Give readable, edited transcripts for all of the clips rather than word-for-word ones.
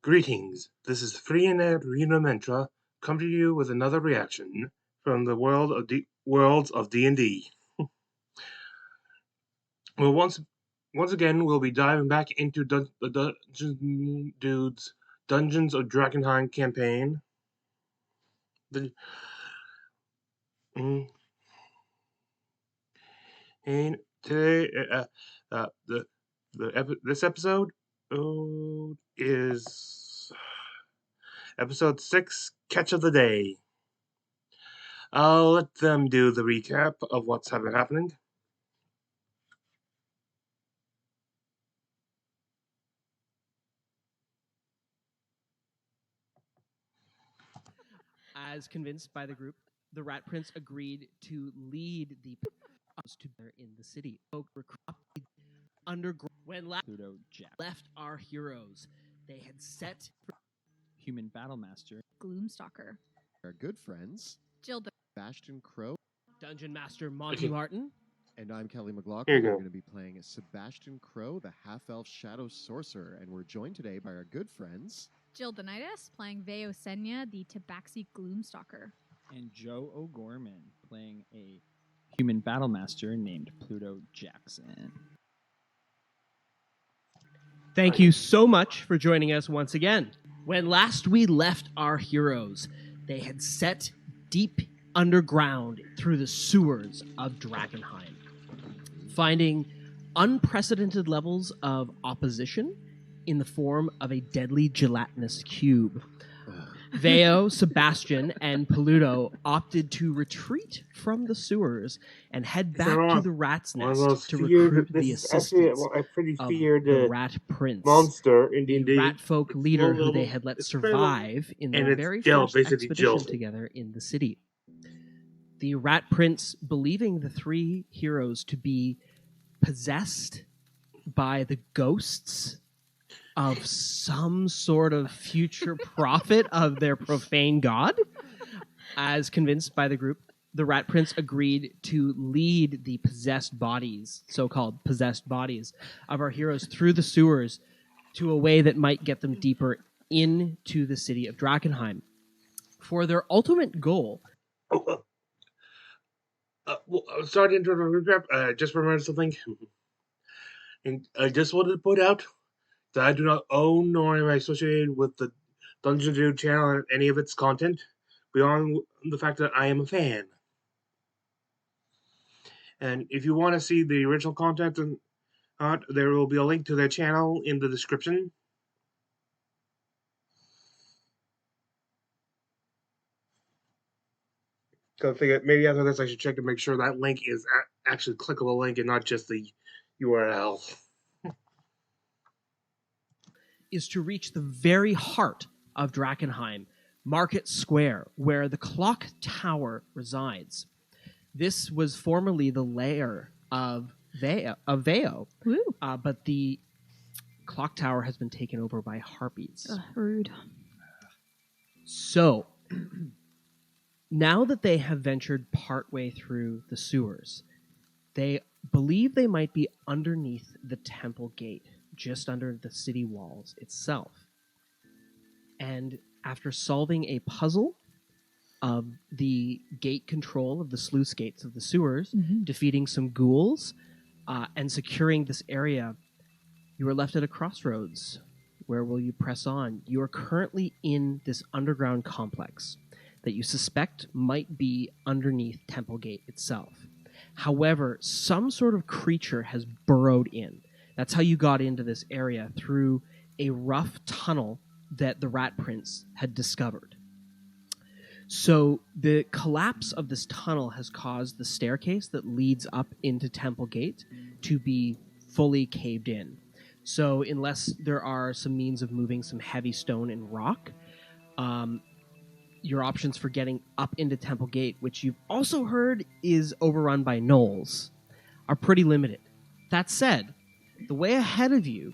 Greetings, this is Free and Rena Mentra, come to you with another reaction from the worlds of D&D. Well, once again, we'll be diving back into the Dungeon Dudes Dungeons of Drakkenheim campaign. And today, this episode is episode 6, Catch of the Day. I'll let them do the recap of what's been happening. As convinced by the group, the Rat Prince agreed to lead the to in the city. Underground when Pluto Jack left our heroes, they had set Human Battlemaster, Gloomstalker, Our good friends, Jill, Sebastian Crow, Dungeon Master Monty Martin, and I'm Kelly Here McLaughlin. you go. We're going to be playing Sebastian Crow, the half-elf shadow sorcerer, and we're joined today by our good friends, Jill Denitis playing Veo Senya, the Tabaxi Gloomstalker. and Joe O'Gorman playing a Human Battlemaster named Pluto Jackson. thank you so much for joining us once again. When last we left our heroes, they had set deep underground through the sewers of Drakkenheim, finding unprecedented levels of opposition in the form of a deadly gelatinous cube. Veo, Sebastian, and Peludo opted to retreat from the sewers and head back to the rat's nest to recruit the assistance of the Rat Prince, monster in the D&D. rat folk leader who they had let survive in their very first expedition together in the city. The Rat Prince, believing the three heroes to be possessed by the ghosts of some sort of future prophet of their profane god, as convinced by the group, the Rat Prince agreed to lead the possessed bodies, so-called possessed bodies, of our heroes through the sewers to a way that might get them deeper into the city of Drakkenheim. For their ultimate goal... Sorry to interrupt. I just remembered something. And I just wanted to put out that I do not own nor am I associated with the Dungeon Dude channel and any of its content, beyond the fact that I am a fan. And if you want to see the original content, there will be a link to their channel in the description. So I figured maybe after this I should check to make sure that link is actually a clickable link and not just the URL. Is to reach the very heart of Drakkenheim, Market Square, where the clock tower resides. This was formerly the lair of Veo, but the clock tower has been taken over by harpies. Rude. So, now that they have ventured partway through the sewers, they believe they might be underneath the temple gate, just under the city walls itself. And after solving a puzzle of the gate control of the sluice gates of the sewers, defeating some ghouls, and securing this area, you are left at a crossroads. Where will you press on? You are currently in this underground complex that you suspect might be underneath Temple Gate itself. However, some sort of creature has burrowed in. That's how you got into this area, through a rough tunnel that the Rat Prince had discovered. So the collapse of this tunnel has caused the staircase that leads up into Temple Gate to be fully caved in. So unless there are some means of moving some heavy stone and rock, your options for getting up into Temple Gate, which you've also heard is overrun by gnolls, are pretty limited. That said, the way ahead of you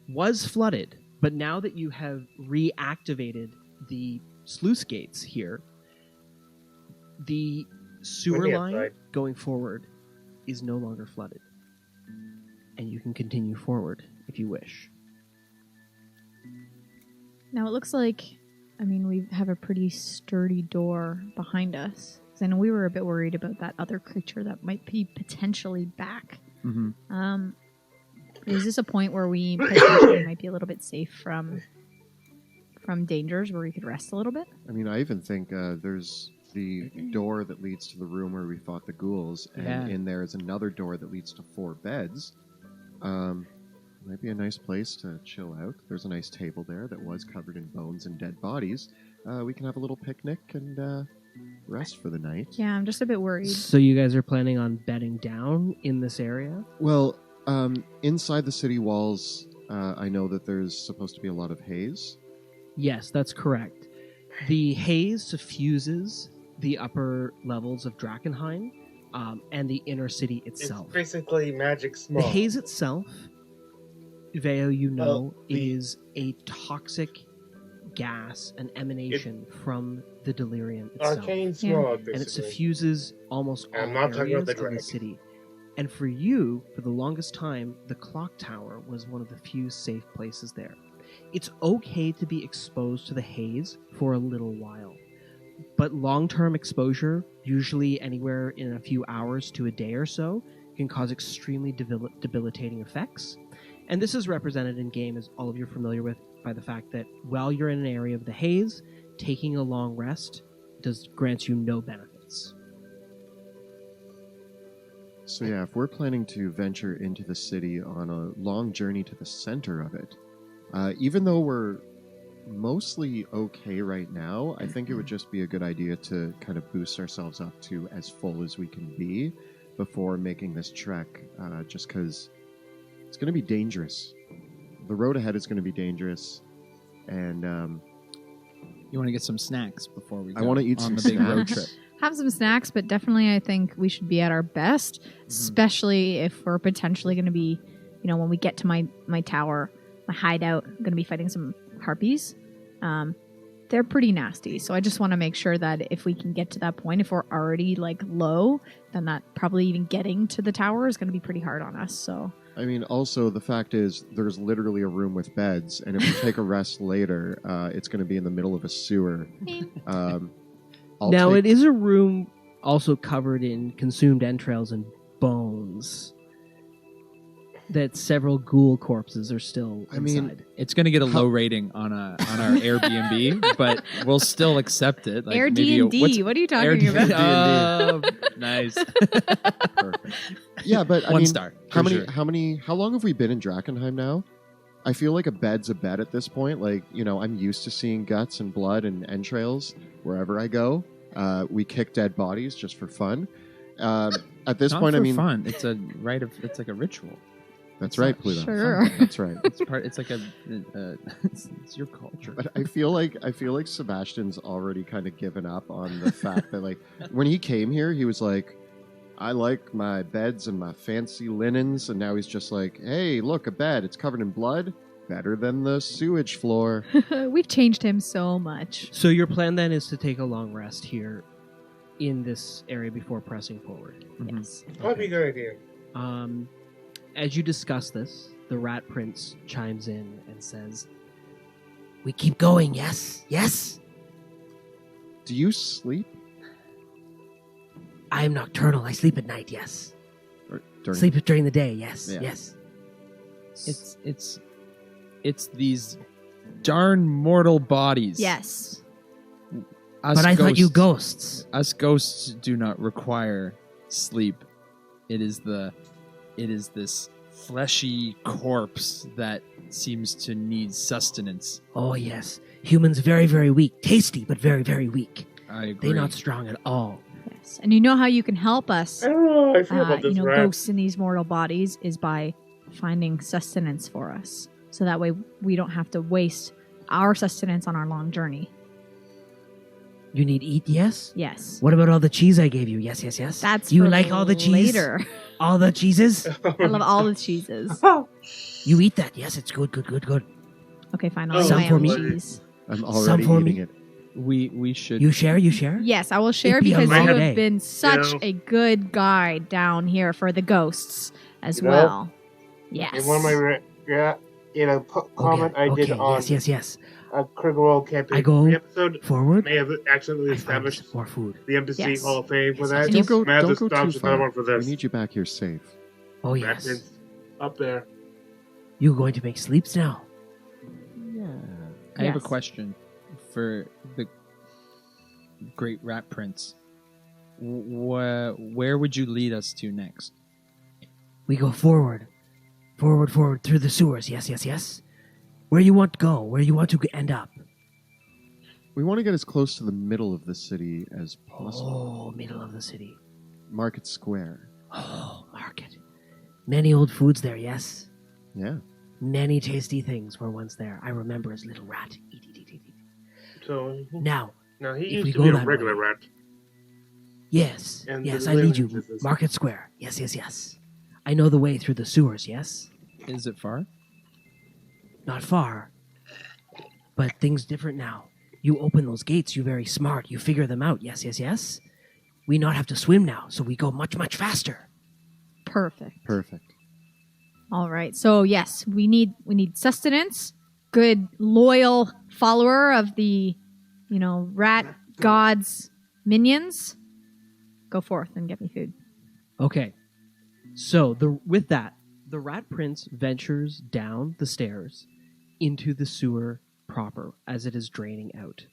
was flooded, but now that you have reactivated the sluice gates here, the sewer line going forward is no longer flooded. And you can continue forward if you wish. Now it looks like, we have a pretty sturdy door behind us. 'Cause I know we were a bit worried about that other creature that might be potentially back. Mm-hmm. Is this a point where we potentially might be a little bit safe from dangers where we could rest a little bit? I mean, I even think there's the door that leads to the room where we fought the ghouls, and in there is another door that leads to 4 beds. Might be a nice place to chill out. There's a nice table there that was covered in bones and dead bodies. We can have a little picnic and rest for the night. Yeah, I'm just a bit worried. So you guys are planning on bedding down in this area? Well, inside the city walls, I know that there's supposed to be a lot of haze. Yes, that's correct. The haze suffuses the upper levels of Drakkenheim and the inner city itself. It's basically magic smog. The haze itself, Veo, is a toxic gas, an emanation from the delirium itself. Arcane smog, And it basically. suffuses almost all I'm not talking areas about the of the drag. city. And for you, for the longest time, the clock tower was one of the few safe places there. It's okay to be exposed to the haze for a little while, but long-term exposure, usually anywhere in a few hours to a day or so, can cause extremely debilitating effects. And this is represented in game, as all of you are familiar with, by the fact that while you're in an area of the haze, taking a long rest grants you no benefits. So yeah, if we're planning to venture into the city on a long journey to the center of it, even though we're mostly okay right now, I think it would just be a good idea to kind of boost ourselves up to as full as we can be before making this trek, just because it's going to be dangerous. The road ahead is going to be dangerous, and You want to get some snacks before we go I want to eat on some the big road snacks. trip. Have some snacks, but definitely I think we should be at our best, especially if we're potentially going to be, when we get to my tower, my hideout, I'm going to be fighting some harpies. They're pretty nasty, so I just want to make sure that if we can get to that point, if we're already low, then that probably even getting to the tower is going to be pretty hard on us. So I mean, also the fact is there's literally a room with beds, and if we take a rest later, it's going to be in the middle of a sewer. It is a room also covered in consumed entrails and bones that several ghoul corpses are still inside. I mean, It's going to get a low rating on our Airbnb, but we'll still accept it. Air D&D, what are you talking about? Nice. Perfect. Yeah, but I One mean, star. how for sure. many? How long have we been in Drakkenheim now? I feel like a bed's a bed at this point. I'm used to seeing guts and blood and entrails wherever I go. We kick dead bodies just for fun. At this Not point, for I mean, fun. It's a rite of. It's like a ritual. that's right, Pluto. Sure. That's right. It's part. It's like a. It's your culture. But I feel like Sebastian's already kind of given up on the fact that when he came here, he was like, I like my beds and my fancy linens, and now he's just like, hey, look, a bed. It's covered in blood. Better than the sewage floor. We've changed him so much. So your plan then is to take a long rest here in this area before pressing forward. Yes. That'd be a good idea. As you discuss this, the Rat Prince chimes in and says, "We keep going, yes? Yes? Do you sleep I am nocturnal. I sleep at night, yes. during? Sleep during the day, yes, Yeah. yes. It's these darn mortal bodies. Yes. Us But I thought you ghosts. Us ghosts do not require sleep. It is this fleshy corpse that seems to need sustenance. Oh, yes. Humans very, very weak. Tasty, but very, very weak. I agree. They're not strong at all. Yes. And you know how you can help us, I don't know how I feel about this rat. ghosts in these mortal bodies is by finding sustenance for us. So that way we don't have to waste our sustenance on our long journey. You need eat, yes? Yes. What about all the cheese I gave you? Yes, yes, yes. That's you for like all the cheese? later. All the cheeses? I love all the cheeses. You eat that? Yes, it's good, good, good, good. Okay, fine. Oh, I'll eat some my for own me. cheese. I'm Some already for eating me. it. We should. You share? You share? Yes, I will share It'd be a because you long have day. been such know. a good guide down here for the ghosts as You know? well. Yes. And one of my comment I did on Yes. a Critical Role Campaign I go episode. forward. May have accidentally I find established more food. the NPC Yes. Hall of Fame for Yes, that. yes, Don't May have go to too establish another far. one for this. We need you back here safe. Oh Rat yes. pins up there. You going to make sleeps now? Yeah. I have a Yes. question for the Great Rat Prince. Where would you lead us to next? We go forward through the sewers. Yes. Where you want to go? Where you want to end up? We want to get as close to the middle of the city as possible. Oh, middle of the city. Market Square. Oh, market. Many old foods there. Yes. Yeah. Many tasty things were once there. I remember as little rat. Eat. So Now, he if used we to go be a that regular way- rat. yes, And yes, the I lead you. living business. Market Square. Yes. I know the way through the sewers. Yes. Is it far? Not far. But things different now. You open those gates, you very smart. You figure them out. Yes. We not have to swim now, so we go much faster. Perfect. Oh, All right. So yes, we need sustenance. Good loyal follower of the, rat gods minions. Go forth and get me food. Okay. So with that, the Rat Prince ventures down the stairs into the sewer proper as it is draining out.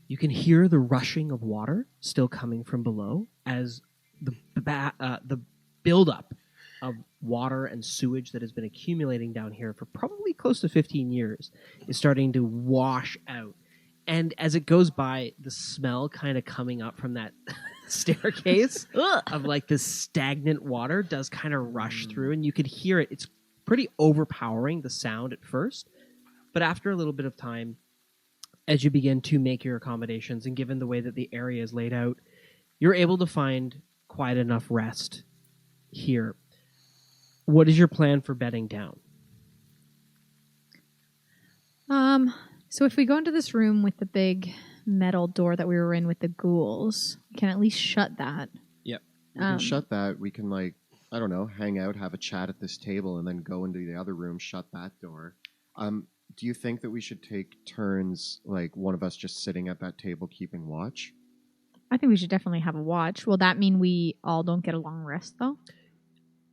You can hear the rushing of water still coming from below as the buildup of water and sewage that has been accumulating down here for probably close to 15 years is starting to wash out. And as it goes by, the smell kind of coming up from that staircase of like this stagnant water does kind of rush through, and you could hear it. It's pretty overpowering, the sound at first. But after a little bit of time, as you begin to make your accommodations, and given the way that the area is laid out, you're able to find quite enough rest here. What is your plan for bedding down? So if we go into this room with the big metal door that we were in with the ghouls, we can at least shut that. Yep. We can shut that. We can, hang out, have a chat at this table, and then go into the other room, shut that door. Do you think that we should take turns, like one of us just sitting at that table keeping watch? I think we should definitely have a watch. Will that mean we all don't get a long rest, though?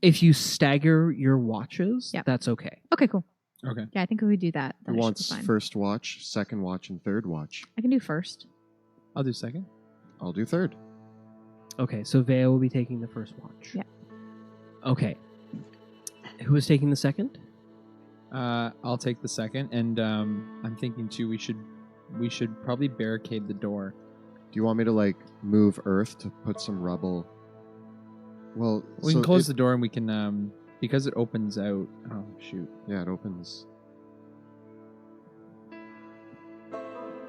If you stagger your watches, Yep. that's okay. Okay, cool. Okay. Yeah, I think if we do that, Who then it should wants be fine. first watch, second watch, and third watch? I can do first. I'll do second. I'll do third. Okay, so Vea will be taking the first watch. Yeah. Okay. Who is taking the second? I'll take the second, and I'm thinking too. We should probably barricade the door. Do you want me to move earth to put some rubble? Well, We can close the door, and we can because it opens out. Oh shoot! Yeah, it opens.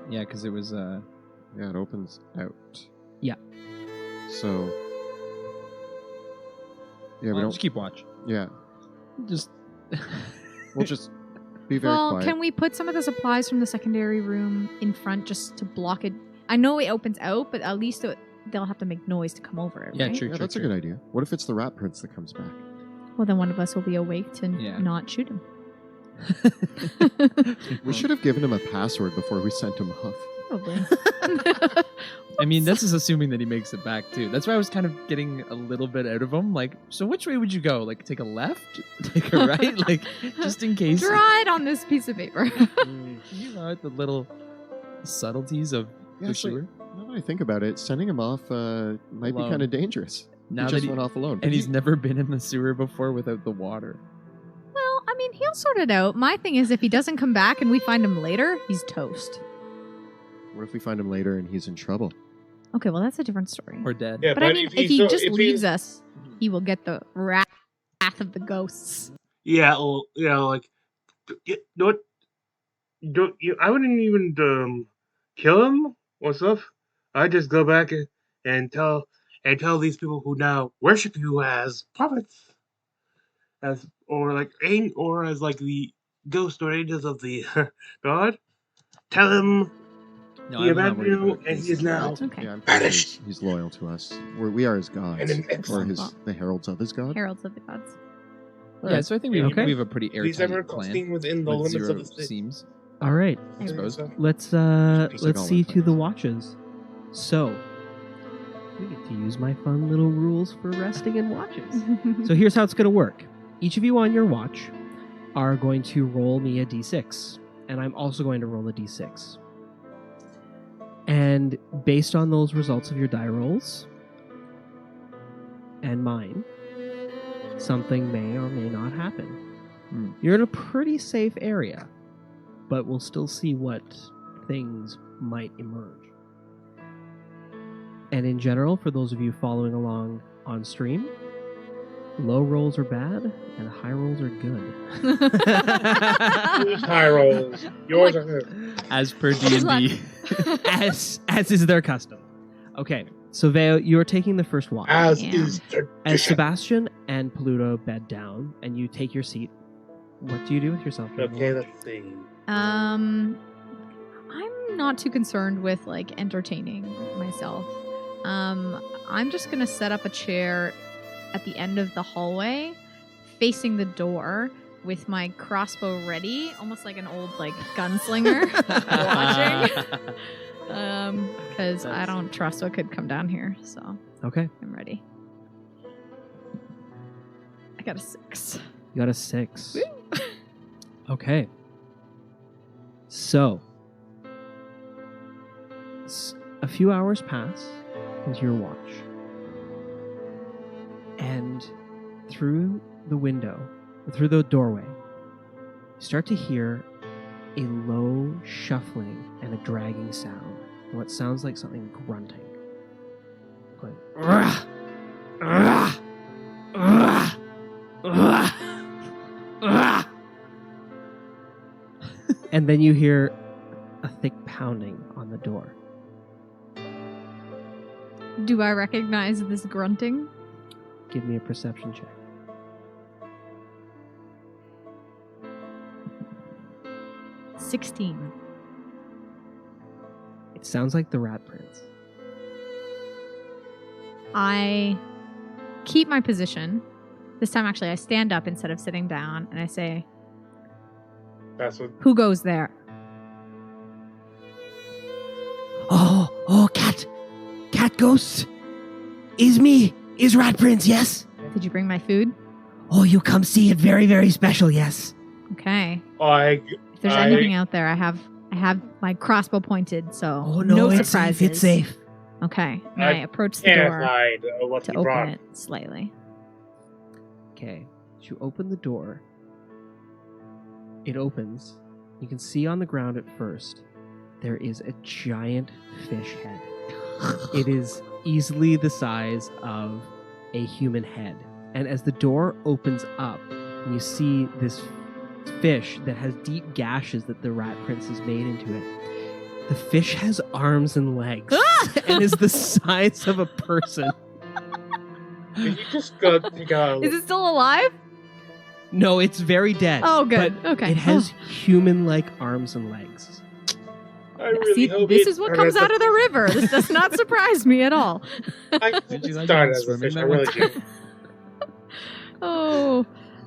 Yeah, because it was Yeah, it opens out. Yeah. So. Yeah, we Well, don't. just keep watch. Yeah, Just we'll just be very Well, quiet. can we put some of the supplies from the secondary room in front just to block it? I know it opens out, but at least they'll have to make noise to come over it, yeah, right? true. Yeah, true, that's true. a good idea. What if it's the Rat Prince that comes back? Well, then one of us will be awake to Yeah. not shoot him. We should have given him a password before we sent him off. Probably. I mean, this is assuming that he makes it back too. That's why I was kind of getting a little bit out of him. Like, so which way would you go? Like, take a left, take a right, like just in case. Draw it on this piece of paper. You know the little subtleties of Yeah, the actually, sewer. now that I think about it, sending him off might be Alone. kind of dangerous. Now he that just he- went off alone. And he's never been in the sewer before without the water. Well, I mean, he'll sort it out. My thing is, if he doesn't come back and we find him later, he's toast. What if we find him later and he's in trouble? Okay, well, that's a different story. Or dead. Yeah, but I mean, if he just if leaves us, he will get the wrath of the ghosts. Yeah, well, you know what? I wouldn't even kill him or stuff. I just go back and tell these people who now worship you as prophets, as the ghost or angels of the god. Tell him No, he I'm not abandoned worried you about it. and he is now Okay. Yeah, I'm pretty sure banished. he's loyal to us. We are his gods. And then Or Excellent. the heralds of his god. Heralds of the gods. Yeah, so I think we Okay. have a pretty These ever airtight plan staying within the with limits zero of the city. seams. All right. I suppose. Let's like let's all see our to the plans. watches. So we get to use my fun little rules for resting and watches. So here's how it's going to work. Each of you on your watch are going to roll me a d6, and I'm also going to roll a d6. And based on those results of your die rolls and mine, something may or may not happen. You're in a pretty safe area, but we'll still see what things might emerge. And in general, for those of you following along on stream, low rolls are bad and high rolls are good. Whose high rolls? Yours or hers? As per D&D. as is their custom. Okay, so Veo, you're taking the first watch. As Yeah. is As tradition. Sebastian and Pluto bed down and you take your seat, what do you do with yourself? during the Okay, watch? let's see. I'm not too concerned with like entertaining myself. I'm just gonna set up a chair at the end of the hallway, facing the door, with my crossbow ready, almost like an old like gunslinger, watching. Because I don't trust what could come down here, so Okay, I'm ready. I got a 6. you got a 6. Okay. So, a few hours pass into your watch. And through the window, through the doorway, you start to hear a low shuffling and a dragging sound. What sounds like something grunting. Going, "Rah! Rah! Rah! Rah! Rah!" And then you hear a thick pounding on the door. Do I recognize this grunting? Give me a perception check. – 16. It sounds like the Rat Prince. I keep my position. This time, actually, I stand up instead of sitting down, and I say, That's what. "Who goes there?" Oh, cat ghosts. Is me, is Rat Prince, yes? Did you bring my food? Oh, you come see it, very, very special, yes. Okay. If If there's anything out there, I have my crossbow pointed, so Oh, no, it's surprises. safe, it's safe. Okay. And I approach the door Terrified of what to you open brought. it slightly. Okay, as you open the door, it opens. You can see on the ground at first, there is a giant fish head. It is easily the size of a human head. And as the door opens up, you see this fish that has deep gashes that the Rat Prince has made into it. The fish has arms and legs and is the size of a person. Did you just go take a? Is it still alive? No, it's very dead. Oh, good. But Okay. it has human-like arms and legs. I really See, hope this it is what turned comes out of the river. This does not surprise me at all. I Did you like started going as a swimming fish. I that really one do.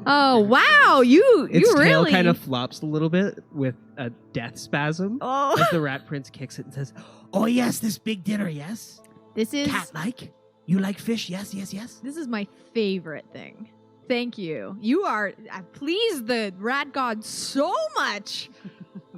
Oh, wow! You Its tail really kind of flops a little bit with a death spasm Oh, as the Rat Prince kicks it and says, "Oh yes, this big dinner, yes? this is Cat-like? You like fish? Yes, yes, yes." this is my favorite thing. Thank you. You are please the rat god so much.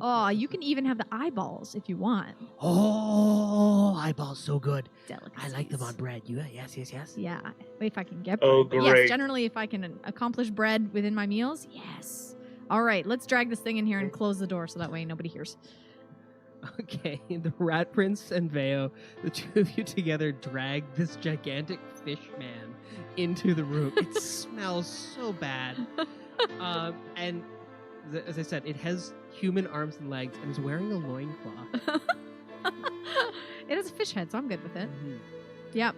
Oh, you can even have the eyeballs if you want. Oh, eyeballs so good. Delicacies. I like them on bread. You, yes, yes, yes. Yeah, if I can get Oh, bread. But yes, great. generally if I can accomplish bread within my meals, yes. All right, let's drag this thing in here and close the door so that way nobody hears. Okay, the Rat Prince and Veo, the two of you together drag this gigantic fish man into the room. It smells so bad. And as I said, it has human arms and legs and is wearing a loincloth. It has a fish head, so I'm good with it. Mhm. Yep.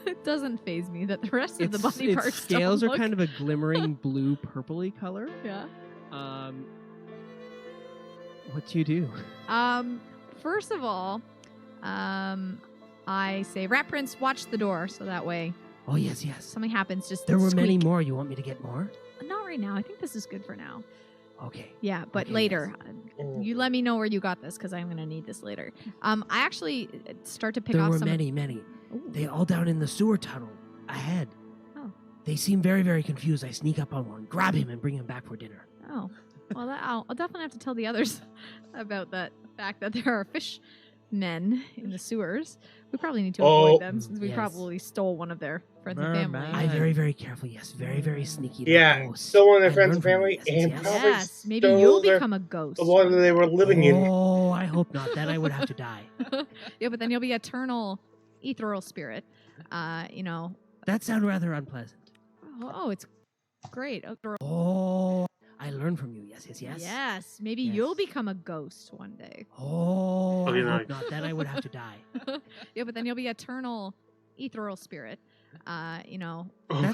It doesn't faze me that the rest of the body Its parts scales don't are look... kind of a glimmering blue purpley color. Yeah. What do you do? First of all, I say, Rat Prince, watch the door, so that way Oh, yes, yes. something happens, just There were squeak. many more. You want me to get more? Not right now. I think this is good for now. Okay. Yeah, but Okay, later. yes. You let me know where you got this because I'm going to need this later. I actually start to pick There off were some. many. Ooh. They all down in the sewer tunnel ahead. Oh. They seem very, very confused. I sneak up on one, grab him, and bring him back for dinner. Oh, well, I'll definitely have to tell the others about that fact that there are fish men in the sewers. We probably need to avoid them since we yes. probably stole one of their friends and Merman. family. I'm very, very careful. Yes, very, very sneaky. like Yeah, ghosts. still one of their I friends and learned from family, you. Yes, and yes. probably Yes, maybe stole you'll their- become a ghost. the one that they were living in. Oh, I hope not. Then I would have to die. Yeah, but then you'll be eternal ethereal spirit. That sounds rather unpleasant. Oh, it's great. Oh, I learned from you. Yes, yes, yes. Yes, maybe Yes. you'll become a ghost one day. Oh, Okay, I no. hope not. Then I would have to die. Yeah, but then you'll be eternal ethereal spirit. That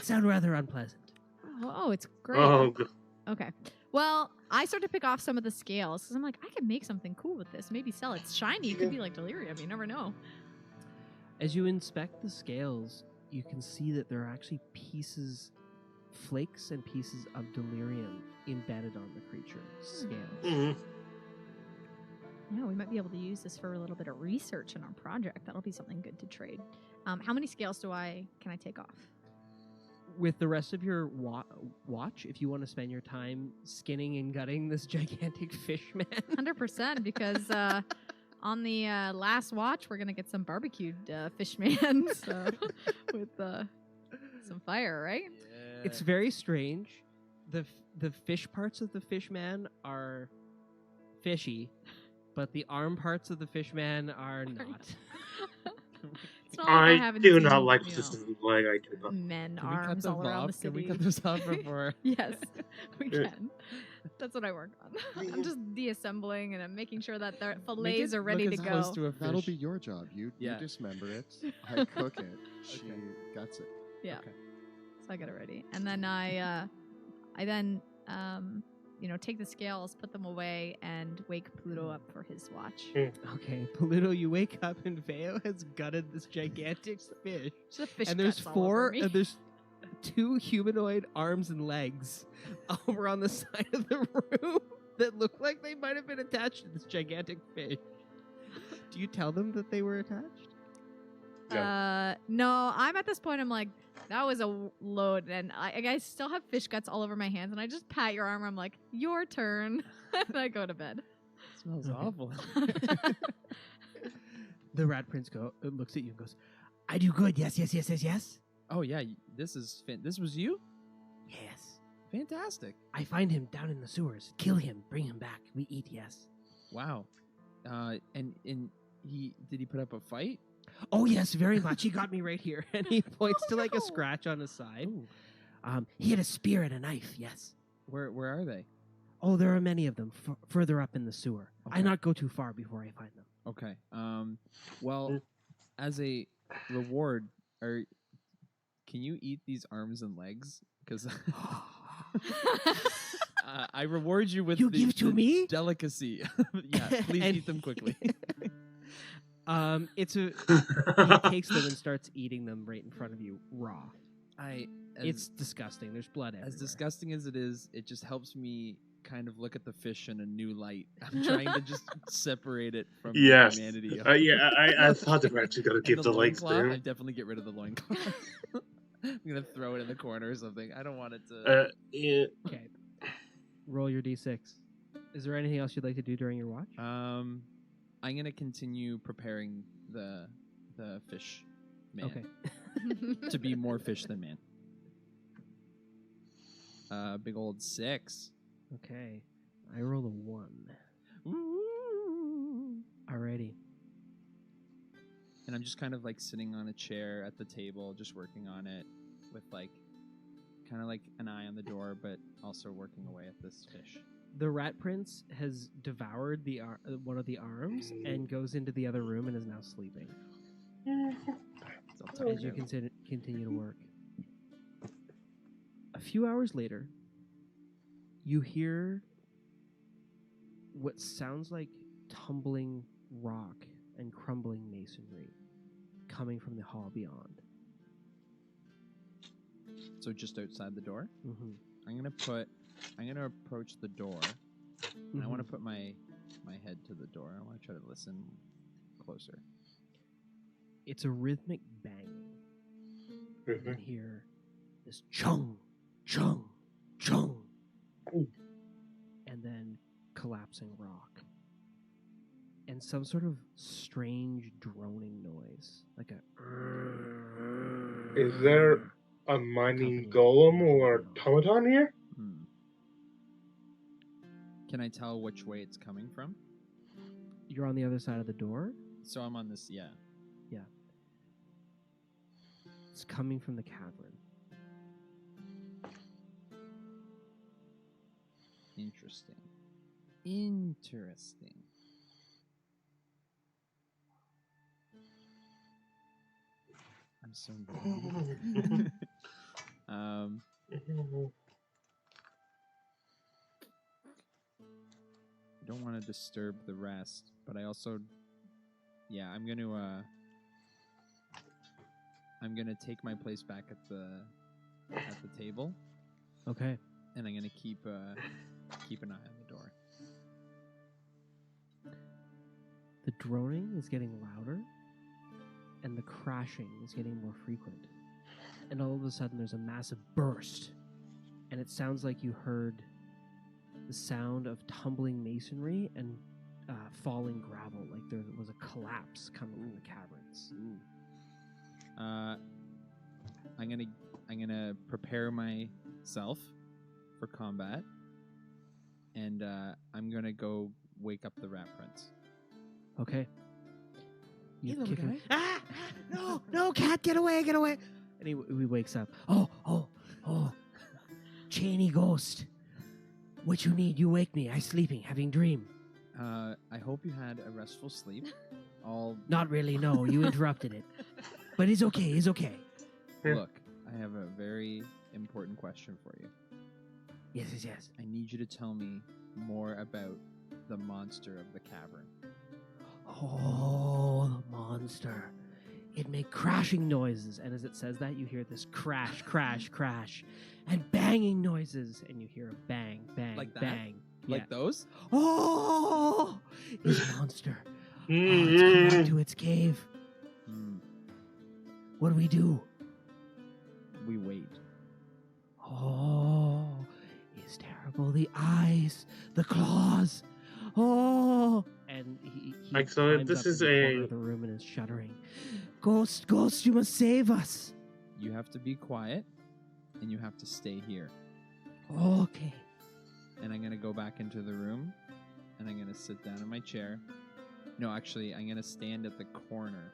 sounds rather unpleasant. Oh, it's great. Oh, God. Okay. Well, I start to pick off some of the scales because I'm like, I could make something cool with this. Maybe sell it. It's shiny. It could be like delirium. You never know. As you inspect the scales, you can see that there are actually flakes and pieces of delirium embedded on the creature's scales. Mhm. Yeah, we might be able to use this for a little bit of research in our project. That'll be something good to trade. How many scales can I take off? With the rest of your watch, if you want to spend your time skinning and gutting this gigantic fish man. 100%, because on the last watch, we're gonna get some barbecued fish man with some fire, right? It's very strange. The fish parts of the fish man are fishy, but the arm parts of the fish man are not. It's not like I haven't do seen, not like you this know, leg. I do not. men Can we cut arms them all around the off? city. Can we cut those off before? Yes, we Yeah. can. That's what I work on. I'm just deassembling and I'm making sure that their Make fillets it are ready look to as close go. to a That'll fish. be your job. You Yeah. dismember it. I cook it. She Okay. guts it. Yeah. Okay. So I get it ready, and then I then take the scales, put them away, and wake Pluto up for his watch. Okay, Polito, you wake up and Veo has gutted this gigantic fish. Just a fish And there's guts all over me. there's 2 humanoid arms and legs over on the side of the room that look like they might have been attached to this gigantic fish. Do you tell them that they were attached? No, I'm at this point. I'm like, that was a load, and I still have fish guts all over my hands, and I just pat your arm. I'm like, your turn, and I go to bed. Smells Okay. awful. The rat prince looks at you and goes, I do good. Yes, yes, yes, yes, yes. Oh yeah, this was you? Yes. Fantastic. I find him down in the sewers. Kill him. Bring him back. We eat, yes. Wow. And did he put up a fight? Oh, yes, very much. He got me right here. And he points to like no. a scratch on his side. Ooh. He had a spear and a knife, yes. Where are they? Oh, there are many of them further up in the sewer. I Okay. not go too far before I find them. Okay. Well, as a reward, can you eat these arms and legs? Because I reward you with You the, give to the me? delicacy. Yeah, please And eat them quickly. He takes them and starts eating them right in front of you, raw. It's disgusting. There's blood everywhere. As disgusting as it is, it just helps me kind of look at the fish in a new light. I'm trying to just separate it from Yes. the humanity. I thought they were actually going to And give the legs loincloth, to I him. definitely get rid of the loincloth. I'm gonna throw it in the corner or something. I don't want it to. Yeah. Okay. Roll your d6. Is there anything else you'd like to do during your watch? I'm gonna continue preparing the fish man Okay. to be more fish than man. Big old 6. Okay. I roll a 1. Ooh. Alrighty. And I'm just kind of like sitting on a chair at the table, just working on it with like kind of like an eye on the door, but also working away at this fish. The rat prince has devoured the one of the arms and goes into the other room and is now sleeping. So I'll tuck As you him. continue to work. A few hours later, you hear what sounds like tumbling rock and crumbling masonry coming from the hall beyond. So just outside the door. Mm-hmm. I'm gonna approach the door, and I want to put my head to the door. I want to try to listen closer. It's a rhythmic banging. You can hear this chung, chung, chung, and then collapsing rock. And some sort of strange droning noise, like a. Is there a mining Accompanied golem by or the automaton here? Can I tell which way it's coming from? You're on the other side of the door? So I'm on this, yeah. It's coming from the cavern. Interesting. I'm so nervous. I don't want to disturb the rest, but I also, I'm gonna take my place back at the table, Okay. and I'm gonna keep an eye on the door. The droning is getting louder, and the crashing is getting more frequent. And all of a sudden, there's a massive burst, and it sounds like you heard the sound of tumbling masonry and falling gravel, like there was a collapse coming from the caverns. I'm gonna prepare myself for combat, and I'm gonna go wake up the rat prince. Okay. You Hey, kick little him. guy. No, cat, get away. And he wakes up. Oh. Cheney ghost. What you need? You wake me. I sleeping, having dream. I hope you had a restful sleep. Not really, no. You interrupted it. But it's okay, Look, I have a very important question for you. Yes. I need you to tell me more about the monster of the cavern. Oh, the monster. It make crashing noises, and as it says that, you hear this crash, crash, crash, and banging noises, and you hear a bang, bang, Like that? bang. Like those? Oh, this monster. Oh, it's coming to its cave. What do we do? We wait. Oh, it's terrible. The eyes, the claws. Oh, and he Excellent. climbs This up is in the corner a- of the room and is shuddering. Ghost, you must save us. You have to be quiet, and you have to stay here. Okay. And I'm going to go back into the room, and I'm going to sit down in my chair. No, actually, I'm going to stand at the corner.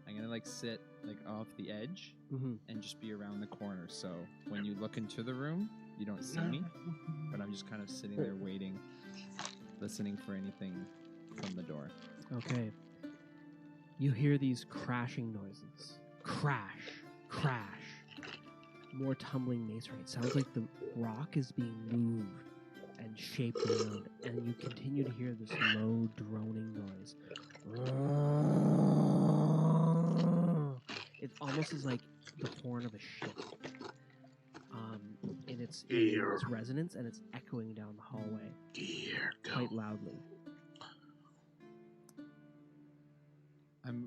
I'm going to, sit, off the edge Mm-hmm. and just be around the corner. So when you look into the room, you don't see me, but I'm just kind of sitting there waiting, listening for anything from the door. Okay. You hear these crashing noises. Crash, crash. More tumbling masonry. It sounds like the rock is being moved and shaped around, and you continue to hear this low droning noise. It almost is like the horn of a ship. In its resonance, and it's echoing down the hallway quite loudly.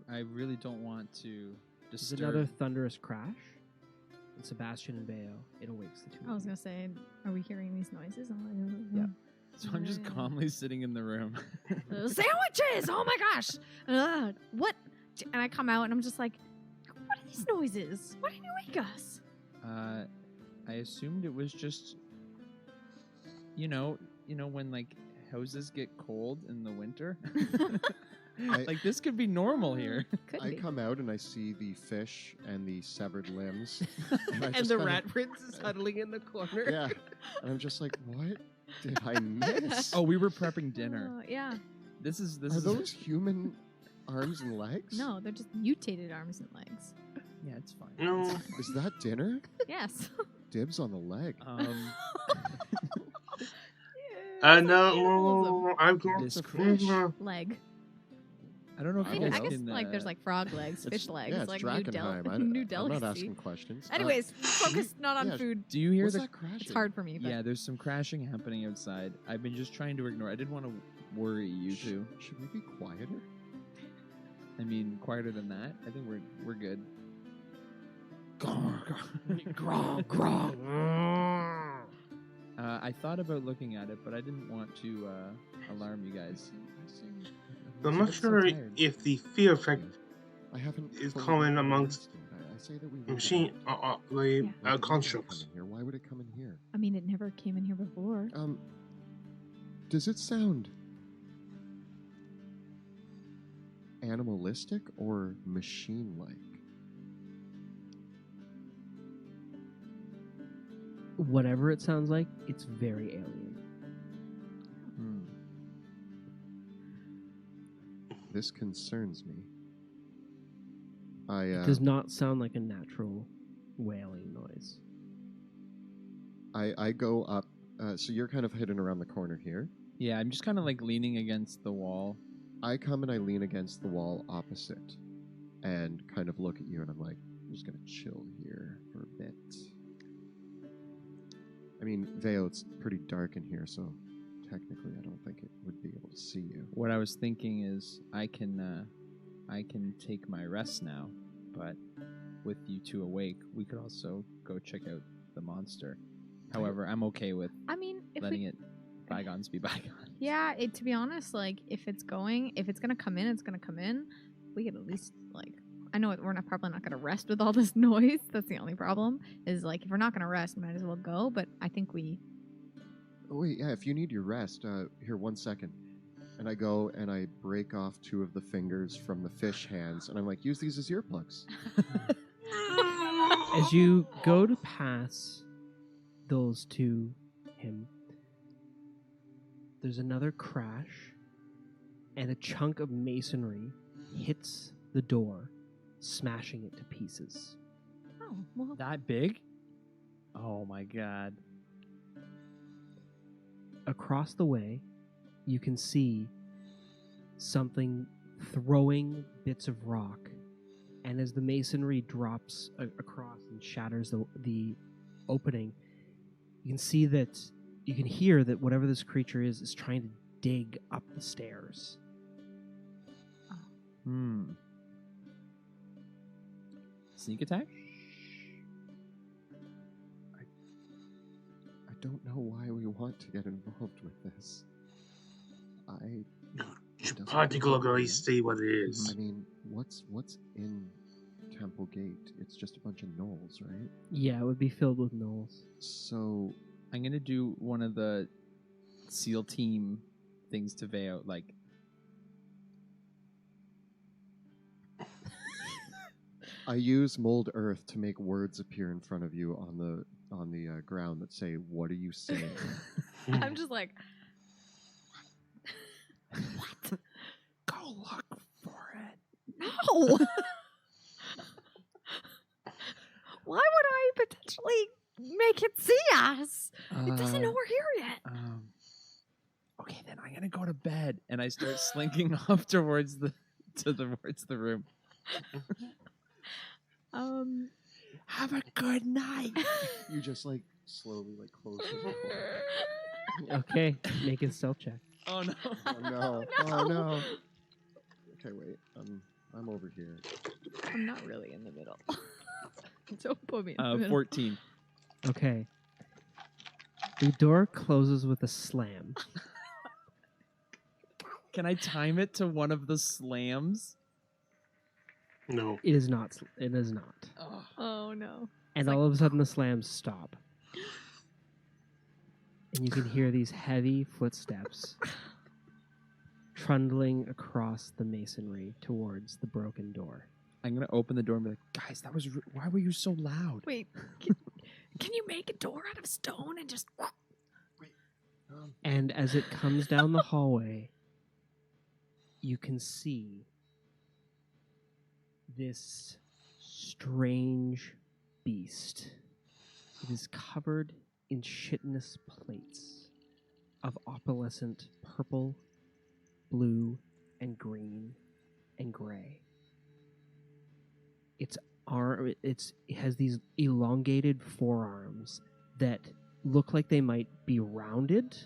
I really don't want to There's disturb. another thunderous crash. And Sebastian and Bayo, it awakes the two. I was gonna say, are we hearing these noises? Yeah. So I'm just calmly sitting in the room. Sandwiches! Oh my gosh! What? And I come out and I'm just like, what are these noises? Why didn't you wake us? I assumed it was just, when houses get cold in the winter. This could be normal here. Could I be. come out and I see the fish and the severed limbs. I And just the kinda- rat prince is huddling in the corner. Yeah. And I'm just like, what did I miss? Oh, we were prepping dinner. Yeah. This is Are those human arms and legs? No, they're just mutated arms and legs. Yeah, it's fine. No. Is that dinner? Yes. Dibs on the leg. No. I'm going This to crash. Leg. I don't know if I you mean, guys I guess can. like there's like frog legs, fish legs, Yeah, it's like Drakkenheim. new I'm delicacy. not asking questions. Anyways, focus not on yeah, food. Do you hear What's the? that crashing? It's hard for me. But Yeah, there's some crashing happening outside. I've been just trying to ignore. I didn't want to worry you two. Should we be quieter? I mean, quieter than that. I think we're good. I thought about looking at it, but I didn't want to alarm you guys. I'm You not look so sure tired. if the fear effect I haven't. is fully common gotten amongst rested. I say that we leave machine it out. the Like, it never constructs. come in here. Why would it come in here? I mean, it never came in here before. Does it sound animalistic or machine-like? Whatever it sounds like, it's very alien. This concerns me. It does not sound like a natural wailing noise. I go up. So you're kind of hidden around the corner here. Yeah, I'm just kind of like leaning against the wall. I come and I lean against the wall opposite and kind of look at you, and I'm like, I'm just going to chill here for a bit. I mean, Veo, it's pretty dark in here, so technically I don't think it would be able to see you. What I was thinking is I can take my rest now, but with you two awake, we could also go check out the monster. However, I'm okay with I mean, if letting we, it bygones be bygones. yeah, to be honest, like if it's gonna come in, it's gonna come in. We could at least like. I know we're probably not gonna rest with all this noise. That's the only problem. Is like if we're not gonna rest, we might as well go. But I think we. Oh, wait, yeah, if you need your rest, here, 1 second. And I go and I break off 2 of the fingers from the fish hands, and I'm like, use these as earplugs. As you go to pass those to him, there's another crash, and a chunk of masonry hits the door, smashing it to pieces. Oh well. That big? Oh my god. Across the way, you can see something throwing bits of rock, and as the masonry drops across and shatters the opening, you can see that you can hear that whatever this creature is trying to dig up the stairs. Sneak attack? I don't know why we want to get involved with this. You doesn't particularly look see what it is. I mean, what's in Temple Gate? It's just a bunch of gnolls, right? Yeah, it would be filled with gnolls. So I'm gonna do one of the SEAL team things to Veo, like I use mold earth to make words appear in front of you on the ground that say, "What are you saying?" I'm just like. what? Go look for it. No. Why would I potentially make it see us? It doesn't know we're here yet. Okay, then I'm gonna go to bed, and I start slinking off towards the room. Have a good night. You just like slowly like close the door. Okay, make a stealth check. Oh no! Oh no! Oh no! Okay, wait. I'm over here. I'm not really in the middle. Don't put me in the middle. 14. Okay. The door closes with a slam. Can I time it to one of the slams? No. It is not. It is not. Oh no. And It's all of a sudden the slams stop. And you can hear these heavy footsteps trundling across the masonry towards the broken door. I'm gonna open the door and be like, guys, that was why were you so loud? Wait, can you make a door out of stone and just... And as it comes down the hallway, you can see this strange beast. It is covered in chitinous plates of opalescent purple, blue, and green. and gray. It has these elongated forearms that look like they might be rounded,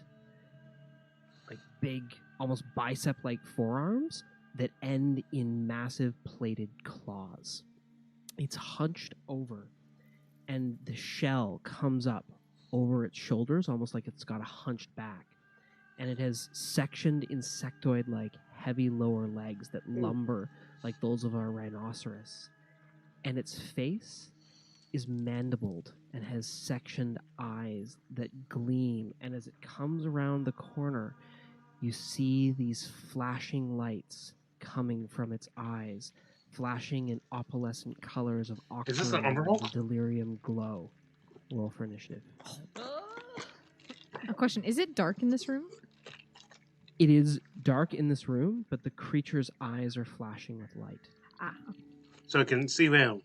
like big, almost bicep-like forearms that end in massive plated claws. It's hunched over, and the shell comes up over its shoulders, almost like it's got a hunched back. And it has sectioned insectoid-like heavy lower legs that lumber like those of a rhinoceros. And its face is mandibled and has sectioned eyes that gleam. And as it comes around the corner, you see these flashing lights coming from its eyes, flashing in opalescent colors of Is this an aquamarine overhaul? and delirium glow. Roll for initiative. A question: is it dark in this room? It is dark in this room, but the creature's eyes are flashing with light. Ah, So I can see Vale.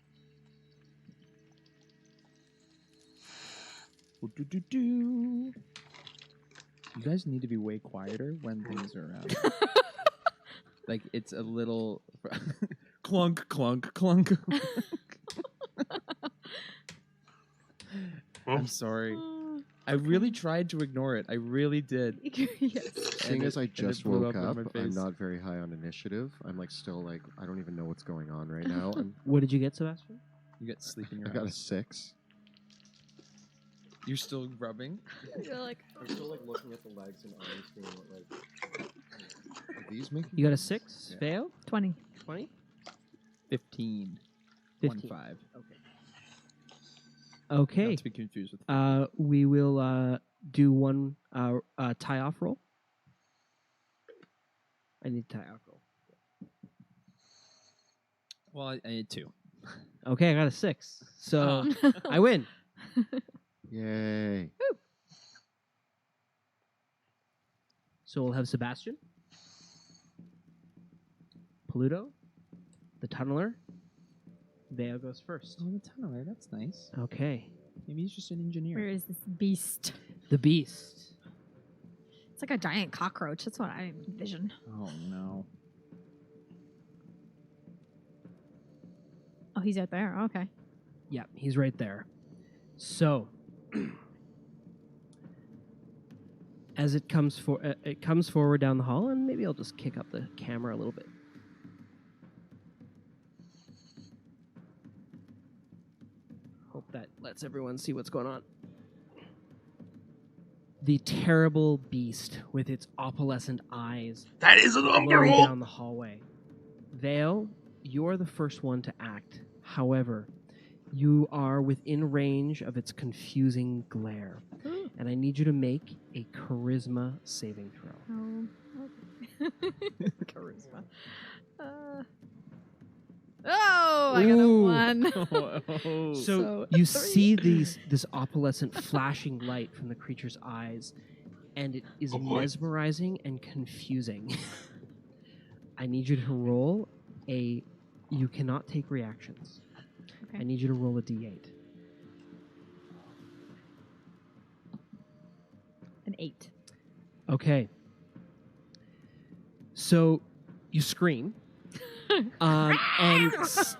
You guys need to be way quieter when things are around. Like it's a little clunk, clunk, clunk. I'm sorry. I really tried to ignore it. I really did. yes. Seeing as I just blew woke up in up, my I'm face. not very high on initiative. I'm like still like I don't even know what's going on right now. What did you get, Sebastian? You get sleep in I your got a eyes. 6. You're still rubbing? You're like, I'm still like looking at the legs and eyes, being like, are these making? You got a 6? Yeah. Fail? 20. 20? 15. 15. 1-5. Okay. Not to be confused with. We will do one tie-off roll. I need a tie-off roll. Well, I need 2. Okay, I got a 6. So I win. Yay! So we'll have Sebastian, Pluto, the Tunneler. Vale goes first. Oh, the tunneler. That's nice. Okay. Maybe he's just an engineer. Where is this beast? The Beast. It's like a giant cockroach. That's what I envision. Oh no. Oh, he's out there. Okay. Yeah, he's right there. So, as it comes forward down the hall, and maybe I'll just kick up the camera a little bit. Hope that lets everyone see what's going on. The terrible beast with its opalescent eyes That is an flowing overhaul. down the hallway. Vale, you're the first one to act. However, you are within range of its confusing glare, and I need you to make a charisma saving throw. Oh. Charisma. Oh, I got a Ooh. 1. So So, you 3. see this opalescent flashing light from the creature's eyes, and it is Oh, boy. mesmerizing and confusing. I need you to roll a. You cannot take reactions. Okay. I need you to roll a d8. An 8. Okay. So you scream, and It's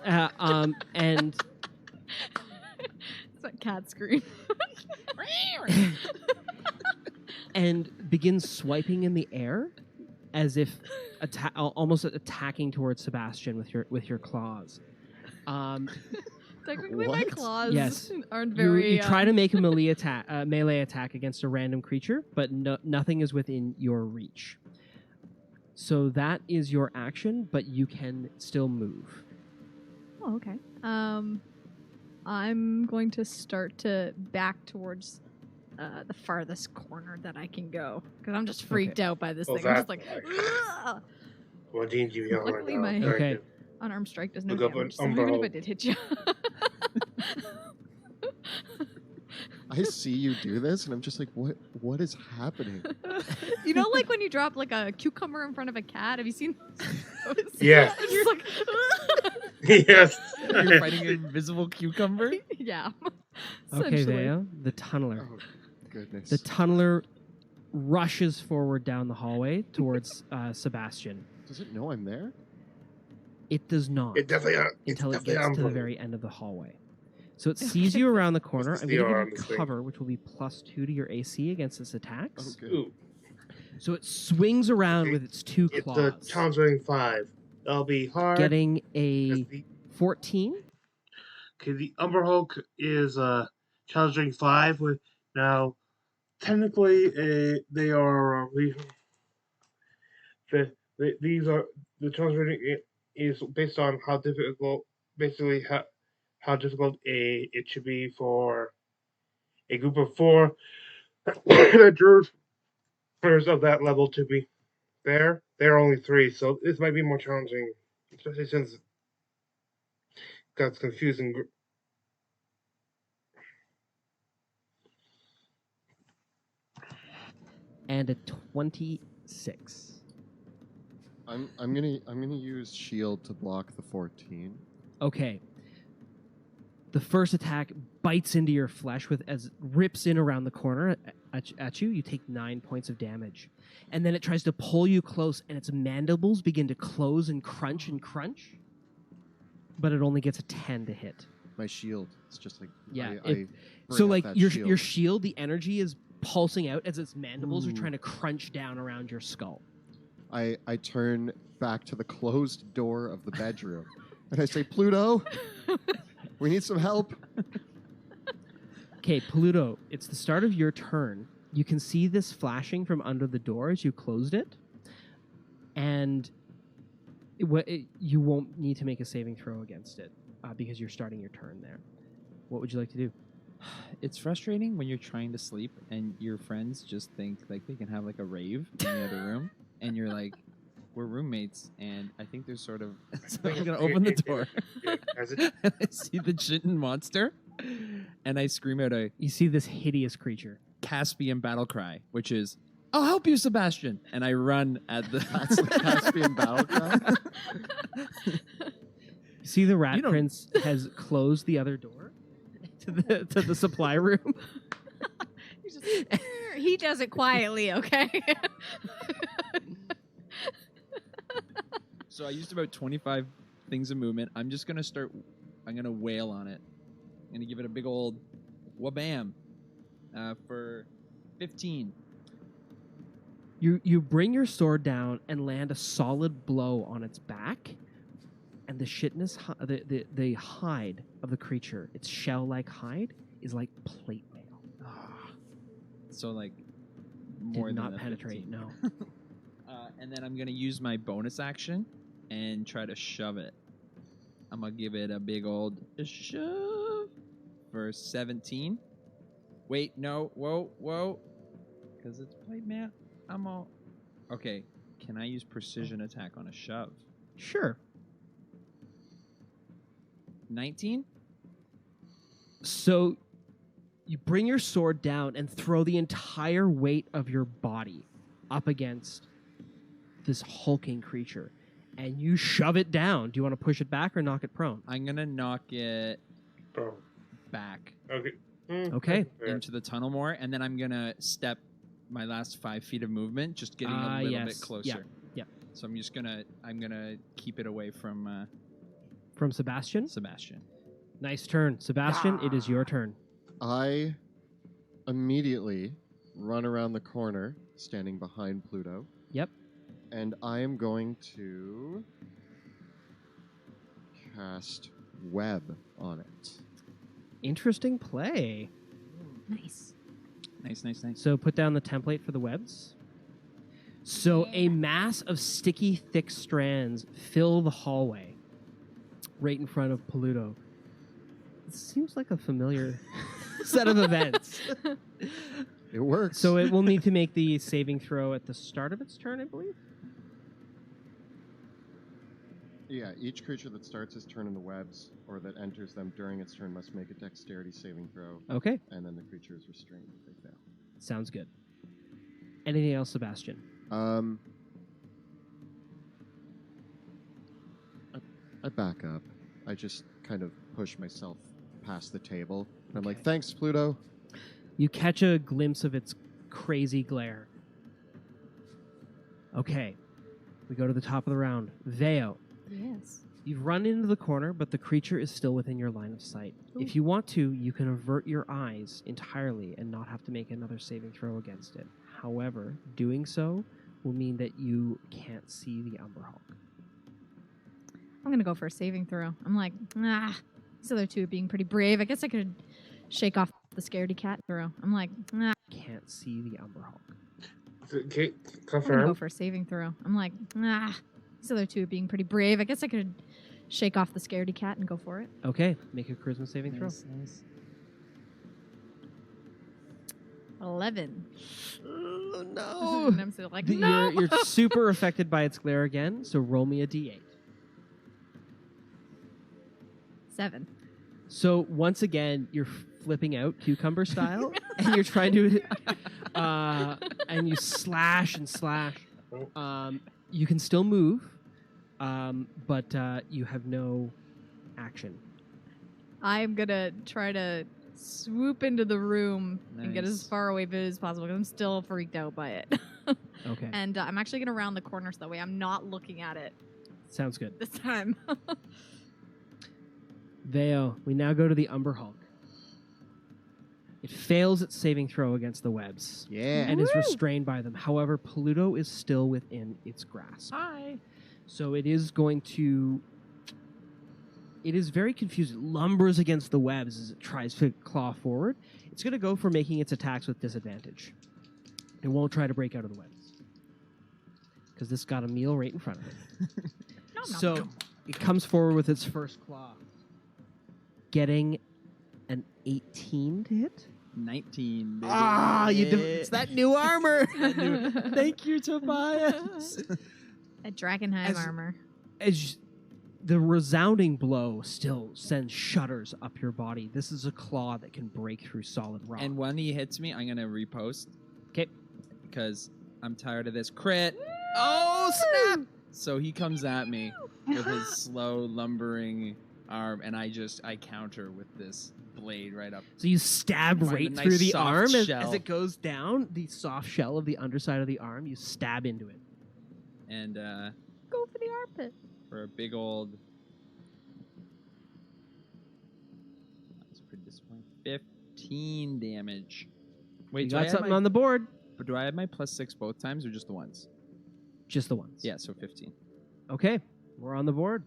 that cat scream. and begin swiping in the air, as if almost attacking towards Sebastian with your claws. Technically, my What? claws Yes. aren't You, very. you try to make a melee attack against a random creature, but nothing is within your reach. So that is your action, but you can still move. Oh, okay. I'm going to start to back towards the farthest corner that I can go because I'm just freaked out by this Oh, thing. I'm just that's like, nice. "Ugh!" What did you yell right Luckily now? my- Very Okay. good. Unarmed strike does no Look up damage. an So even if umbrella. I did hit you, I see you do this, and I'm just like, what is happening? you know, like when you drop like a cucumber in front of a cat. Have you seen those? Yeah. It's just like, Yes. You're fighting an invisible cucumber? yeah. Okay, Essentially. Vale, the tunneler. Oh, goodness. The tunneler rushes forward down the hallway towards Sebastian. Does it know I'm there? It does not. It definitely until it definitely gets to the unblockable. very end of the hallway. So it sees you around the corner. What's I'm the going to CR give on you this thing? cover, which will be +2 to your AC against its attacks. Oh, good. Ooh, So it swings around with its 2 it's claws, a challenge rating 5. That'll be hard. getting 'cause a 14. the Umber Hulk is challenge rating 5. Now, technically, they are these are the challenge rating is based on how difficult, basically how difficult it should be for a group of 4 adventurers of that level to be there. There are only 3, so this might be more challenging, especially since that's confusing. And a 26. I'm gonna use shield to block the 14. Okay. The first attack bites into your flesh as it rips in around the corner at you. You take 9 points of damage. And then it tries to pull you close, and its mandibles begin to close and crunch. But it only gets a 10 to hit. My shield. It's just like Yeah, I So bring up like that your shield, the energy is pulsing out as its mandibles are Ooh. trying to crunch down around your skull. I turn back to the closed door of the bedroom and I say, Pluto, we need some help. Okay, Pluto, it's the start of your turn. You can see this flashing from under the door as you closed it. And you won't need to make a saving throw against it because you're starting your turn there. What would you like to do? It's frustrating when you're trying to sleep and your friends just think like they can have like a rave in the other room, and you're like, we're roommates, and I think there's sort of. So I'm gonna open the door. Yeah, as it, And I see the Jitten monster, and I scream out a You see this hideous creature. Caspian battle cry, which is, "I'll help you, Sebastian!" And I run at the. That's the Caspian battle cry. You see the rat You don't- prince has closed the other door to the supply room. He does it quietly, okay? So I used about 25 things of movement. I'm just gonna start. I'm gonna wail on it. I'm gonna give it a big old wabam for 15. You bring your sword down and land a solid blow on its back, and the shitness, the hide of the creature, its shell-like hide, is like plate mail. So like more Did than not a penetrate. 15. No. And then I'm gonna use my bonus action and try to shove it. I'm gonna give it a big old shove for 17. Wait, no, whoa, because it's plate mail. I'm all okay. Can I use precision attack on a shove? Sure. 19. So you bring your sword down and throw the entire weight of your body up against this hulking creature, and you shove it down. Do you want to push it back or knock it prone? I'm gonna knock it oh, back okay. Okay. Fair. into the tunnel more, and then I'm gonna step my last 5 feet of movement, just getting a little yes. bit closer. Yep. So I'm gonna keep it away from From Sebastian. Sebastian. Nice turn. Sebastian, it is your turn. I immediately run around the corner, standing behind Pluto, Yep. and I am going to cast Web on it. Interesting play. Nice. Nice. So put down the template for the webs. So a mass of sticky, thick strands fill the hallway right in front of Pluto. It seems like a familiar set of events. It works. So it will need to make the saving throw at the start of its turn, I believe. Yeah, each creature that starts its turn in the webs or that enters them during its turn must make a dexterity saving throw, Okay, and then the creature is restrained if they fail. sounds good. Anything else, Sebastian? I back up. I just kind of push myself past the table. And I'm like, thanks, Pluto. You catch a glimpse of its crazy glare. Okay, we go to the top of the round. Veo, Yes. You've run into the corner, but the creature is still within your line of sight. If you want to, you can avert your eyes entirely and not have to make another saving throw against it. However, doing so will mean that you can't see the Umberhulk. I'm going to go for a saving throw. I'm like, these other two are being pretty brave. I guess I could shake off the scaredy cat throw. I'm like, Can't see the Umberhulk. Okay, I'm going to confirm. go for a saving throw. I'm like, these other two are being pretty brave. I guess I could shake off the scaredy cat and go for it. Okay, make a charisma saving throw. Nice. 11. Oh, And I'm still like, You're super affected by its glare again, so roll me a d8. 7. So once again, you're flipping out cucumber style, and you're trying to, and you slash and slash. You can still move, but you have no action. I'm going to try to swoop into the room and get as Nice. far away as possible because I'm still freaked out by it. Okay, And I'm actually going to round the corner so that way I'm not looking at it sounds good. this time. Veo, we now go to the Umberhulk. It fails its saving throw against the webs Yeah. and is restrained by them. However, Pluto is still within its grasp. Hi. So it is going to... It is very confused. It lumbers against the webs as it tries to claw forward. It's going to go for making its attacks with disadvantage. It won't try to break out of the webs. Because this got a meal right in front of it. So it comes forward with its first claw. Getting an 18 to hit. 19. Baby. It's that new armor. Thank you, Tobias. At Drakkenheim armor. As the resounding blow still sends shudders up your body. This is a claw that can break through solid rock. And when he hits me, I'm gonna repost. 'Kay. Because I'm tired of this crit. Oh, snap! So he comes at me with his slow lumbering arm, and I counter with this blade right up. So you stab Find a right nice through the soft arm as shell. it goes down. The soft shell of the underside of the arm, you stab into it. And Go for the armpit. for a big old... That's pretty disappointing. 15 damage. Wait, You do I got have something my, on the board. but do I have my +6 both times or just the once? Just the ones. Yeah, so 15. Okay, we're on the board.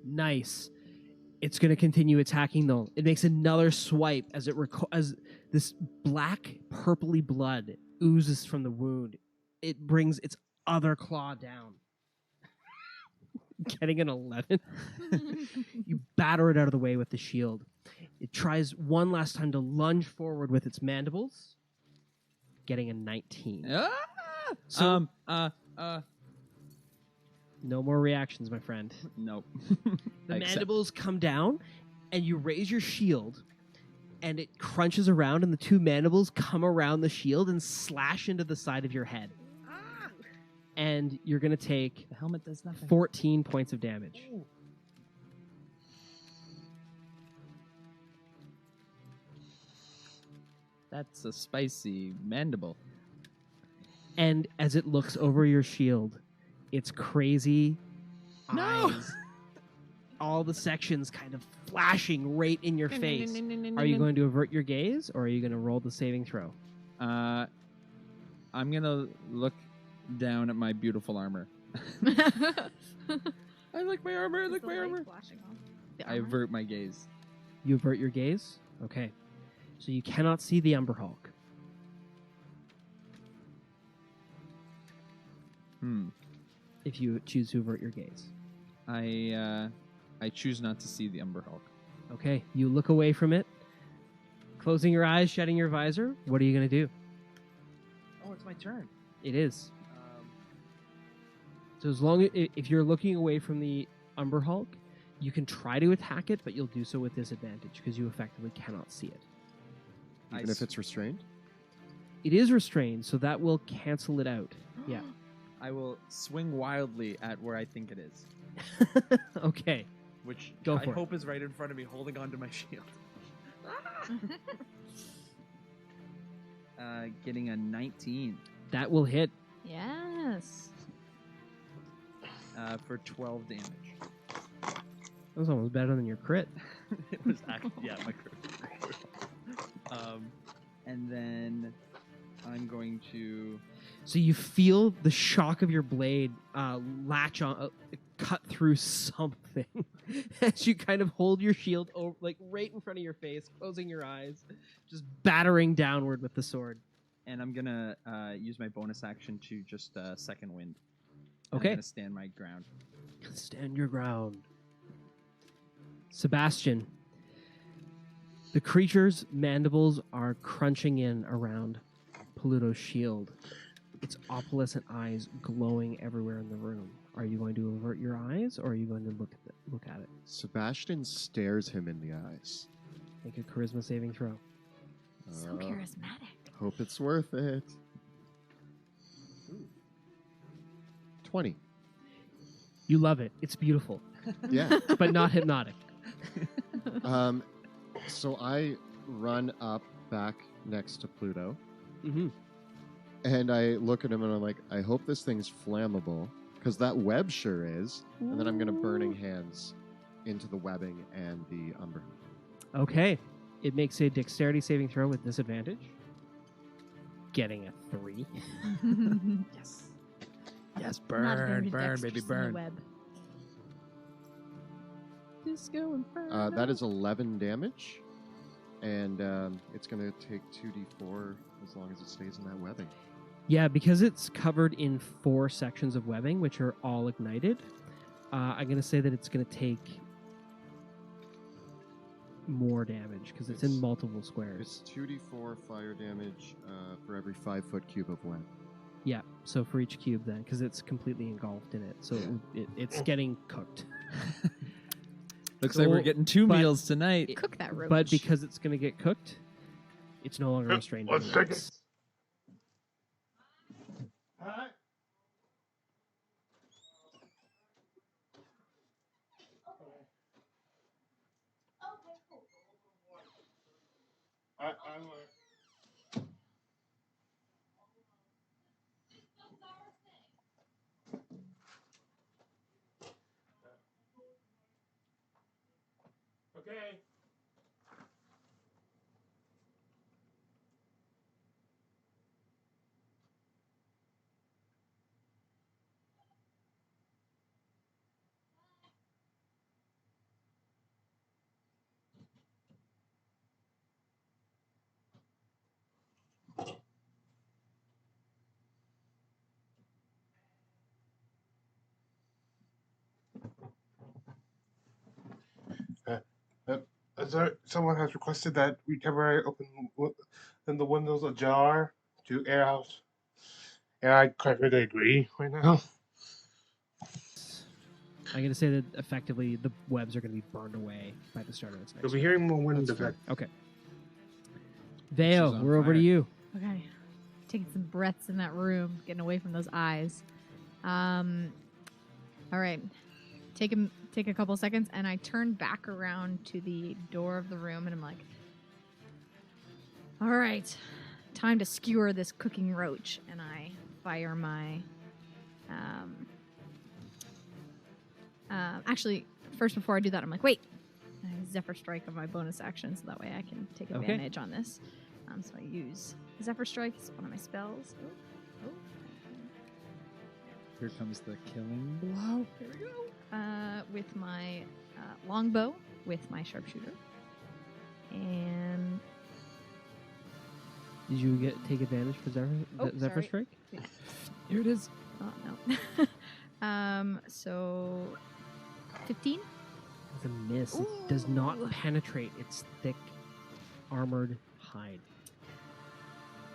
Nice. It's going to continue attacking though. It makes another swipe as as this black purpley blood oozes from the wound. It brings its other claw down. Getting an 11. You batter it out of the way with the shield. It tries one last time to lunge forward with its mandibles. Getting a 19. Ah! So- So, No more reactions, my friend. nope. The I accept. mandibles come down, and you raise your shield, and it crunches around, and the two mandibles come around the shield and slash into the side of your head. And you're going to take The helmet does nothing. 14 points of damage. That's a spicy mandible. And as it looks over your shield, its crazy eyes, all the sections kind of flashing right in your face. Are you going to avert your gaze, or are you going to roll the saving throw? I'm gonna look down at my beautiful armor. I like my armor. I like my armor. I avert my gaze. You avert your gaze? Okay. So you cannot see the Umberhulk. If you choose to avert your gaze. I choose not to see the Umberhulk. Okay. You look away from it, closing your eyes, shutting your visor. What are you going to do? Oh, it's my turn. It is. So as long as if you're looking away from the Umberhulk, you can try to attack it, but you'll do so with disadvantage because you effectively cannot see it. Even if it's restrained? It is restrained, so that will cancel it out. Yeah. I will swing wildly at where I think it is, Okay. which Go I for it. hope is right in front of me, holding onto my shield. Getting a 19 That will hit. Yes. for 12 damage. That was almost better than your crit. It was actually, yeah, my crit. And then I'm going to. So you feel the shock of your blade latch on, cut through something as you kind of hold your shield over, like right in front of your face, closing your eyes, just battering downward with the sword. And I'm gonna use my bonus action to just second wind. Okay. I'm gonna stand my ground. Stand your ground. Sebastian, the creature's mandibles are crunching in around Pluto's shield, its opalescent eyes glowing everywhere in the room. Are you going to avert your eyes, or are you going to look at it? Sebastian stares him in the eyes. Make a charisma saving throw. So charismatic. Hope it's worth it. 20. You love it. It's beautiful, Yeah. but not hypnotic. So I run up back next to Pluto, Mm-hmm. and I look at him and I'm like, I hope this thing's flammable, because that web sure is. And then I'm going to Burning Hands into the webbing and the umber. Okay. It makes a dexterity saving throw with disadvantage. Getting a 3. Yes. Yes, Not very burn, baby, dexterous in the burn. web. Disco Inferno. That is 11 damage, and it's going to take 2d4 as long as it stays in that webbing. Yeah, because it's covered in 4 sections of webbing, which are all ignited, I'm going to say that it's going to take more damage, because it's in multiple squares. It's 2d4 fire damage for every 5-foot cube of web. Yeah, so for each cube then, because it's completely engulfed in it. So it's getting cooked. Looks So- like we're getting 2 but- meals tonight. Cook that roach. But because it's going to get cooked, it's no longer restrained. by 1 the second. webs. Okay. Someone has requested that we temporarily open the windows ajar to air out. And I quite really agree right now. I'm going to say that effectively the webs are going to be burned away by the start of this next You'll be round. hearing more wind That's fair. effect. Okay. She's Veo, on we're over to fire. you. Okay. Taking some breaths in that room, getting away from those eyes. All right. Take a couple seconds, and I turn back around to the door of the room, and I'm like, all right, time to skewer this cooking roach. And I fire my... actually, first before I do that, I'm like, wait. I Zephyr Strike on my bonus action, so that way I can take Okay. advantage on this. So I use Zephyr Strike, it's one of my spells. Oh. Here comes the killing blow. Here we go. With my longbow, with my sharpshooter. And Did you take advantage for Zephyr, Oh, Zephyr sorry. Strike? Here it is. oh no. So 15. It's a miss. It does not penetrate its thick, armored hide.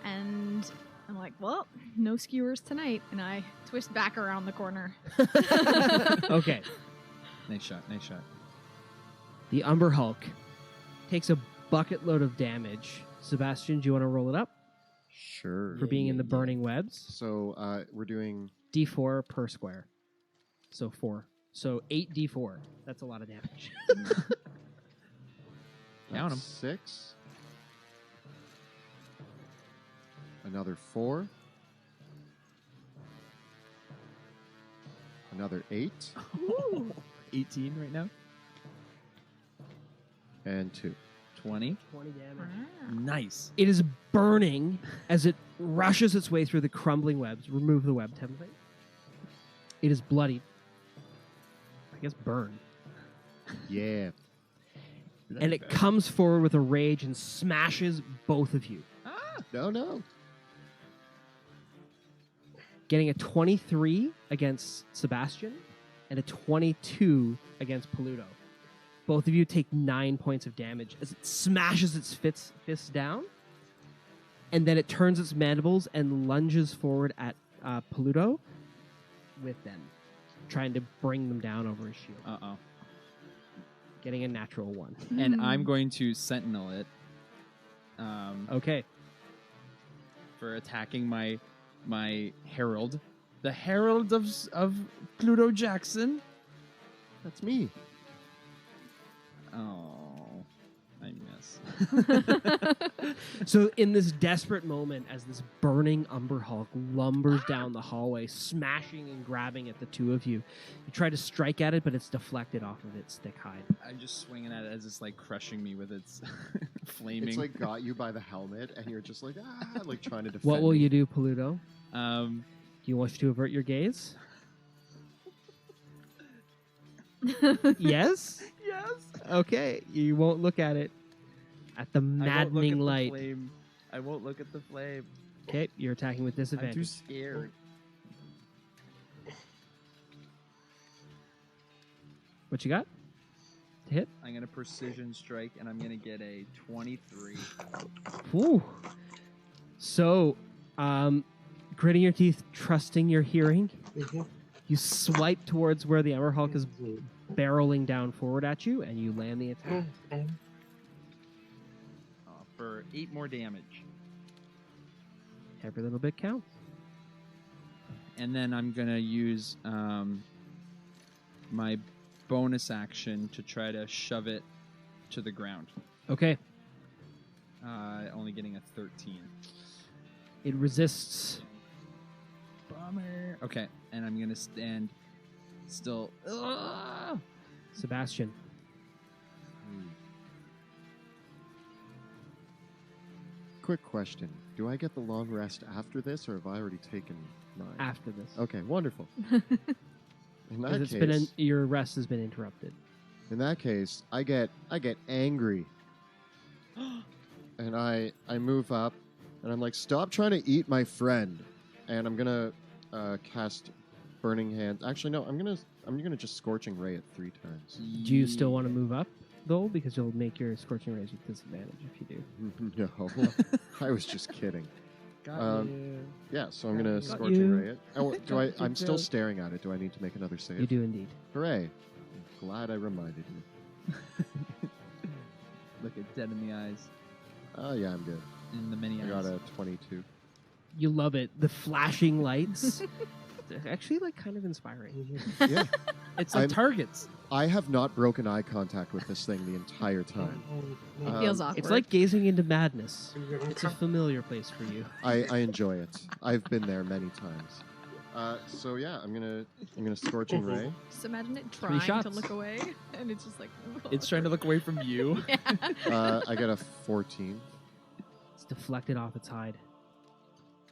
And I'm like, well, no skewers tonight. And I twist back around the corner. Okay. Nice shot. Nice shot. The Umber Hulk takes a bucket load of damage. Sebastian, do you want to roll it up Sure. for being in the burning webs? So we're doing D4 per square. So 4. So 8d4. That's a lot of damage. Count 'em. 6. Another 4. Another 8. 18 right now. And 2. 20. 20 damage. Nice. It is burning as it rushes its way through the crumbling webs. Remove the web template. It is bloodied. I guess burn. Yeah. And it comes forward with a rage and smashes both of you. No. Getting a 23 against Sebastian and a 22 against Paluto. Both of you take 9 points of damage as it smashes its fists down, and then it turns its mandibles and lunges forward at Paluto with them, trying to bring them down over his shield. Uh-oh. Getting a natural 1. And I'm going to sentinel it Okay. for attacking my herald. The herald of Pluto Jackson. That's me. Oh, I miss. So in this desperate moment, as this burning Umber Hulk lumbers down the hallway, smashing and grabbing at the two of you, you try to strike at it, but it's deflected off of its thick hide. I'm just swinging at it as it's like crushing me with its flaming. It's like got you by the helmet, and you're just like, like trying to defend What will me. you do, Paluto? Um, Do you wish to avert your gaze? Yes? yes. Okay, you won't look at it. At the maddening light. I won't look at the flame. Okay, you're attacking with I'm too disadvantage. scared. What you got? To hit? I'm gonna precision strike, and I'm gonna get a 23. Whew. So, gritting your teeth, trusting your hearing, you swipe towards where the Umber Hulk is barreling down forward at you, and you land the attack. For 8 more damage. Every little bit counts. And then I'm gonna use my bonus action to try to shove it to the ground. Okay. Only getting a 13. It resists. Bummer. Okay, and I'm gonna stand still. Ugh! Sebastian. Quick question. Do I get the long rest after this, or have I already taken mine? After this. Okay, wonderful. In that 'Cause it's case, been your rest has been interrupted. in that case, I get angry, and I move up, and I'm like, stop trying to eat my friend, and I'm gonna cast Burning Hands. Actually, no, I'm gonna just Scorching Ray it 3 times. Do you still want to move up, though? Because you'll make your Scorching Rays with disadvantage if you do. No, I was just kidding. Got you. Yeah, so I'm gonna Got Scorching you. Ray it. Oh, do I? Got you, I'm still Joe. staring at it. Do I need to make another save? You do indeed. Hooray! I'm glad I reminded you. Look it dead in the eyes. Oh yeah, I'm good. In the many I eyes. got a 22. You love it. The flashing lights. They're actually, like, kind of inspiring. Yeah, It's like I'm- targets. I have not broken eye contact with this thing the entire time. It feels awkward. It's like gazing into madness. It's a familiar place for you. I enjoy it. I've been there many times. So yeah, I'm gonna Scorching Ray. Just imagine it trying to shots. look away, and it's just like. It's trying to look away from you. I got a 14. It's deflected off its hide.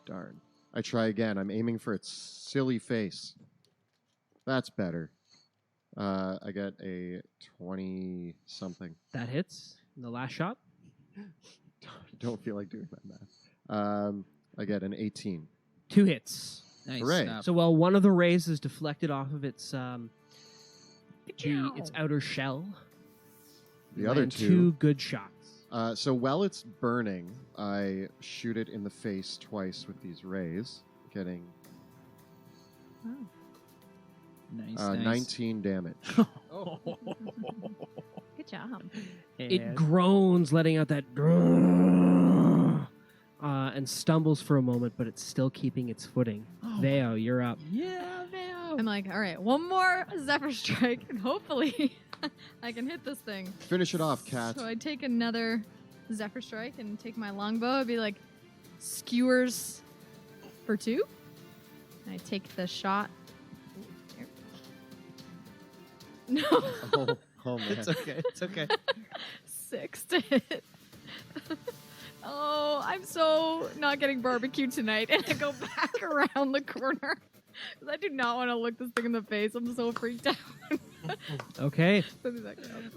Darn. I try again. I'm aiming for its silly face. That's better. I get a 20 something. That hits. And the last shot. Don't feel like doing that math. I get an 18. 2 hits. Nice. Hooray. Snap. So while one of the rays is deflected off of its its outer shell, The you other land two. 2 good shots. So while it's burning, I shoot it in the face twice with these rays, getting Nice. 19 damage. Oh. Good job. It groans, letting out that and stumbles for a moment, but it's still keeping its footing. Veo, you're up. Yeah, Veo. I'm like, all right, one more Zephyr Strike, and hopefully I can hit this thing. Finish it off, cat. So I take another Zephyr Strike and take my longbow. It'd be like skewers for 2. And I take the shot. Here. No. Oh man. It's okay. It's okay. 6 to hit. Oh, I'm so not getting barbecue tonight. And I go back around the corner. Because I do not want to look this thing in the face. I'm so freaked out. Okay. Put me back down.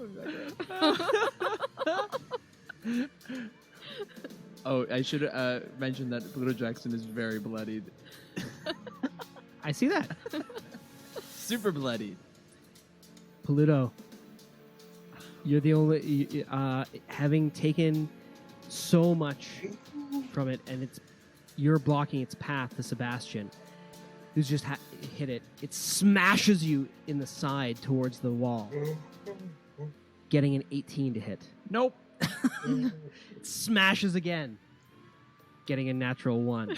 Oh, I should mention that Pluto Jackson is very bloodied. I see that. Super bloodied. Pluto, you're the only, having taken so much from it, and you're blocking its path to Sebastian, who's just hit it. It smashes you in the side towards the wall, getting an 18 to hit. Nope. It smashes again, getting a natural 1.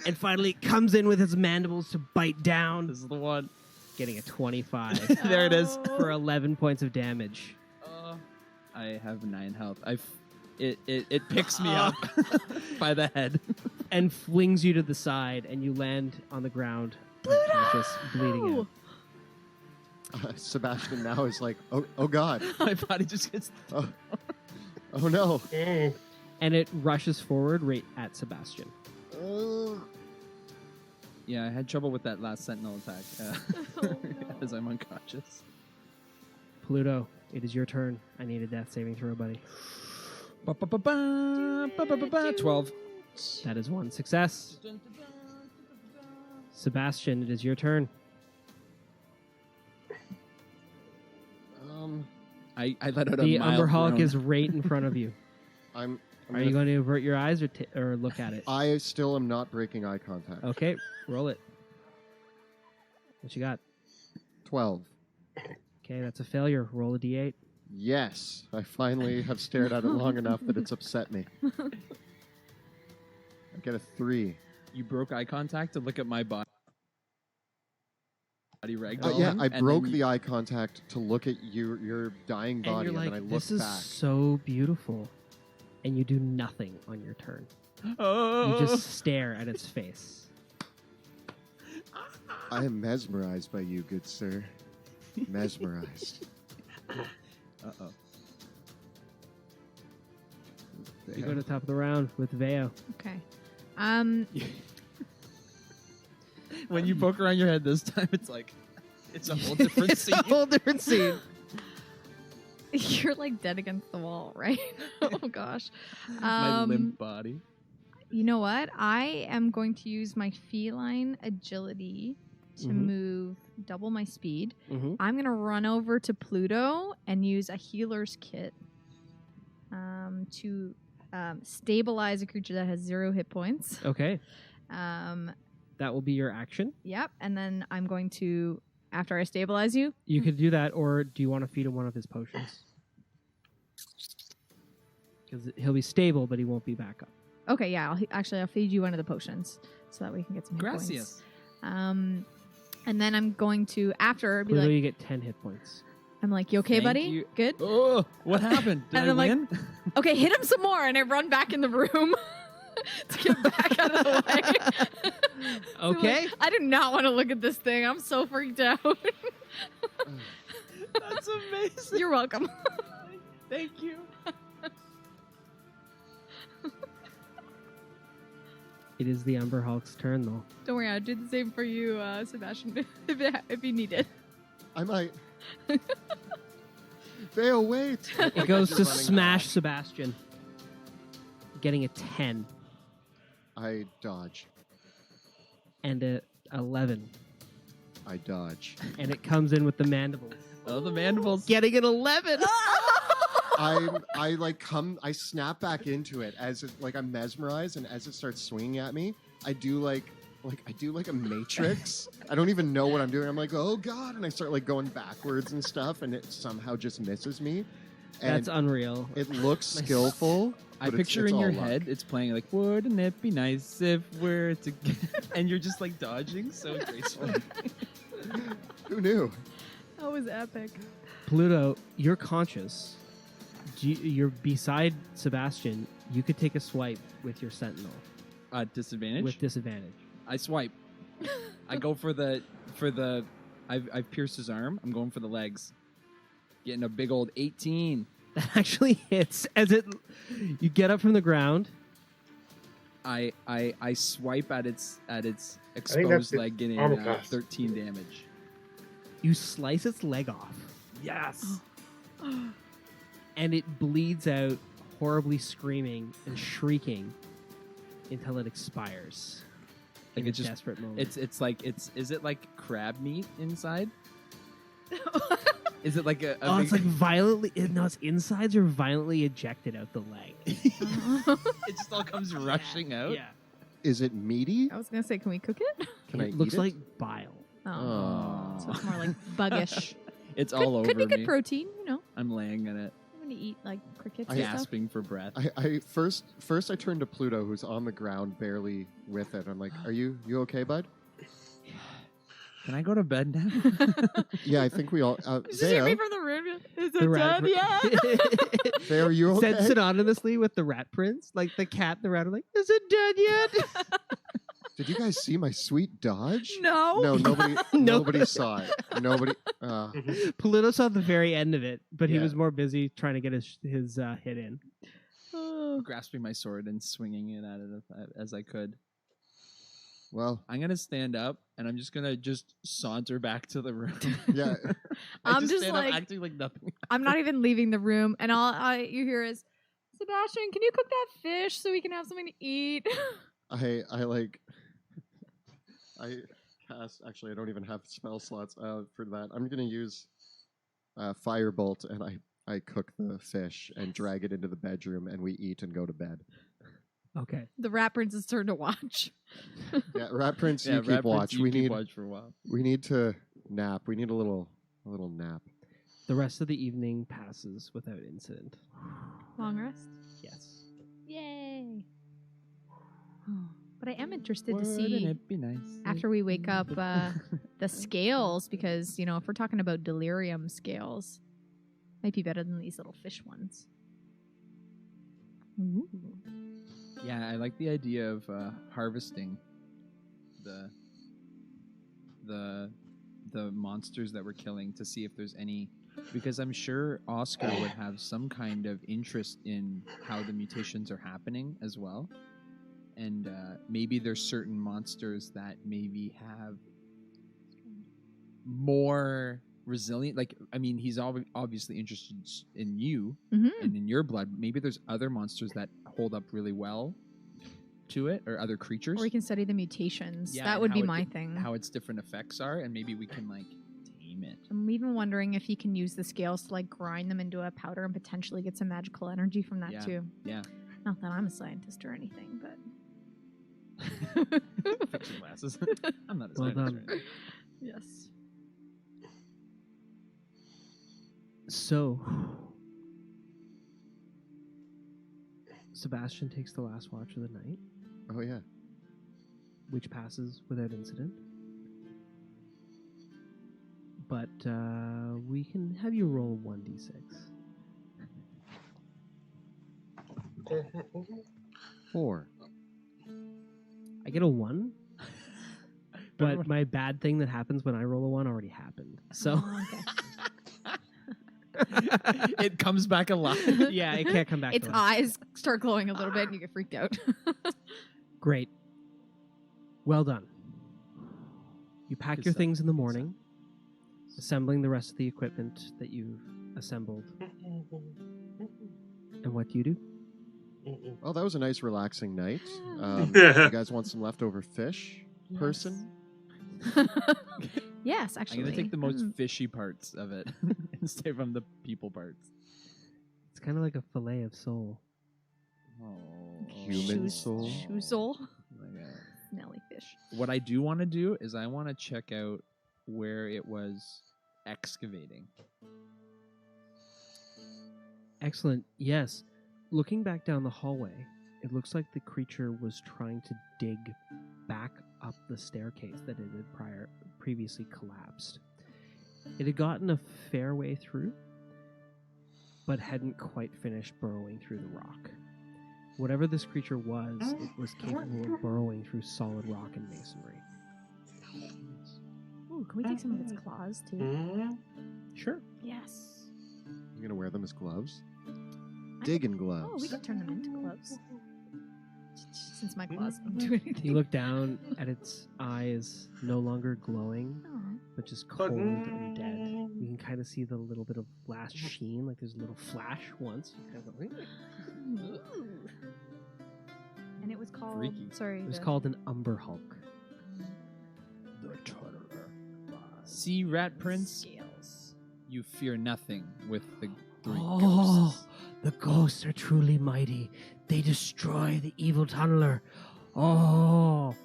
And finally it comes in with its mandibles to bite down, This is the one. getting a 25 There it is. for 11 points of damage. I have 9 health. It picks me up by the head. And flings you to the side, and you land on the ground, unconscious, bleeding out. Sebastian now is like, oh God, My body just gets. oh no. And it rushes forward right at Sebastian. Yeah, I had trouble with that last sentinel attack as I'm unconscious. Pluto, it is your turn. I need a death saving throw, buddy. 12. That is 1 success. Sebastian, it is your turn. I let out a The mild Umber Hulk groan. is right in front of you. I'm Are you going to avert your eyes or look at it? I still am not breaking eye contact. Okay, roll it. What you got? 12. Okay, that's a failure. Roll a d8. Yes, I finally have stared at it long enough that it's upset me. I get a 3. You broke eye contact to look at my body. Ragdolling, Yeah, I and broke then the eye contact to look at your dying And body, you're like, then I look this is back. so beautiful. And you do nothing on your turn. Oh. You just stare at its face. I am mesmerized by you, good sir. Mesmerized. Uh-oh. You go to the top of the round with Veo. Okay. When you poke around your head this time, it's like it's a whole different scene. a whole different scene. You're like dead against the wall, right? Oh gosh. My limp body. You know what? I am going to use my feline agility to move double my speed. Mm-hmm. I'm going to run over to Pluto and use a healer's kit to stabilize a creature that has 0 hit points. Okay, Um, that will be your action. yep. And then I'm going to, after I stabilize you, You could do that, or do you want to feed him one of his potions? Because he'll be stable, but he won't be back up. okay, yeah, I'll feed you one of the potions so that we can get some hit Gracias. points. And then I'm going to, after, be Pluto, like, you get 10 hit points. I'm like, you okay, Thank buddy? you. Good? Oh, what happened? Did And I I'm like, win? Okay, hit him some more, and I run back in the room to get back out of the way. So, Okay. like, I do not want to look at this thing. I'm so freaked out. That's amazing. You're welcome. Thank you. It is the Umber Hulk's turn, though. Don't worry, I'll do the same for you, Sebastian, if you need it. I might. Vale, wait! It goes to You're running smash Sebastian, getting a 10 I dodge. and a 11. I dodge. And it comes in with the mandibles, Oh, the mandibles. getting an 11. I snap back into it as I'm mesmerized, and as it starts swinging at me, I do a matrix. I don't even know what I'm doing. I'm like, oh god, and I start like going backwards and stuff, and it somehow just misses me. And That's unreal. it looks skillful. I but picture it's in all your luck. head, it's playing like, wouldn't it be nice if we're together? And you're just like dodging so gracefully. Who knew? That was epic. Pluto, you're conscious. You're beside Sebastian. You could take a swipe with your sentinel Disadvantage? with disadvantage. I swipe. I go for the I've pierced his arm. I'm going for the legs. Getting a big old 18. That actually hits as you get up from the ground. I swipe at its that's exposed the leg, getting armor class. 13 damage. You slice its leg off, Yes. and it bleeds out, horribly screaming and shrieking until it expires. Like in it's a just desperate moment. is it like crab meat inside? Is it like a Oh, big, it's like violently. No, its insides are violently ejected out the leg. it just all comes rushing out? Yeah. Is it meaty? I was gonna say, can we cook it? Can I It eat looks it? like bile. Oh. So it's more like buggish. It's all over Could be me. good protein, you know. I'm laying in it, I'm gonna eat like crickets and stuff. gasping for breath. I first I turned to Pluto, who's on the ground, barely with it. I'm like, "Are you okay, bud?" Can I go to bed now? Yeah, I think we all. Did you hear me There, from the room? Is The it rat dead yet? there, you okay? Said synonymously with the rat prince. Like the cat and the rat are like, is it dead yet? Did you guys see my sweet dodge? No. No, nobody. No. Nobody saw it. Nobody. Pluto saw the very end of it, but he Yeah. was more busy trying to get his hit in. Grasping my sword and swinging it at it as I could. Well, I'm gonna stand up and I'm just gonna saunter back to the room. yeah. I I'm just stand like- up acting like nothing. I'm not even leaving the room, and all you hear is, Sebastian, can you cook that fish so we can have something to eat? I cast. Actually, I don't even have spell slots for that. I'm gonna use Firebolt, and I cook the fish and drag it into the bedroom, and we eat and go to bed. Okay. The rat prince's turn to watch. Yeah, Rat Prince, you Yeah, keep Rat Prince, watch. you We keep need watch for a while. to nap. We need a little nap. The rest of the evening passes without incident. Long rest. Yes. Yay. But I am interested to Wouldn't see it be nice? after we wake up the scales, because if we're talking about delirium scales, might be better than these little fish ones. Ooh. Yeah, I like the idea of harvesting the monsters that we're killing to see if there's any, because I'm sure Oscar would have some kind of interest in how the mutations are happening as well, and maybe there's certain monsters that maybe have more resilient. Like, I mean, he's obviously interested in you Mhm. and in your blood. Maybe there's other monsters that hold up really well to it, or other creatures. Or we can study the mutations. Yeah, That and would how be it- my thing. How its different effects are, and maybe we can like tame it. I'm even wondering if he can use the scales to like grind them into a powder and potentially get some magical energy from that Yeah. too. Yeah. Not that I'm a scientist or anything, but Fix your glasses. I'm not a Well scientist. done. Right? yes. So, Sebastian takes the last watch of the night, Oh yeah. which passes without incident. But we can have you roll 1d6. 4. I get a 1, but my bad thing that happens when I roll a 1 already happened. So, Oh, okay. It comes back alive. yeah, it can't come back Its to life. eyes start glowing a little bit and you get freaked out. Great. Well done. You pack Good your stuff. things in the morning, assembling the rest of the equipment that you've assembled. And what do you do? Oh, that was a nice, relaxing night. Yeah. You guys want some leftover fish, person? Yes, actually. I'm gonna take the most fishy parts of it and stay from the people parts. It's kind of like a fillet of soul. Oh, Human soul? Shoozle. my God. Smelly fish. What I do want to do is I want to check out where it was excavating. Excellent. Yes. Looking back down the hallway, it looks like the creature was trying to dig back up the staircase that it had previously collapsed. It had gotten a fair way through, but hadn't quite finished burrowing through the rock. Whatever this creature was, it was capable of burrowing through solid rock and masonry. Ooh, can we take some of its claws too? Sure. Yes. You gonna wear them as gloves? digging Oh, gloves. we could turn them into gloves. Since my claws don't do anything. You look down at its eyes, no longer glowing, Aw. but just cold and dead. You can kind of see the little bit of last sheen, like there's a little flash once. You kind of go, Ooh. And it was called. Freaky. Sorry. it was called an Umber Hulk. See, Rat Prince, Scales. you fear nothing with the three Oh, ghosts. the ghosts are truly mighty. They destroy the evil tunneler. Oh,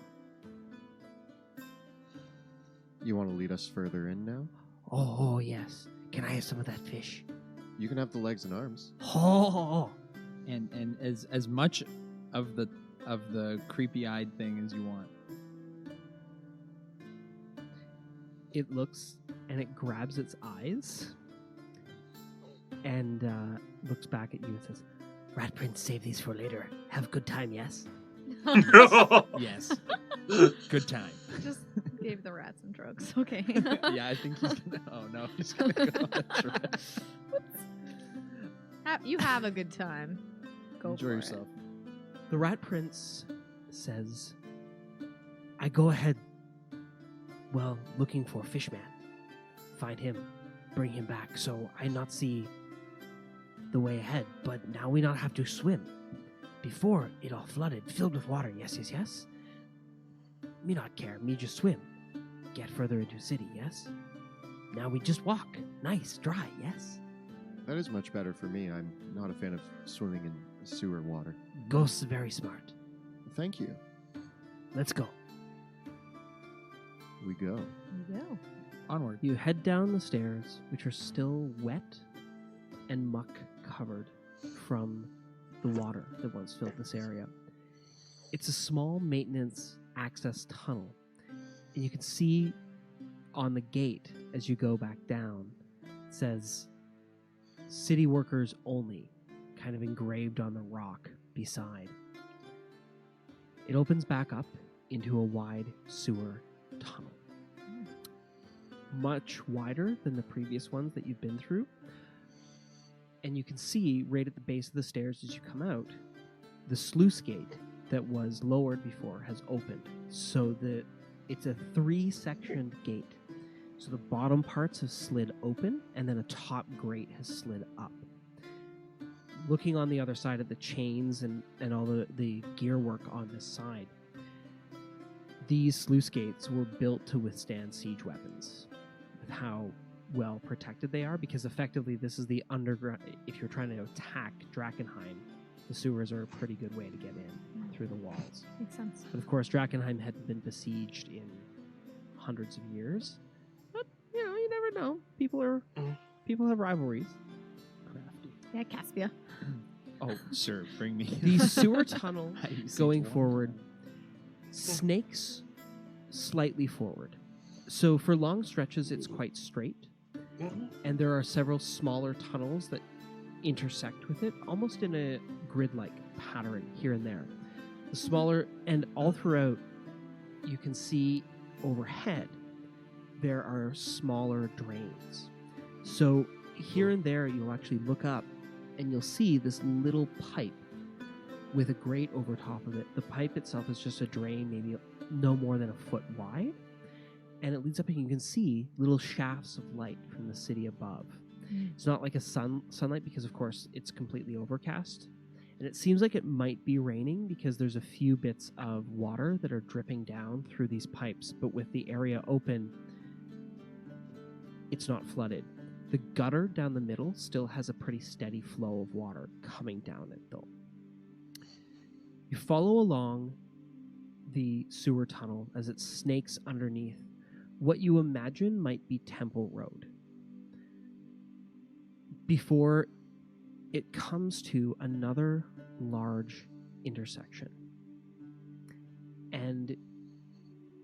You want to lead us further in now? oh yes. Can I have some of that fish? You can have the legs and arms. Oh, And as much of the creepy-eyed thing as you want. It looks and it grabs its eyes and looks back at you and says, Rat Prince, save these for later. Have a good time, yes? Yes. Good time. Just gave the rat some drugs. Okay. Yeah, I think he's gonna. Oh no, he's gonna go on a trip. You have a good time. Go Enjoy for yourself. the Rat Prince says, I go ahead, well, looking for Fishman. Find him, bring him back, so I not see the way ahead. But now we not have to swim. Before, it all flooded, filled with water. Yes, yes, yes. Me not care, me just swim. Get further into city, yes? Now we just walk. Nice, dry, yes? That is much better for me. I'm not a fan of swimming in sewer water. Ghosts very smart. Thank you. Let's go. We go. There you go. Onward. you head down the stairs, which are still wet and muck covered from the water that once filled this area. It's a small maintenance access tunnel, and you can see on the gate as you go back down, it says city workers only, kind of engraved on the rock beside. It opens back up into a wide sewer tunnel. Much wider than the previous ones that you've been through. And you can see right at the base of the stairs as you come out, the sluice gate that was lowered before has opened. So it's a 3-sectioned gate. So the bottom parts have slid open, and then a top grate has slid up. Looking on the other side at the chains and all the gear work on this side, these sluice gates were built to withstand siege weapons with how well protected they are, because effectively this is the underground. If you're trying to attack Drakkenheim, the sewers are a pretty good way to get in through the walls. Makes sense. But of course, Drakkenheim hadn't been besieged in hundreds of years. But you never know. People have rivalries. Crafty. Yeah, Caspia. Oh, sir, bring me. The sewer tunnel I used to going one forward time. snakes slightly forward. So for long stretches, it's quite straight. And there are several smaller tunnels that intersect with it, almost in a grid-like pattern here and there. The smaller, and all throughout, you can see overhead, there are smaller drains. So here and there, you'll actually look up, and you'll see this little pipe with a grate over top of it. The pipe itself is just a drain, maybe no more than a foot wide. And it leads up, and you can see little shafts of light from the city above. It's not like a sunlight, because of course it's completely overcast. And it seems like it might be raining, because there's a few bits of water that are dripping down through these pipes. But with the area open, it's not flooded. The gutter down the middle still has a pretty steady flow of water coming down it, though. You follow along the sewer tunnel as it snakes underneath what you imagine might be Temple Road, before it comes to another large intersection. And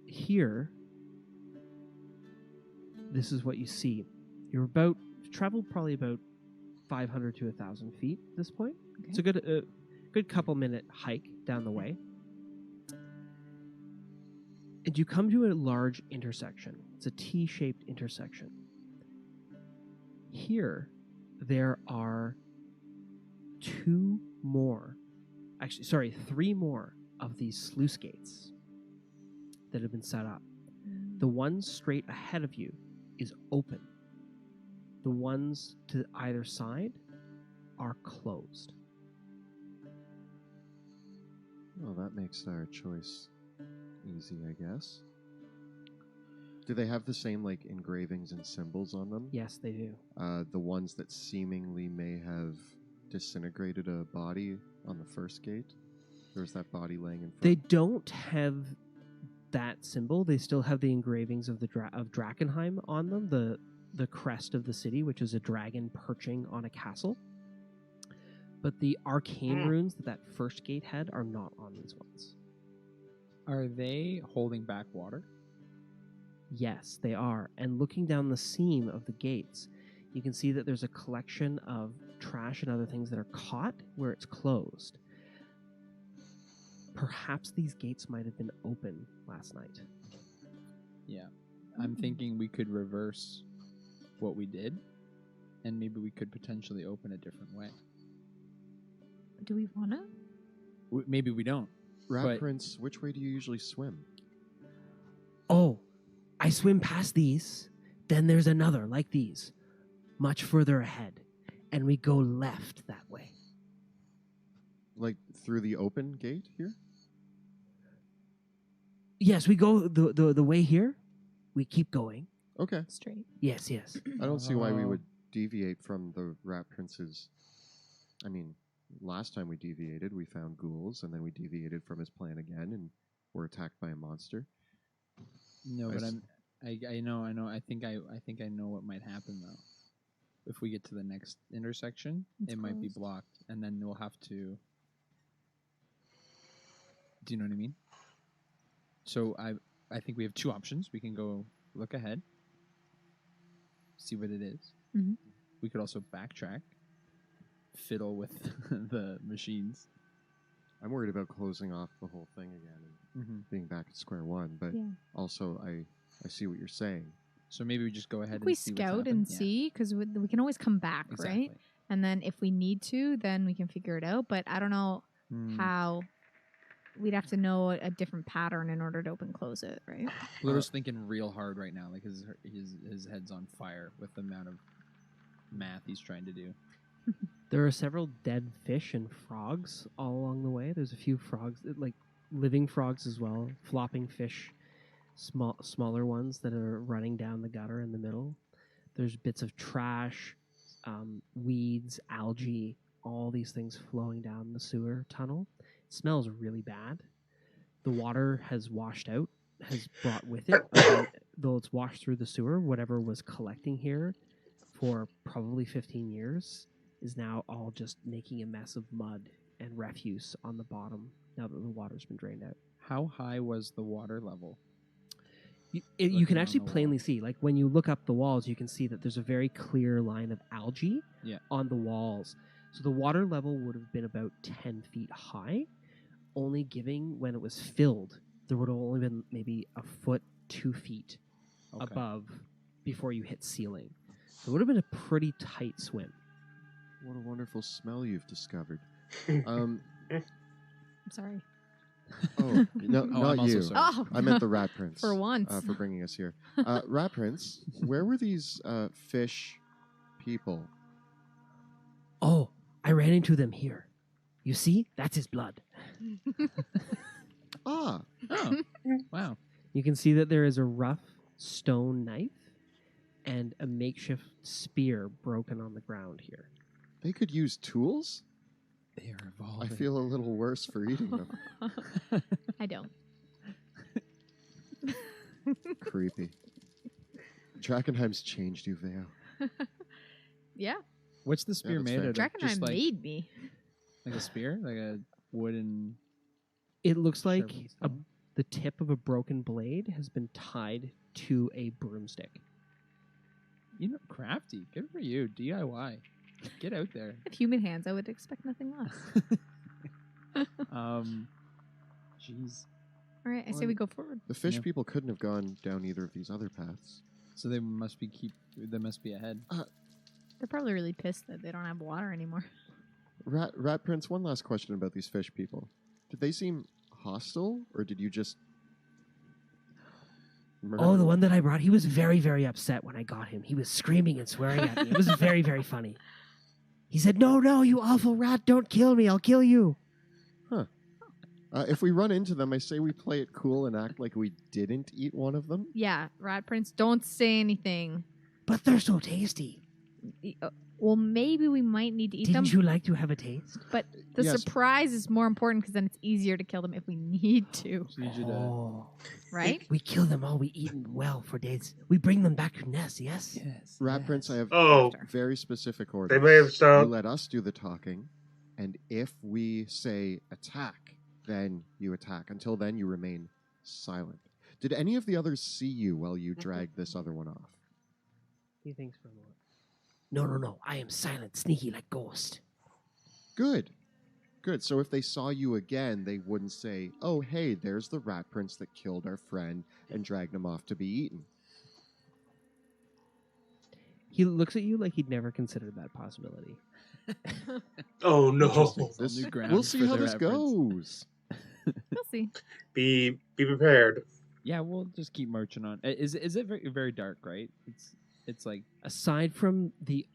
here, this is what you see. You've traveled probably about 500 to 1,000 feet at this point. Okay. It's a good couple minute hike down the way. And you come to a large intersection. It's a T-shaped intersection. Here, there are three more of these sluice gates that have been set up. The one straight ahead of you is open. The ones to either side are closed. Well, that makes our choice easy, I guess. Do they have the same like engravings and symbols on them? Yes, they do. The ones that seemingly may have disintegrated a body on the first gate? Or is that body laying in front? They don't have that symbol. They still have the engravings of of Drakkenheim on them, the crest of the city, which is a dragon perching on a castle. But the arcane runes that first gate had are not on these ones. Are they holding back water? Yes, they are. And looking down the seam of the gates, you can see that there's a collection of trash and other things that are caught where it's closed. Perhaps these gates might have been open last night. Yeah. I'm thinking we could reverse what we did, and maybe we could potentially open a different way. Do we want to? Maybe we don't. Rat but- Prince, which way do you usually swim? Oh, I swim past these, then there's another like these, much further ahead, and we go left that way. Like through the open gate here? Yes, we go the way here. We keep going. Okay. Straight. Yes, yes. I don't see why we Oh. would deviate from the Rat Prince's... I mean, last time we deviated, we found ghouls, and then we deviated from his plan again, and were attacked by a monster. No, I but s- I know. I think I know what might happen though. If we get to the next intersection, It's it might be closed. blocked, and then we'll have to. Do you know what I mean? So I think we have two options. We can go look ahead, see what it is. Mhm. We could also backtrack, fiddle with the machines. I'm worried about closing off the whole thing again and Mm-hmm. being back at square one, but Yeah. also I see what you're saying. So maybe we just go ahead If and we see what's scout happened. and Yeah, see, because we can always come back, exactly. right? And then if we need to, then we can figure it out. But I don't know Hmm. how. We'd have to know a different pattern in order to open close it, right? Pluto's thinking real hard right now. Like his head's on fire with the amount of math he's trying to do. There are several dead fish and frogs all along the way. There's a few frogs, like living frogs as well, flopping fish, smaller ones that are running down the gutter in the middle. There's bits of trash, weeds, algae, all these things flowing down the sewer tunnel. It smells really bad. The water has washed out, has brought with it, though it's washed through the sewer, whatever was collecting here for probably 15 years is now all just making a mess of mud and refuse on the bottom now that the water's been drained out. How high was the water level? You Looking can on actually the plainly wall. see, like when you look up the walls, you can see that there's a very clear line of algae Yeah. on the walls. So the water level would have been about 10 feet high, only giving when it was filled, there would have only been maybe a foot, 2 feet Okay. above before you hit ceiling. So it would have been a pretty tight swim. What a wonderful smell you've discovered. Um, I'm sorry. oh, no, Oh, not I'm also you. sorry. Oh, I meant the Rat Prince. For once. For bringing us here. Rat Prince, where were these fish people? Oh, I ran into them here. You see? That's his blood. Ah, Oh, wow. You can see that there is a rough stone knife and a makeshift spear broken on the ground here. they could use tools? They are I evolving. feel a little worse for eating them. I don't. Creepy. Drakkenheim's changed you, Veo. Yeah. What's the spear that's made fair. out of? Drakkenheim Just made me. like a spear, like a wooden. It looks like sharpened a, stone? the tip of a broken blade has been tied to a broomstick. You know, crafty. Good for you. DIY. Get out there. With human hands, I would expect nothing less. Jeez. All right, I say Well, we go forward. The fish Yeah. people couldn't have gone down either of these other paths. So they must be ahead. They're probably really pissed that they don't have water anymore. Rat Prince, one last question about these fish people. Did they seem hostile, or did you just murder Oh, the them? one that I brought, he was very, very upset when I got him. He was screaming and swearing at me. It was very, very funny. He said, no, you awful rat, don't kill me. I'll kill you. Huh. If we run into them, I say we play it cool and act like we didn't eat one of them. Yeah, Rat Prince, don't say anything. But they're so tasty. Well, maybe we might need to eat them. Didn't you like to have a taste? But the Yes. surprise is more important because then it's easier to kill them if we need to, So need you to Oh, right? we kill them all. We eat them well for days. We bring them back to nest, yes? yes. Rat Prince, I have Oh, very specific they orders. may have You stopped. let us do the talking, and if we say attack, then you attack. Until then, you remain silent. Did any of the others see you while you dragged this other one off? He thinks for a moment. No. I am silent, sneaky like ghost. Good. Good. So if they saw you again, they wouldn't say, oh, hey, there's the Rat Prince that killed our friend and dragged him off to be eaten. He looks at you like he'd never considered that possibility. Oh no! Interesting. It's all new ground We'll see for how the this Rat Prince. goes. We'll see. Be prepared. Yeah, we'll just keep marching on. Is it very, very dark, right? It's like Aside from the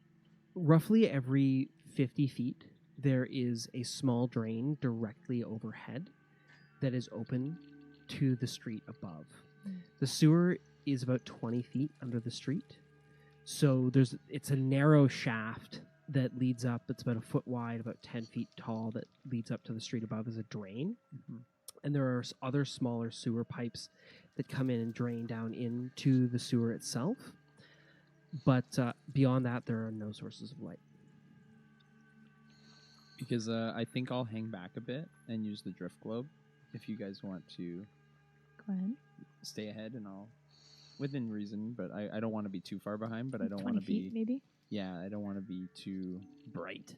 roughly every 50 feet, there is a small drain directly overhead that is open to the street above. The sewer is about 20 feet under the street. So it's a narrow shaft that leads up. It's about a foot wide, about 10 feet tall, that leads up to the street above as a drain. And there are other smaller sewer pipes that come in and drain down into the sewer itself. But beyond that, there are no sources of light. because I think I'll hang back a bit and use the drift globe if you guys want to Go ahead. stay ahead, and I'll within reason, but I don't want to be too far behind, but I don't 20 want to feet, be maybe. I don't want to be too bright.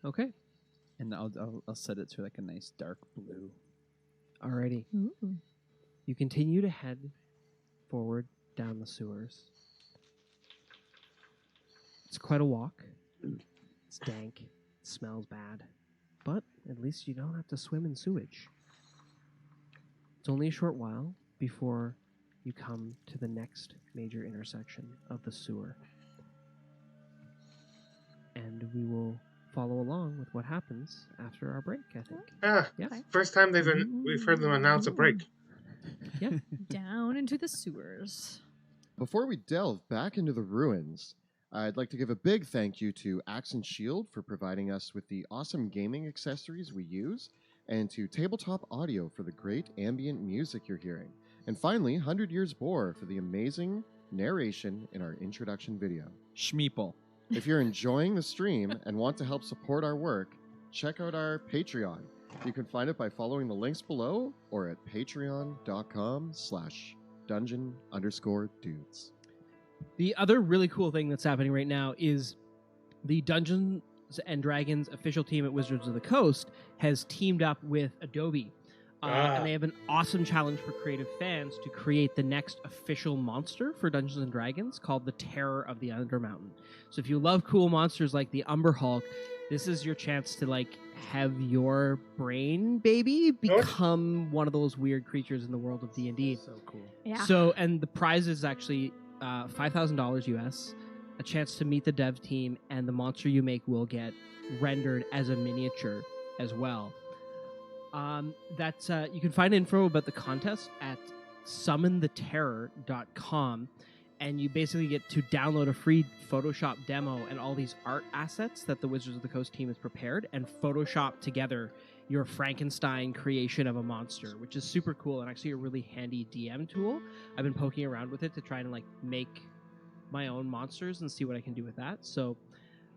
Okay. And I'll set it to like a nice dark blue. Alrighty. Ooh. You continue to head forward down the sewers. It's quite a walk. It's dank. It smells bad. But at least you don't have to swim in sewage. It's only a short while before you come to the next major intersection of the sewer. And we will follow along with what happens after our break, I think. Ah, Yeah. first time we've heard them announce a break. Down into the sewers. Before we delve back into the ruins, I'd like to give a big thank you to Axe and Shield for providing us with the awesome gaming accessories we use, and to Tabletop Audio for the great ambient music you're hearing. And finally, 100 Years Bore for the amazing narration in our introduction video. Schmeeple. If you're enjoying the stream and want to help support our work, check out our Patreon. You can find it by following the links below or at patreon.com/dungeon_dudes. The other really cool thing that's happening right now is the Dungeons and Dragons official team at Wizards of the Coast has teamed up with Adobe. And they have an awesome challenge for creative fans to create the next official monster for Dungeons and Dragons called the Terror of the Undermountain. So if you love cool monsters like the Umber Hulk, this is your chance to like have your brain baby become one of those weird creatures in the world of D&D. So cool. Yeah. So, and the prize is actually $5,000 US, a chance to meet the dev team, and the monster you make will get rendered as a miniature as well. You can find info about the contest at summontheterror.com, and you basically get to download a free Photoshop demo and all these art assets that the Wizards of the Coast team has prepared, and Photoshop together your Frankenstein creation of a monster, which is super cool and actually a really handy DM tool. I've been poking around with it to try and like make my own monsters and see what I can do with that. So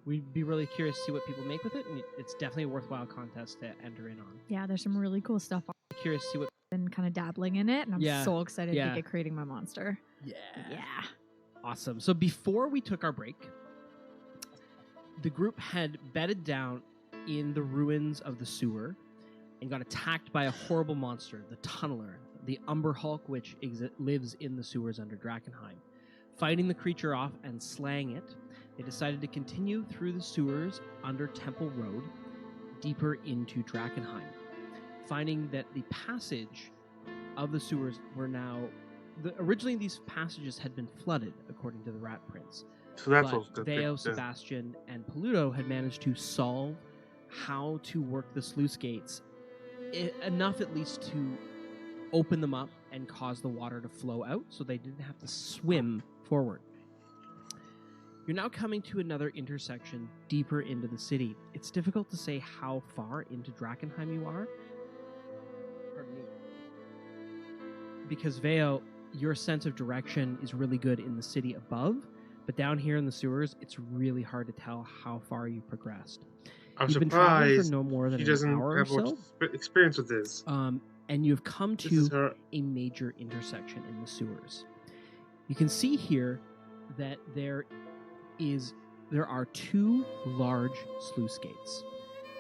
we'd be really curious to see what people make with it, and it's definitely a worthwhile contest to enter in on. Yeah, there's some really cool stuff. Curious to see what. I've been kind of dabbling in it, and I'm Yeah. so excited Yeah. to get creating my monster. Yeah. Awesome. So before we took our break, the group had bedded down in the ruins of the sewer and got attacked by a horrible monster, the Tunneler, the Umber Hulk, which lives in the sewers under Drakkenheim. Fighting the creature off and slaying it, they decided to continue through the sewers under Temple Road, deeper into Drakkenheim, finding that the passage of the sewers were now... originally, these passages had been flooded, according to the Rat Prince. So that's But what's good. Veo, Sebastian, and Paluto had managed to solve how to work the sluice gates enough, at least, to open them up and cause the water to flow out, so they didn't have to swim forward. You're now coming to another intersection deeper into the city. It's difficult to say how far into Drakkenheim you are. Pardon me. Because Veo, your sense of direction is really good in the city above, but down here in the sewers, it's really hard to tell how far you've progressed. I'm You've been traveling surprised for no more than he an doesn't hour or have so. much experience with this. And you've come This is to her. a major intersection in the sewers. You can see here that there are two large sluice gates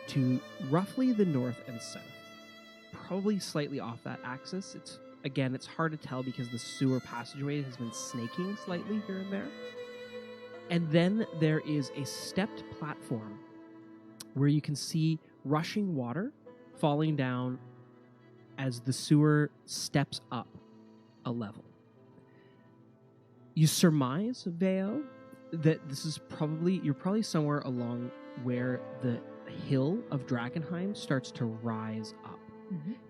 to roughly the north and south, probably slightly off that axis. It's hard to tell because the sewer passageway has been snaking slightly here and there. And then there is a stepped platform where you can see rushing water falling down as the sewer steps up a level. You surmise, Veo, that you're probably somewhere along where the hill of Drakkenheim starts to rise up,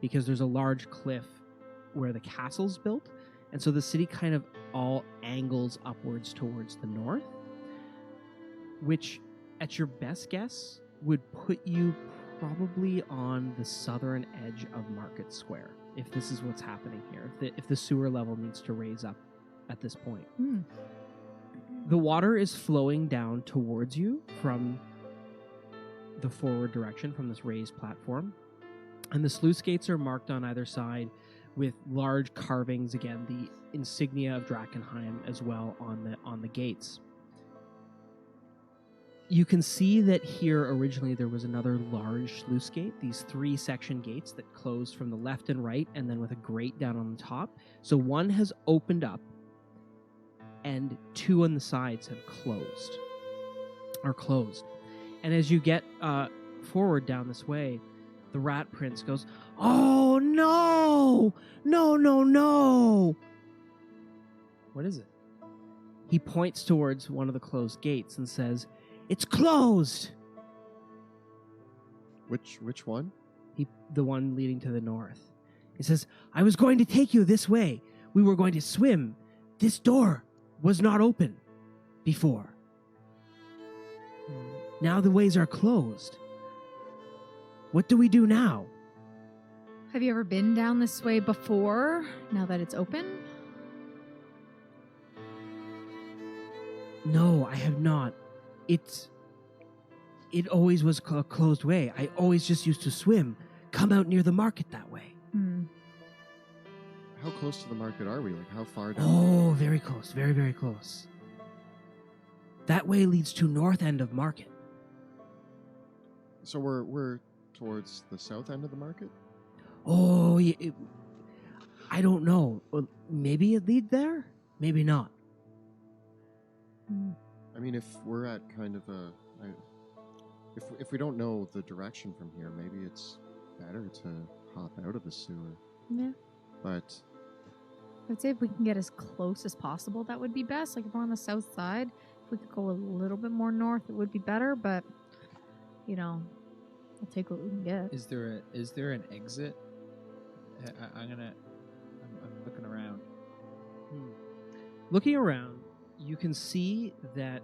because there's a large cliff where the castle's built, and so the city kind of all angles upwards towards the north, which, at your best guess, would put you probably on the southern edge of Market Square, if this is what's happening here, if the sewer level needs to raise up at this point. The water is flowing down towards you from the forward direction, from this raised platform, and the sluice gates are marked on either side with large carvings, again, the insignia of Drakkenheim as well on the gates. You can see that here originally there was another large sluice gate, these 3 section gates that close from the left and right, and then with a grate down on the top. So one has opened up, and 2 on the sides have closed. And as you get forward down this way, the Rat Prince goes, "Oh no! No, no, no!" What is it? He points towards one of the closed gates and says, "It's closed!" Which one? The one leading to the north. He says, "I was going to take you this way. We were going to swim. This door was not open before. Now the ways are closed. What do we do now?" Have you ever been down this way before, now that it's open? No, I have not. It always was a closed way. I always just used to swim, come out near the market that way. How close to the market are we? Like, how far down? Oh, very close. Very, very close. That way leads to north end of market. So we're towards the south end of the market? Oh, I don't know. Well, maybe it leads there? Maybe not. I mean, if we're at kind of if we don't know the direction from here, maybe it's better to hop out of the sewer. Yeah. But I'd say if we can get as close as possible, that would be best. Like if we're on the south side, if we could go a little bit more north, it would be better. But we'll take what we can get. Is there an exit? I'm looking around. Looking around, you can see that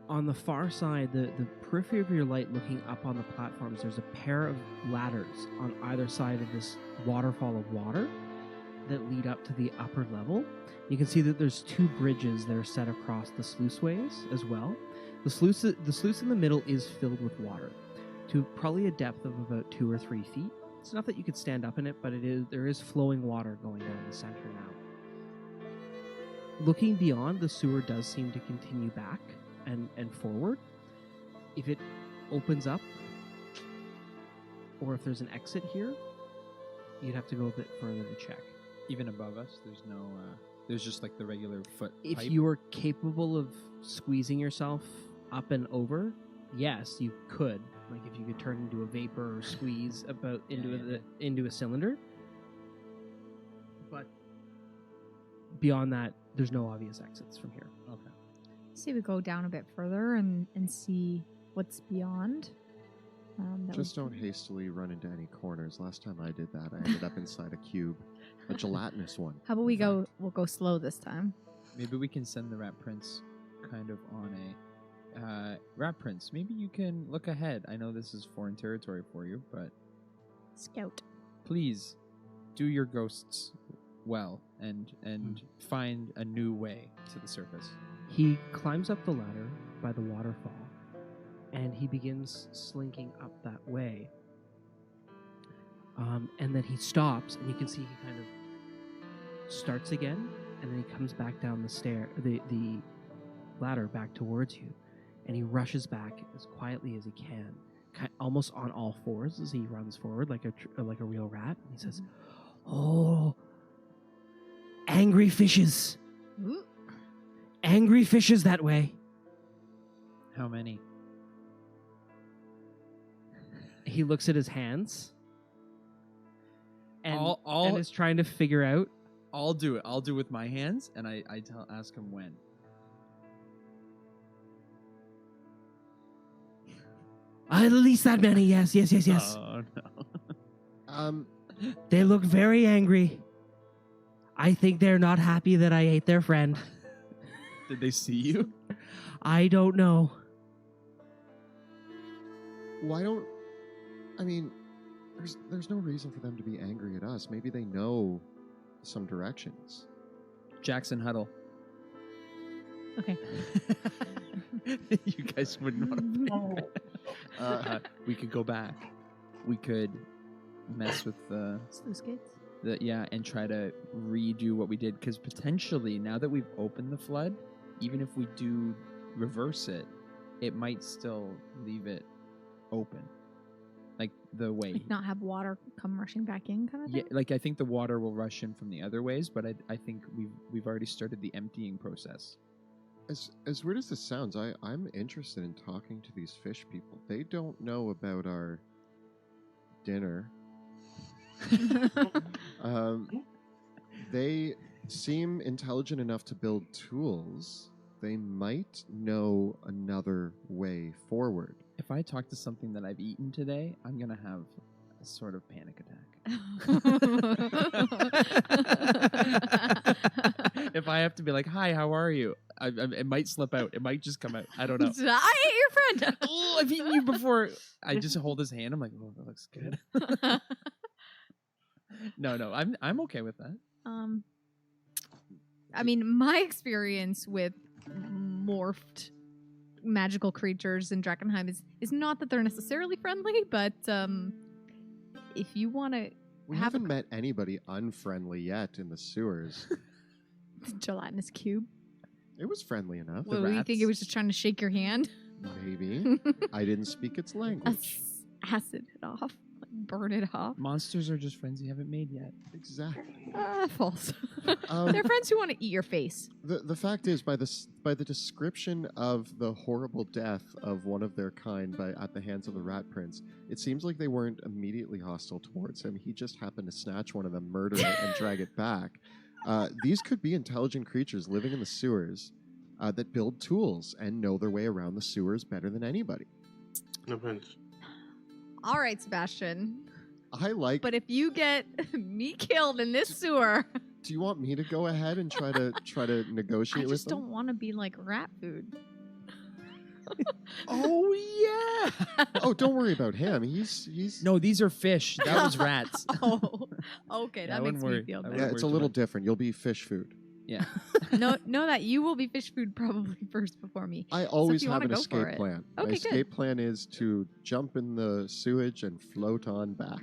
on the far side, the periphery of your light looking up on the platforms, there's a pair of ladders on either side of this waterfall of water that lead up to the upper level. You can see that there's 2 bridges that are set across the sluiceways as well. The sluice in the middle is filled with water to probably a depth of about 2 or 3 feet. It's not that you could stand up in it, but there is flowing water going down in the center now. Looking beyond, the sewer does seem to continue back and forward. If it opens up, or if there's an exit here, you'd have to go a bit further to check. Even above us, there's no. There's just like the regular foot If pipe. you were capable of squeezing yourself up and over, yes, you could. Like if you could turn into a vapor or squeeze about into a cylinder. But beyond that, there's no obvious exits from here. Okay. Say we go down a bit further and see what's beyond. Just don't hastily run into any corners. Last time I did that, I ended up inside a cube, a gelatinous one. How about we'll go slow this time. Maybe we can send the Rat Prince kind of on a Rat Prince. Maybe you can look ahead. I know this is foreign territory for you, but Scout. please do your ghosts well and find a new way to the surface. He climbs up the ladder by the waterfall, and he begins slinking up that way. And then he stops, and you can see he kind of starts again, and then he comes back down the ladder back towards you, and he rushes back as quietly as he can, almost on all fours as he runs forward like a real rat. And he says, "Oh, angry fishes! Ooh. Angry fishes that way." How many? He looks at his hands and, All- and is trying to figure out. I'll do it. I'll do it with my hands, and ask him when. At least that many, yes. Oh no. They look very angry. I think they're not happy that I ate their friend. Did they see you? I don't know. Why don't... I mean, there's no reason for them to be angry at us. Maybe they know some directions. Jackson Huddle. Okay. You guys wouldn't want to. We could go back. We could mess with Sluice gates. and try to redo what we did, because potentially now that we've opened the flood, even if we do reverse it, it might still leave it open, like the way. Like not have water come rushing back in, kind of Yeah, thing. like I think the water will rush in from the other ways, but I think we've already started the emptying process. As weird as this sounds, I'm interested in talking to these fish people. They don't know about our dinner. They seem intelligent enough to build tools. They might know another way forward. If I talk to something that I've eaten today, I'm gonna have a sort of panic attack. If I have to be like, "Hi, how are you?" It might slip out. It might just come out. I don't know. I ate your friend. Oh, I've eaten you before. I just hold his hand. I'm like, "Oh, that looks good." No, I'm okay with that. I mean, my experience with morphed magical creatures in Drakkenheim is not that they're necessarily friendly, but if you want to We have haven't met anybody unfriendly yet in the sewers. a gelatinous cube, It was friendly enough. what, do you think it was just trying to shake your hand? Maybe. I didn't speak its language. Acid it off, like burn it off. Monsters are just friends you haven't made yet. Exactly. False. Um, They're friends who want to eat your face. The fact is, by the description of the horrible death of one of their kind at the hands of the Rat Prince, it seems like they weren't immediately hostile towards him. He just happened to snatch one of them, murder it, and drag it back. These could be intelligent creatures living in the sewers that build tools and know their way around the sewers better than anybody. No offense. All right, Sebastian. I like. But if you get me killed in this sewer, Do you want me to go ahead and try to I negotiate with just them? don't want to be like rat food. Oh yeah. Oh, don't worry about him. He's No, these are fish. That was rats. Oh, okay, Yeah, I that wouldn't makes me worry. feel I better. Yeah, wouldn't it's a worry little too different. You'll be fish food. Yeah. Know that you will be fish food probably first before me. I always you have wanna an go for escape it. plan. My Okay, good. escape plan is to jump in the sewage and float on back.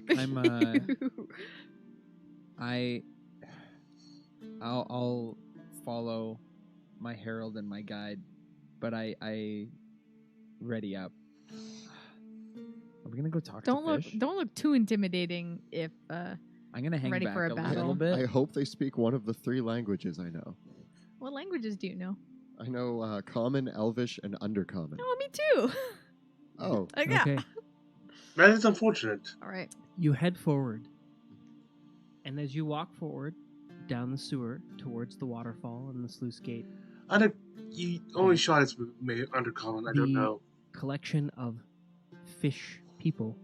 I'll follow my herald and my guide, but I ready up. Are we gonna go talk don't to look fish? don't look too intimidating if I'm gonna hang Ready back for a a battle. little bit. I hope they speak one of the 3 languages I know. What languages do you know? I know Common, Elvish, and Undercommon. Oh, me too. Oh, Yeah. Okay. That is unfortunate. All right. You head forward, and as you walk forward down the sewer towards the waterfall and the sluice gate, You only shot is undercommon. I don't The- know. collection of fish people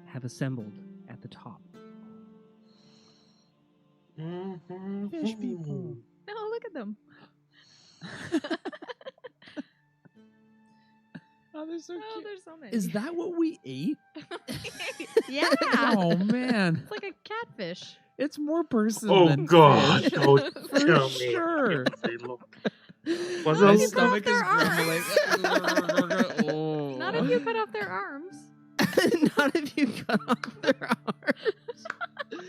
have assembled at the top. Fish people. Oh, look at them. Oh, they're so Oh, cute. there's so many. Is that what we ate? Yeah. Oh man, It's like a catfish. it's more person Oh than God! fish. Don't For tell me. sure. They look. Was My it- stomach is their arms. grumbling. Oh. Not if you cut off their arms. Not if you cut off their arms. Then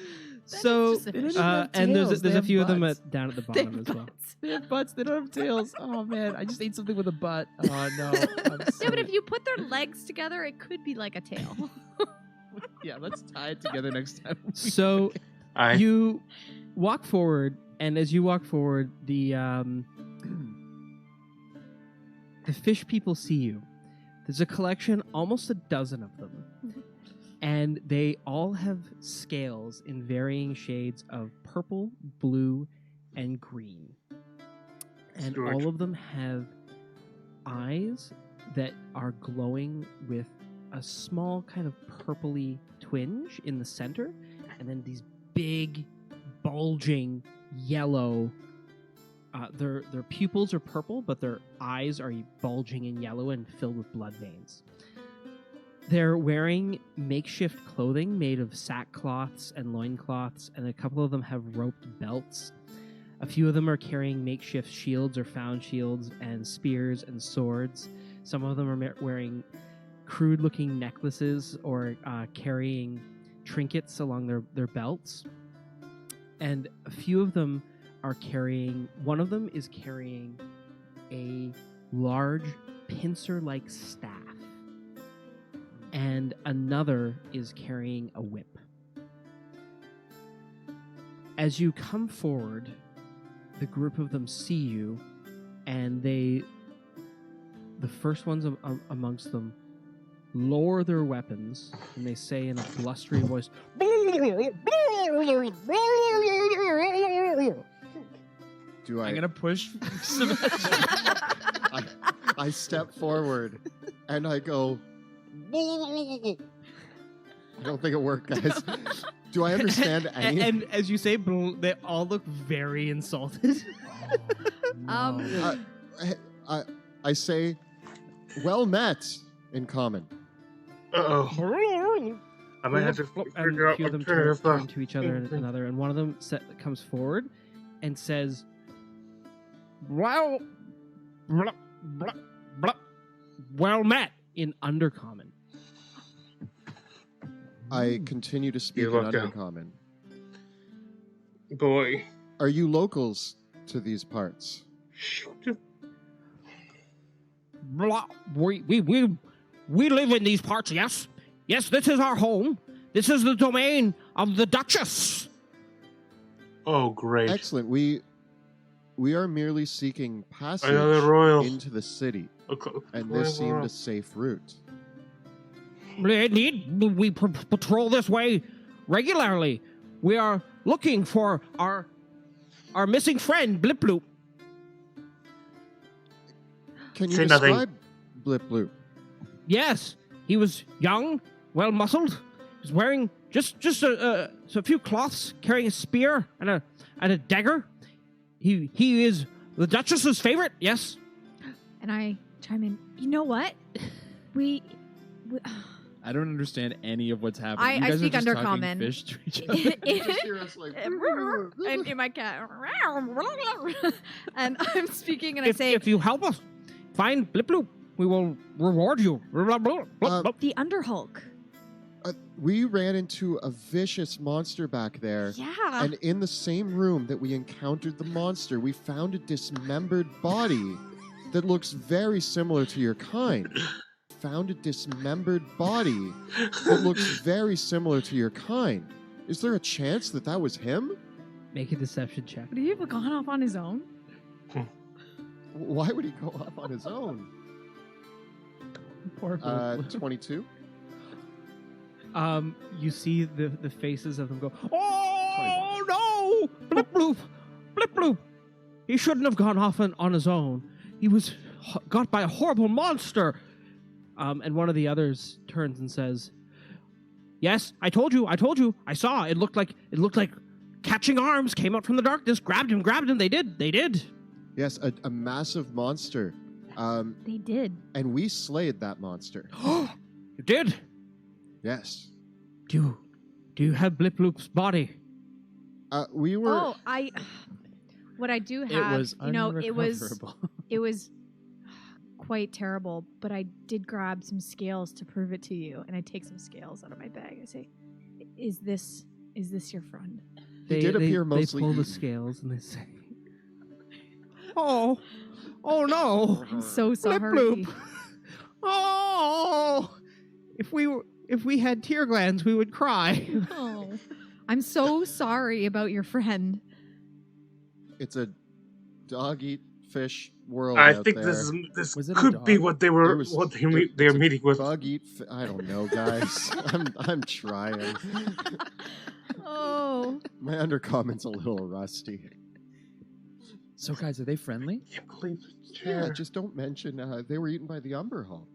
So, it's just a They don't fish. even have and tails, there's they a have few of them butts. down at the They bottom as well. They have butts. They don't have tails. Oh man, I just ate something with a butt. Oh no. I'm Yeah, but sorry. if you put their legs together, it could be like a tail. Yeah, let's tie it together next time. So you walk forward, and as you walk forward, the fish people see you. There's a collection, almost a dozen of them, and they all have scales in varying shades of purple, blue, and green. And George. all of them have eyes that are glowing with a small kind of purpley twinge in the center, and then these big, bulging yellow. Their pupils are purple, but their eyes are bulging in yellow and filled with blood veins. They're wearing makeshift clothing made of sackcloths and loincloths, and a couple of them have roped belts. A few of them are carrying makeshift shields or found shields and spears and swords. Some of them are wearing crude-looking necklaces or carrying trinkets along their belts. And a few of them are carrying... One of them is carrying a large pincer-like staff. And another is carrying a whip. As you come forward, the group of them see you, and the first ones amongst them lower their weapons, and they say in a blustery voice, do I'm I? gonna push. I step forward and I go. I don't think it worked, guys. Do I understand any? and as you say, they all look very insulted. I say, well met in common. Uh-oh. I might have to and figure a out few of them alternative, turn to each other and another, and one of them comes forward and says, "Well, well met," in Undercommon. I continue to speak in You look down. Undercommon. Boy. Are you locals to these parts? We live in these parts, yes. Yes, this is our home. This is the domain of the Duchess. Oh, great. Excellent. We are merely seeking passage Another royal. into the city, Okay. and Royal this seemed royal. a safe route. Indeed, we patrol this way regularly. We are looking for our missing friend, Blip Bloop. Can you Say nothing. describe Blip Bloop? Yes, he was young, well muscled. He was wearing just a few cloths, carrying a spear and a dagger. He is the Duchess's favorite. Yes. And I chime in. You know what? We I don't understand any of what's happening. I You guys speak are just talking Undercommon. fish to each other. Just hear us like, and in my cat, and I'm speaking, and I say, If you help us find Blip Bloop, we will reward you. the Underhulk. we ran into a vicious monster back there. Yeah. And in the same room that we encountered the monster, we found a dismembered body that looks very similar to your kind. Found a dismembered body that looks very similar to your kind. Is there a chance that was him? Make a deception check. Would he have gone off on his own? Why would he go off on his own? Poor Blue. 22. You see the faces of them go, oh no! Blip bloop! Blip bloop! He shouldn't have gone off on his own. He was got by a horrible monster. And one of the others turns and says, yes, I told you. I saw. It looked like catching arms came out from the darkness, grabbed him. They did. Yes, a massive monster. They did. And we slayed that monster. You did? Yes. Do you have Blip Bloop's body? We were... Oh, what I do have, It was it was quite terrible, but I did grab some scales to prove it to you, and I take some scales out of my bag. I say, is this your friend? He did appear mostly They pull the eaten. scales and they say, oh no! I'm so Blip sorry. Bloop! Oh! If we had tear glands, we would cry. Oh, I'm so sorry about your friend. It's a dog-eat fish world I out think there. this Was it a could be dog? what they were It was- what they it- they're it's a meeting with. Dog-eat I don't know, guys. I'm trying. Oh, My undercomment's a little rusty. So, guys, are they friendly? I can't believe the Yeah, chair. just don't mention they were eaten by the Umber Hulk.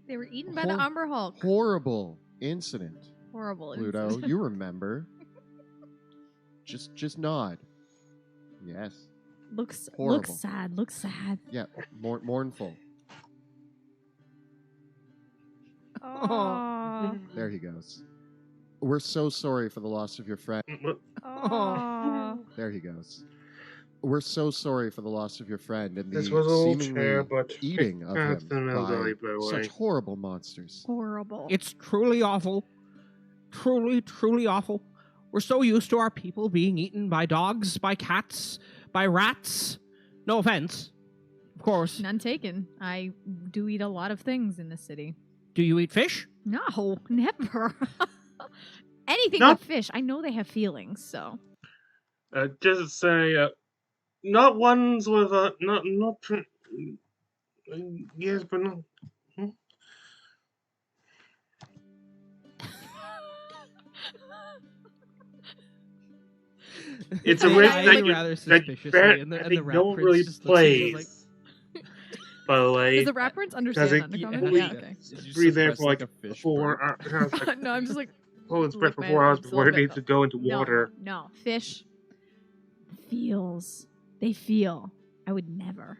they were eaten by the Umber Hulk. Horrible incident, Horrible. Pluto. incident. You remember. Just nod. Yes. Looks Horrible. sad. Looks sad. Yeah, mournful. Oh. There he goes. We're so sorry for the loss of your friend. Oh. There he goes. We're so sorry for the loss of your friend and the This was a little seemingly chair, but eating of it's him an elderly by boy. such horrible monsters. Horrible. It's truly awful. Truly awful. We're so used to our people being eaten by dogs, by cats, by rats. No offense, of course. None taken. I do eat a lot of things in this city. Do you eat fish? No, never. Anything No. but fish. I know they have feelings, so. Just say, not ones with yes, but no. It's a I- risk I- that look you rather that suspiciously, and I the think rat no one prince really just looks at you plays. like, By the way, Does the rat prince understand it- undercommon? we- Yeah, okay. Did you breathe there suppress for like a fish 4 burp? hours. No, I'm just like, Hold its breath lick for my 4 hours lips a before it little needs bit, to go into no, water. No, fish feels. They feel. I would never.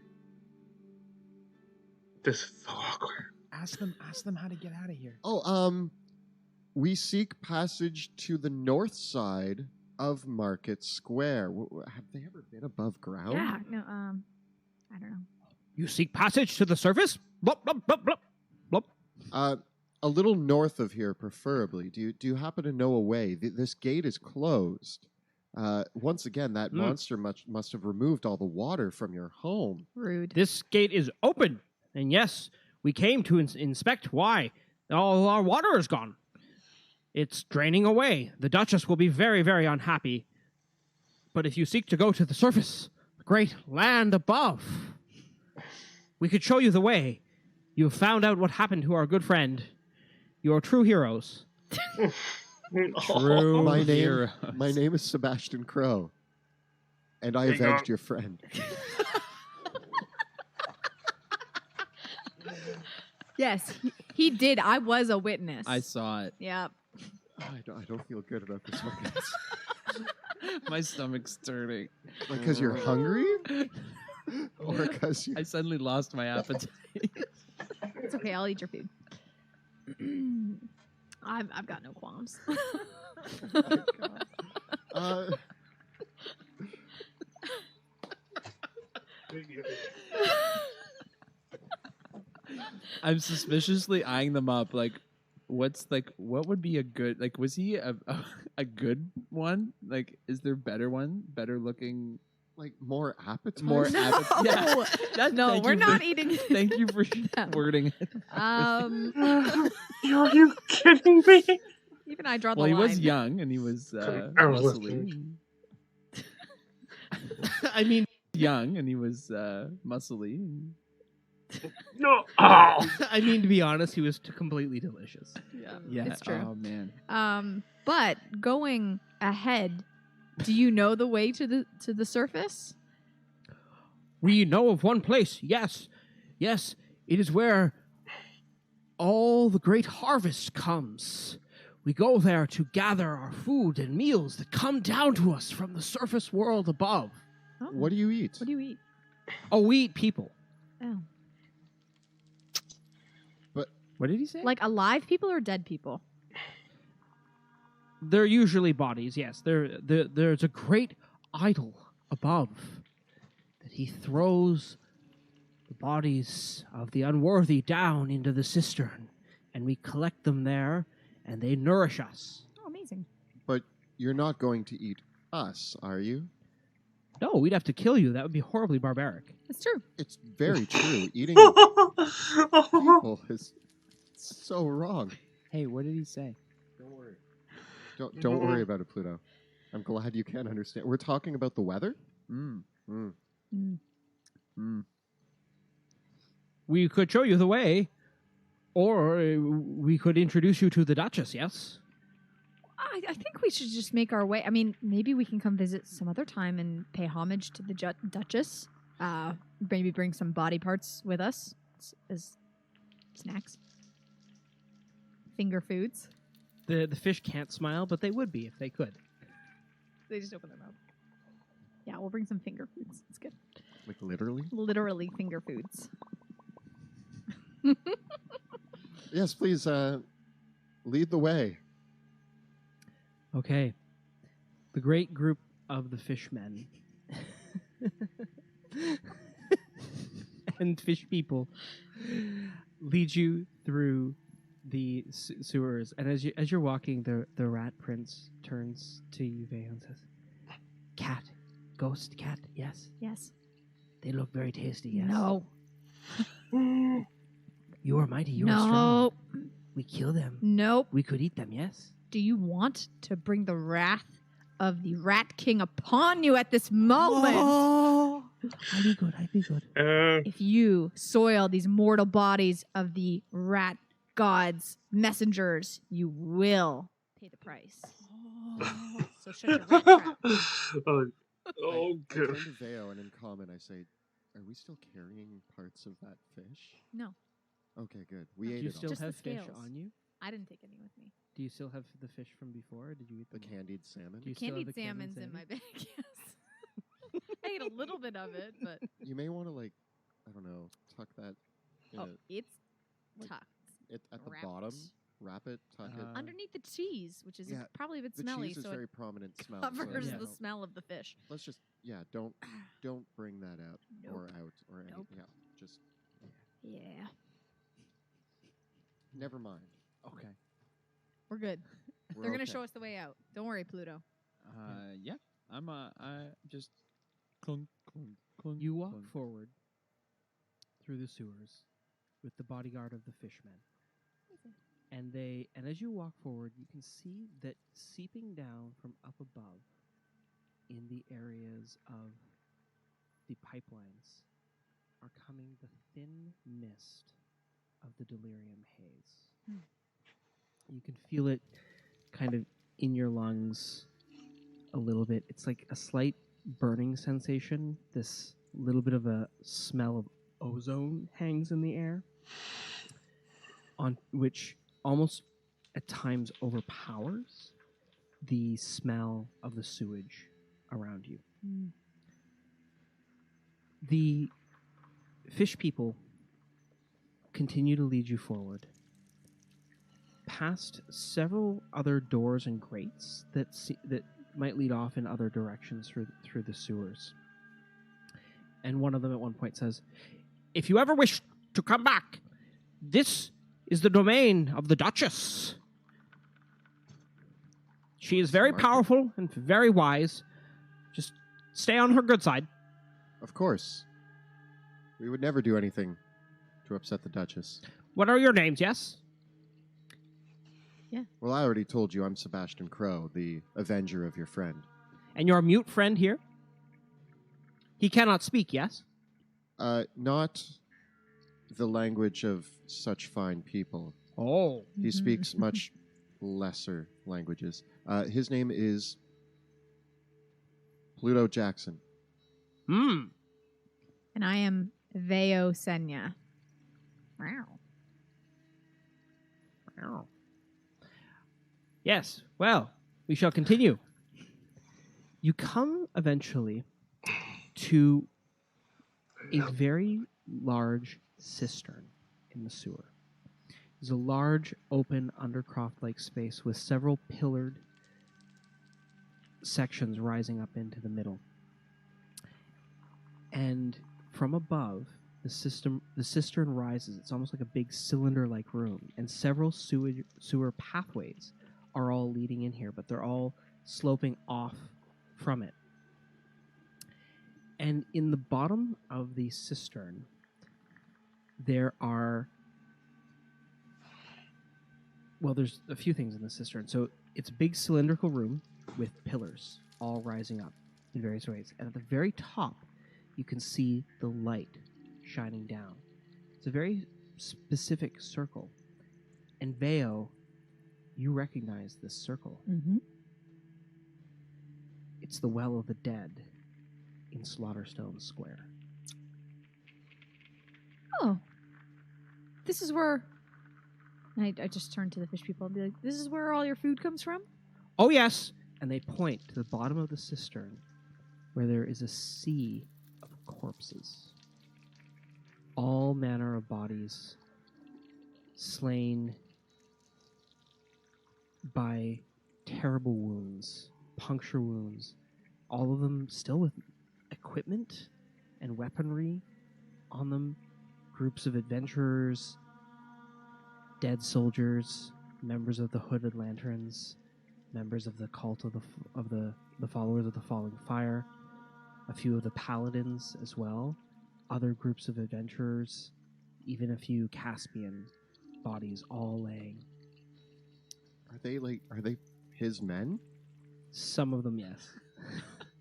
This is so awkward. Ask them how to get out of here. Oh, we seek passage to the north side of Market Square. Have they ever been above ground? Yeah, no, I don't know. you seek passage to the surface? Blop, blop, blop, blop, blop. A little north of here, preferably. Do you happen to know a way? This gate is closed. Once again, that monster must have removed all the water from your home. Rude. This gate is open, and yes, we came to inspect why. All our water is gone. It's draining away. The Duchess will be very, very unhappy. But if you seek to go to the surface, the great land above, we could show you the way. You have found out what happened to our good friend. You are true heroes. True My hero. name is Sebastian Crow, and I Hang on. avenged your friend. Yes, he did. I was a witness. I saw it. Yeah. I don't feel good about this one, guys. My stomach's turning. Because you're hungry, or because you... I suddenly lost my appetite. It's okay. I'll eat your food. I've got no qualms. I'm suspiciously eyeing them up. Like, what would be a good? Like, was he a good one? Like, is there better one? Better looking? like more appetite. More No. appetite? Yeah. No, Thank we're you not for- eating. Thank you for No. wording it. Are you kidding me? Even I draw the Well, he line. was young and he was I was muscly. I mean, Young and he was muscly. No. Oh. I mean, to be honest, he was completely delicious. Yeah. It's true. Oh man. But going ahead, do you know the way to the surface? We know of one place. Yes. Yes. It is where all the great harvest comes. We go there to gather our food and meals that come down to us from the surface world above. Oh. What do you eat? What do you eat? Oh, we eat people. Oh. What did he say? Like alive people or dead people? They're usually bodies, yes. There's a great idol above that he throws the bodies of the unworthy down into the cistern, and we collect them there, and they nourish us. Oh, amazing. But you're not going to eat us, are you? No, we'd have to kill you. That would be horribly barbaric. That's true. It's very true. Eating people is so wrong. Hey, what did he say? Don't worry. Don't worry about it, Pluto. I'm glad you can't understand. We're talking about the weather? Mm. Mm. Mm. Mm. We could show you the way, or we could introduce you to the Duchess, yes? I think we should just make our way. I mean, maybe we can come visit some other time and pay homage to the Duchess. Maybe bring some body parts with us as snacks. Finger foods. The fish can't smile, but they would be if they could. They just open their mouth. Yeah, we'll bring some finger foods. It's good. Like literally? Literally finger foods. Yes, please lead the way. Okay. The great group of the fishmen and fish people lead you through the sewers, and as you're walking, the rat prince turns to you, Veo, and says, "Cat, ghost cat, yes, Yes. they look very tasty. Yes, No. you are mighty, you are No. strong. We kill them. Nope. We could eat them. Yes." Do you want to bring the wrath of the Rat King upon you at this moment? Oh, I'd be good. I'd be good. If you soil these mortal bodies of the rat gods' messengers, you will pay the price. So shut your rat trap. Oh, I good. turn to Veo and in comment I say, are we still carrying parts of that fish? No, Okay, good. We Do ate you it still all. Just the have fish scales. on you? I didn't take any with me. Do you still have the fish from before? Or did you eat The them? candied salmon? Do you still have Candied the candied salmon's in salmon? my bag, yes. I ate a little bit of it, but You may want to, like, I don't know, tuck that in it's like, tucked. at the wrapped. bottom. Wrap it, tuck it. Underneath the cheese, which is Yeah, probably a bit The smelly, cheese is so very it prominent smell. so covers yeah. the smell of the fish. Let's just, don't bring that out or Nope. out or anything. Nope. Yeah, just, Yeah, never mind. Okay. we're good. We're They're gonna okay. show us the way out. Don't worry, Pluto. Yeah. I just clunk, clunk, clunk. You walk clunk. forward through the sewers with the bodyguard of the fishmen. And as you walk forward, you can see that seeping down from up above in the areas of the pipelines are coming the thin mist of the delirium haze. You can feel it kind of in your lungs a little bit. It's like a slight burning sensation. This little bit of a smell of ozone hangs in the air, on which almost at times overpowers the smell of the sewage around you. The fish people continue to lead you forward past several other doors and grates that might lead off in other directions through the sewers. And one of them at one point says, "If you ever wish to come back, this is the domain of the Duchess. She is very Smart. powerful and very wise. Just stay on her good side." Of course. We would never do anything to upset the Duchess. "What are your names, yes?" Well, I already told you I'm Sebastian Crow, the avenger of your friend. And your mute friend here? He cannot speak, yes? Not the language of such fine people. Oh. He speaks much lesser languages. His name is Pluto Jackson. Hmm. And I am Veo Senya. Wow. Wow. Yes, well, we shall continue. You come eventually to a very large cistern in the sewer. There's a large, open, undercroft-like space with several pillared sections rising up into the middle. And from above, the cistern rises. It's almost like a big cylinder-like room, and several sewer pathways are all leading in here, but they're all sloping off from it. And in the bottom of the cistern, there's a few things in the cistern. So it's a big cylindrical room with pillars all rising up in various ways. And at the very top, you can see the light shining down. It's a very specific circle. And Veo, you recognize this circle. Mm-hmm. It's the Well of the Dead in Slaughterstone Square. Oh. This is where... And I just turned to the fish people and be like, this is where all your food comes from? Oh, yes! And they point to the bottom of the cistern where there is a sea of corpses. All manner of bodies slain by terrible wounds, puncture wounds, all of them still with equipment and weaponry on them, groups of adventurers, dead soldiers, members of the Hooded Lanterns, members of the cult of the followers of the Falling Fire, a few of the paladins as well, other groups of adventurers, even a few Caspian bodies all laying. Are they his men? Some of them, yes.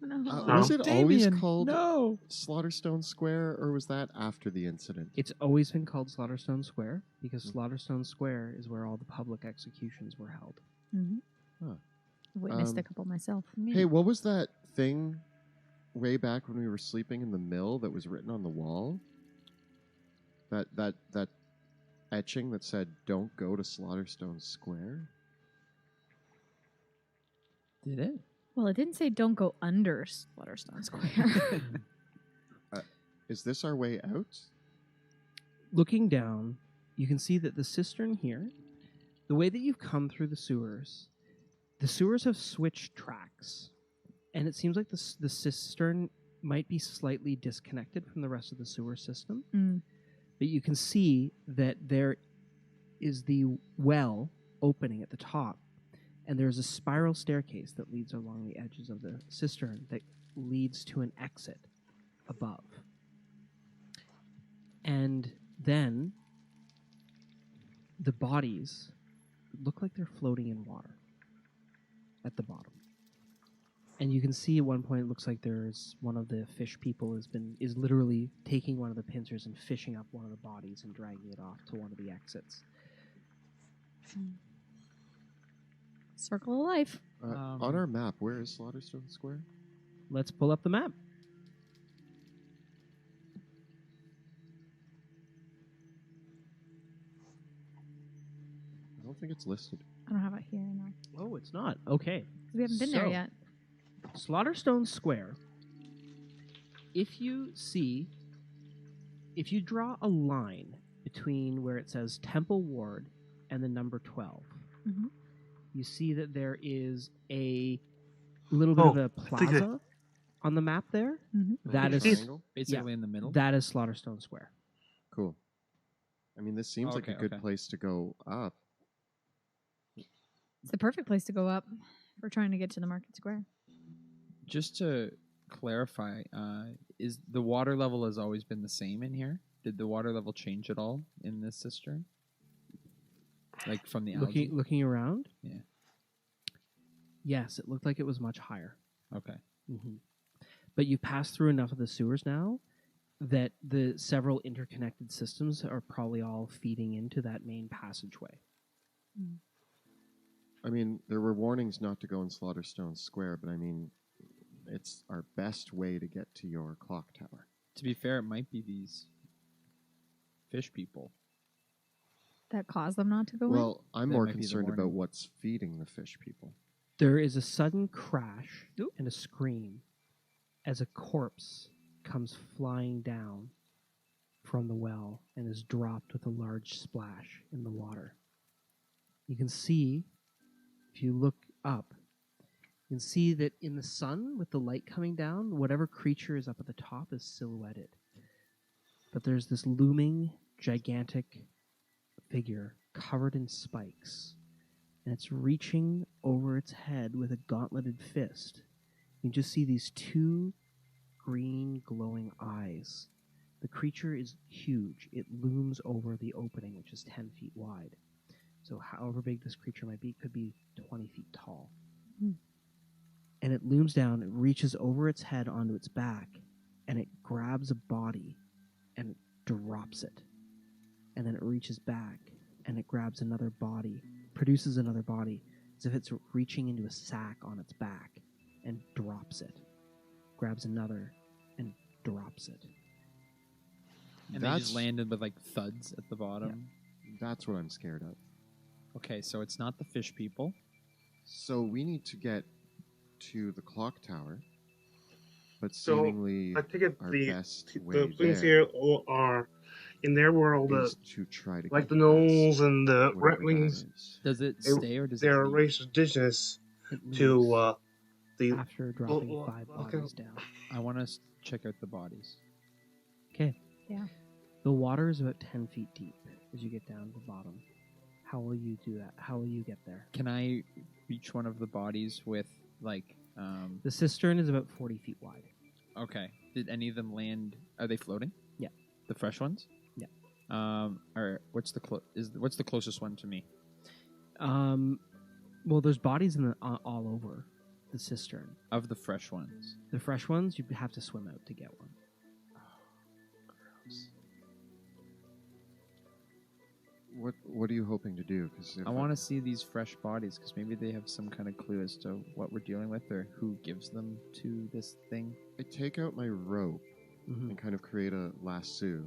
No. Was it always Damien, called no. Slaughterstone Square, or was that after the incident? It's always been called Slaughterstone Square because Slaughterstone Square is where all the public executions were held. Mm-hmm. Huh. Witnessed a couple myself. Hey, what was that thing way back when we were sleeping in the mill that was written on the wall? That etching that said, "Don't go to Slaughterstone Square." Did it? Well, it didn't say don't go under Slaughterstone Square. Is this our way out? Looking down, you can see that the cistern here, the way that you've come through the sewers have switched tracks. And it seems like the cistern might be slightly disconnected from the rest of the sewer system. Mm. But you can see that there is the well opening at the top. And there's a spiral staircase that leads along the edges of the cistern that leads to an exit above. And then the bodies look like they're floating in water at the bottom. And you can see at one point it looks like there's one of the fish people is literally taking one of the pincers and fishing up one of the bodies and dragging it off to one of the exits. Circle of life. On our map, where is Slaughterstone Square? Let's pull up the map. I don't think it's listed. I don't have it here, no. Oh, it's not. Okay. We haven't been there So- yet. Slaughterstone Square, if you draw a line between where it says Temple Ward and the number 12, Mhm. you see that there is a little bit of a I think plaza on the map there. Mhm. That is Triangle? Basically in the middle. that is Slaughterstone Square. Cool. I mean, this seems like a Okay, good okay. place to go up. It's the perfect place to go up. We're trying to get to the market square. Just to clarify, is the water level has always been the same in here? Did the water level change at all in this cistern? Like from the algae? Looking around? Yeah. Yes, it looked like it was much higher. Okay. Hmm. But you've passed through enough of the sewers now that the several interconnected systems are probably all feeding into that main passageway. I mean, there were warnings not to go in Slaughterstone Square, but I mean, it's our best way to get to your clock tower. To be fair, it might be these fish people. That caused them not to go in? Well, I'm That more might be the concerned about warning. what's feeding the fish people. There is a sudden crash and a scream as a corpse comes flying down from the well and is dropped with a large splash in the water. You can see, if you look up, you can see that in the sun, with the light coming down, whatever creature is up at the top is silhouetted. But there's this looming, gigantic figure covered in spikes, and it's reaching over its head with a gauntleted fist. You can just see these two green, glowing eyes. The creature is huge. It looms over the opening, which is 10 feet wide. So however big this creature might be, it could be 20 feet tall. And it looms down, it reaches over its head onto its back, and it grabs a body and drops it. And then it reaches back, and it grabs another body, produces another body, as if it's reaching into a sack on its back, and drops it. Grabs another, and drops it. And they just landed with like thuds at the bottom. That's what I'm scared of. Okay, so it's not the fish people. So we need to get to the clock tower, but So, seemingly I think our the best way things there here are in their world, is to try to like get the gnolls and the whatever that ratlings. is. Does it stay or does it They're leave? race indigenous It to leaves the. after dropping well, 5 okay. bodies down. I want to check out the bodies. Okay. Yeah. The water is about 10 feet deep as you get down to the bottom. How will you do that? How will you get there? Can I reach one of the bodies with like? The cistern is about 40 feet wide. Okay. Did any of them land? Are they floating? Yeah. The fresh ones? Yeah. Or what's the what's the closest one to me? Well, there's bodies in the all over the cistern. Of the fresh ones. The fresh ones, you have to swim out to get one. What are you hoping to do? Because I want to see these fresh bodies because maybe they have some kind of clue as to what we're dealing with or who gives them to this thing. I take out my rope and kind of create a lasso,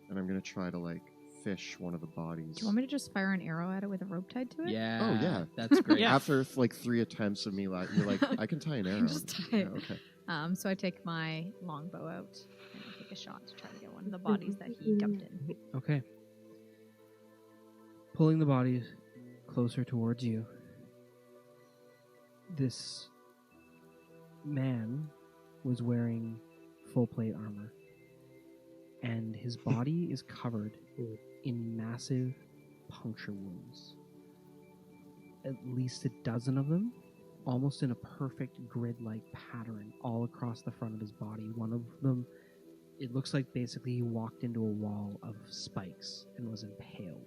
and I'm gonna try to like fish one of the bodies. Do you want me to just fire an arrow at it with a rope tied to it? Yeah. Oh, yeah. That's great. After like 3 attempts of me, you're like, I can tie an arrow. Just tie it. Yeah, okay. So I take my longbow out and I take a shot to try to get one of the bodies that he dumped in. Okay. Pulling the bodies closer towards you. This man was wearing full plate armor, and his body is covered in massive puncture wounds. At least a dozen of them, almost in a perfect grid-like pattern all across the front of his body. One of them, it looks like basically he walked into a wall of spikes and was impaled.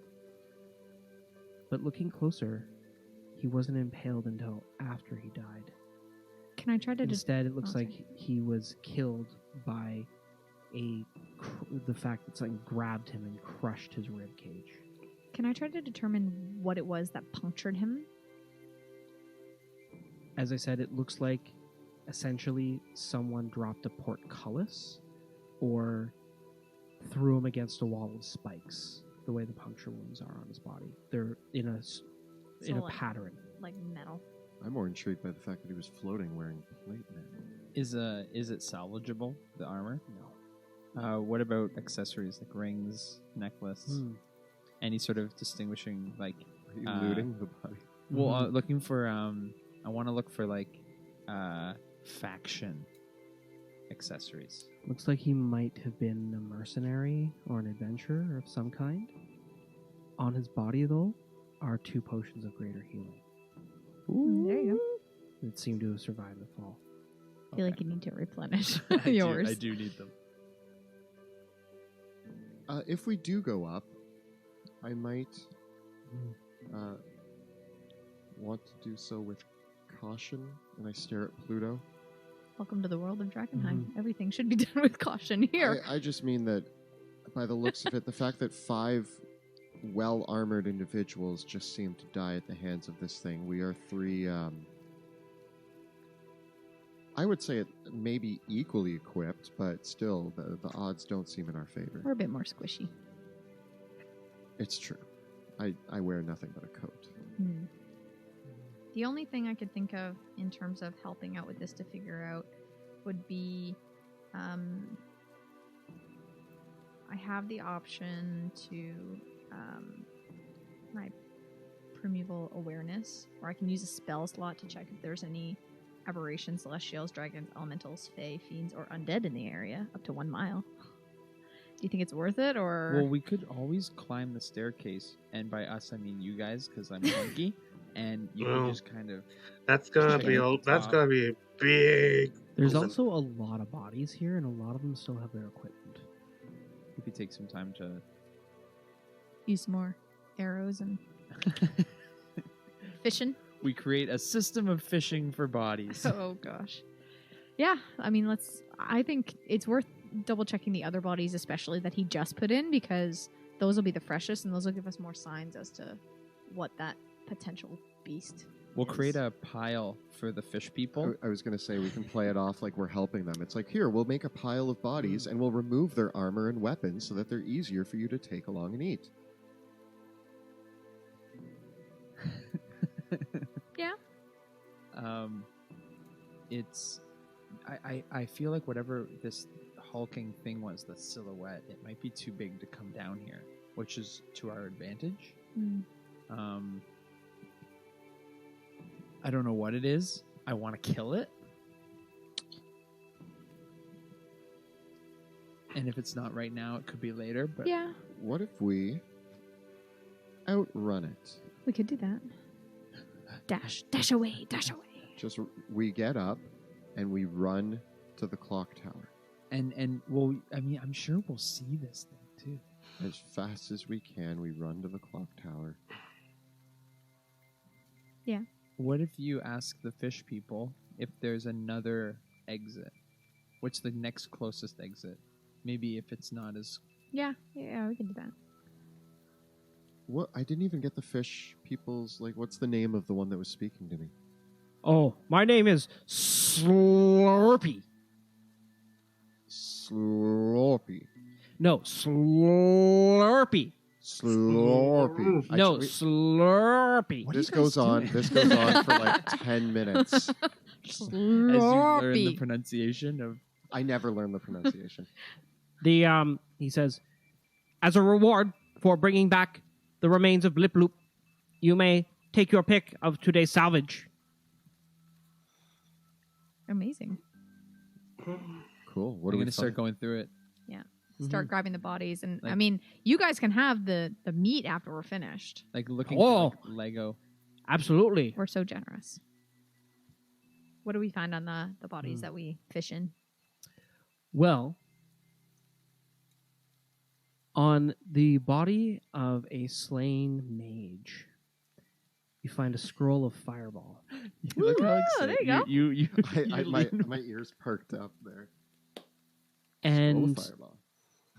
But looking closer, he wasn't impaled until after he died. Can I try to Instead, it looks Oh, like sorry. he was killed by the fact that something grabbed him and crushed his rib cage. Can I try to determine what it was that punctured him? As I said, it looks like essentially someone dropped a portcullis or threw him against a wall of spikes. The way the puncture wounds are on his body, they're in a like- pattern. Like metal. I'm more intrigued by the fact that he was floating wearing plate mail. Is it salvageable, the armor? No. What about accessories like rings, necklace, any sort of distinguishing like? Are you looting the body? Well, looking for I want to look for like faction accessories. Looks like he might have been a mercenary or an adventurer of some kind. On his body, though, are 2 potions of greater healing There you go. that seem to have survived the fall. I feel like you need to replenish I yours. do need them. If we do go up, I might want to do so with caution, and I stare at Pluto. Welcome to the world of Drakkenheim. Everything should be done with caution here. I just mean that, by the looks of it, the fact that 5 well-armored individuals just seem to die at the hands of this thing. We are 3, I would say it maybe equally equipped, but still, the odds don't seem in our favor. We're a bit more squishy. It's true. I wear nothing but a coat. The only thing I could think of in terms of helping out with this to figure out would be I have the option to my primeval awareness, or I can use a spell slot to check if there's any aberrations, celestials, dragons, elementals, fae, fiends, or undead in the area up to 1 mile. Do you think it's worth it, or? Well, we could always climb the staircase, and by us I mean you guys, because I'm monkey, and you Well, can just kind of. That's gonna Okay. be that's gonna be a big. There's Listen. also a lot of bodies here, and a lot of them still have their equipment. We could take some time to. Use some more arrows and fishing. We create a system of fishing for bodies. Oh gosh. Yeah, I mean, I think it's worth double checking the other bodies, especially that he just put in, because those will be the freshest, and those will give us more signs as to what that potential beast. We'll is. create a pile for the fish people. I was going to say we can play it off like we're helping them. It's like, here, we'll make a pile of bodies and we'll remove their armor and weapons so that they're easier for you to take along and eat. Yeah. It's. I feel like whatever this hulking thing was, the silhouette, it might be too big to come down here, which is to our advantage. I don't know what it is. I want to kill it. And if it's not right now, it could be later. But Yeah, What if we outrun it? we could do that. Dash away, dash away. Just we get up and we run to the clock tower and well, I mean, I'm sure we'll see this thing too. as fast as we can. We run to the clock tower. Yeah. What if you ask the fish people if there's another exit? What's the next closest exit? Maybe if it's not as... Yeah, we can do that. What? I didn't even get the fish people's, like, what's the name of the one that was speaking to me? Oh, my name is Slurpy. Slurpy. No, Slurpy. Slurpy. No, Actually, Slurpy. What are this you guys goes on. doing? This goes on for like 10 minutes. As you learn the Slurpy. pronunciation of... I never learned the pronunciation. He says, as a reward for bringing back the remains of Blip Loop, you may take your pick of today's salvage. Amazing. Cool. What I'm do we going to start find? going through it. Start grabbing the bodies, and I Like- mean, you guys can have the meat after we're finished. Like looking Oh. for like Lego. Absolutely. We're so generous. What do we find on the bodies that we fish in? Well, on the body of a slain mage, you find a scroll of fireball. Look how Ooh, excited there you go. you my lean- ears perked up there. And Scroll of fireball.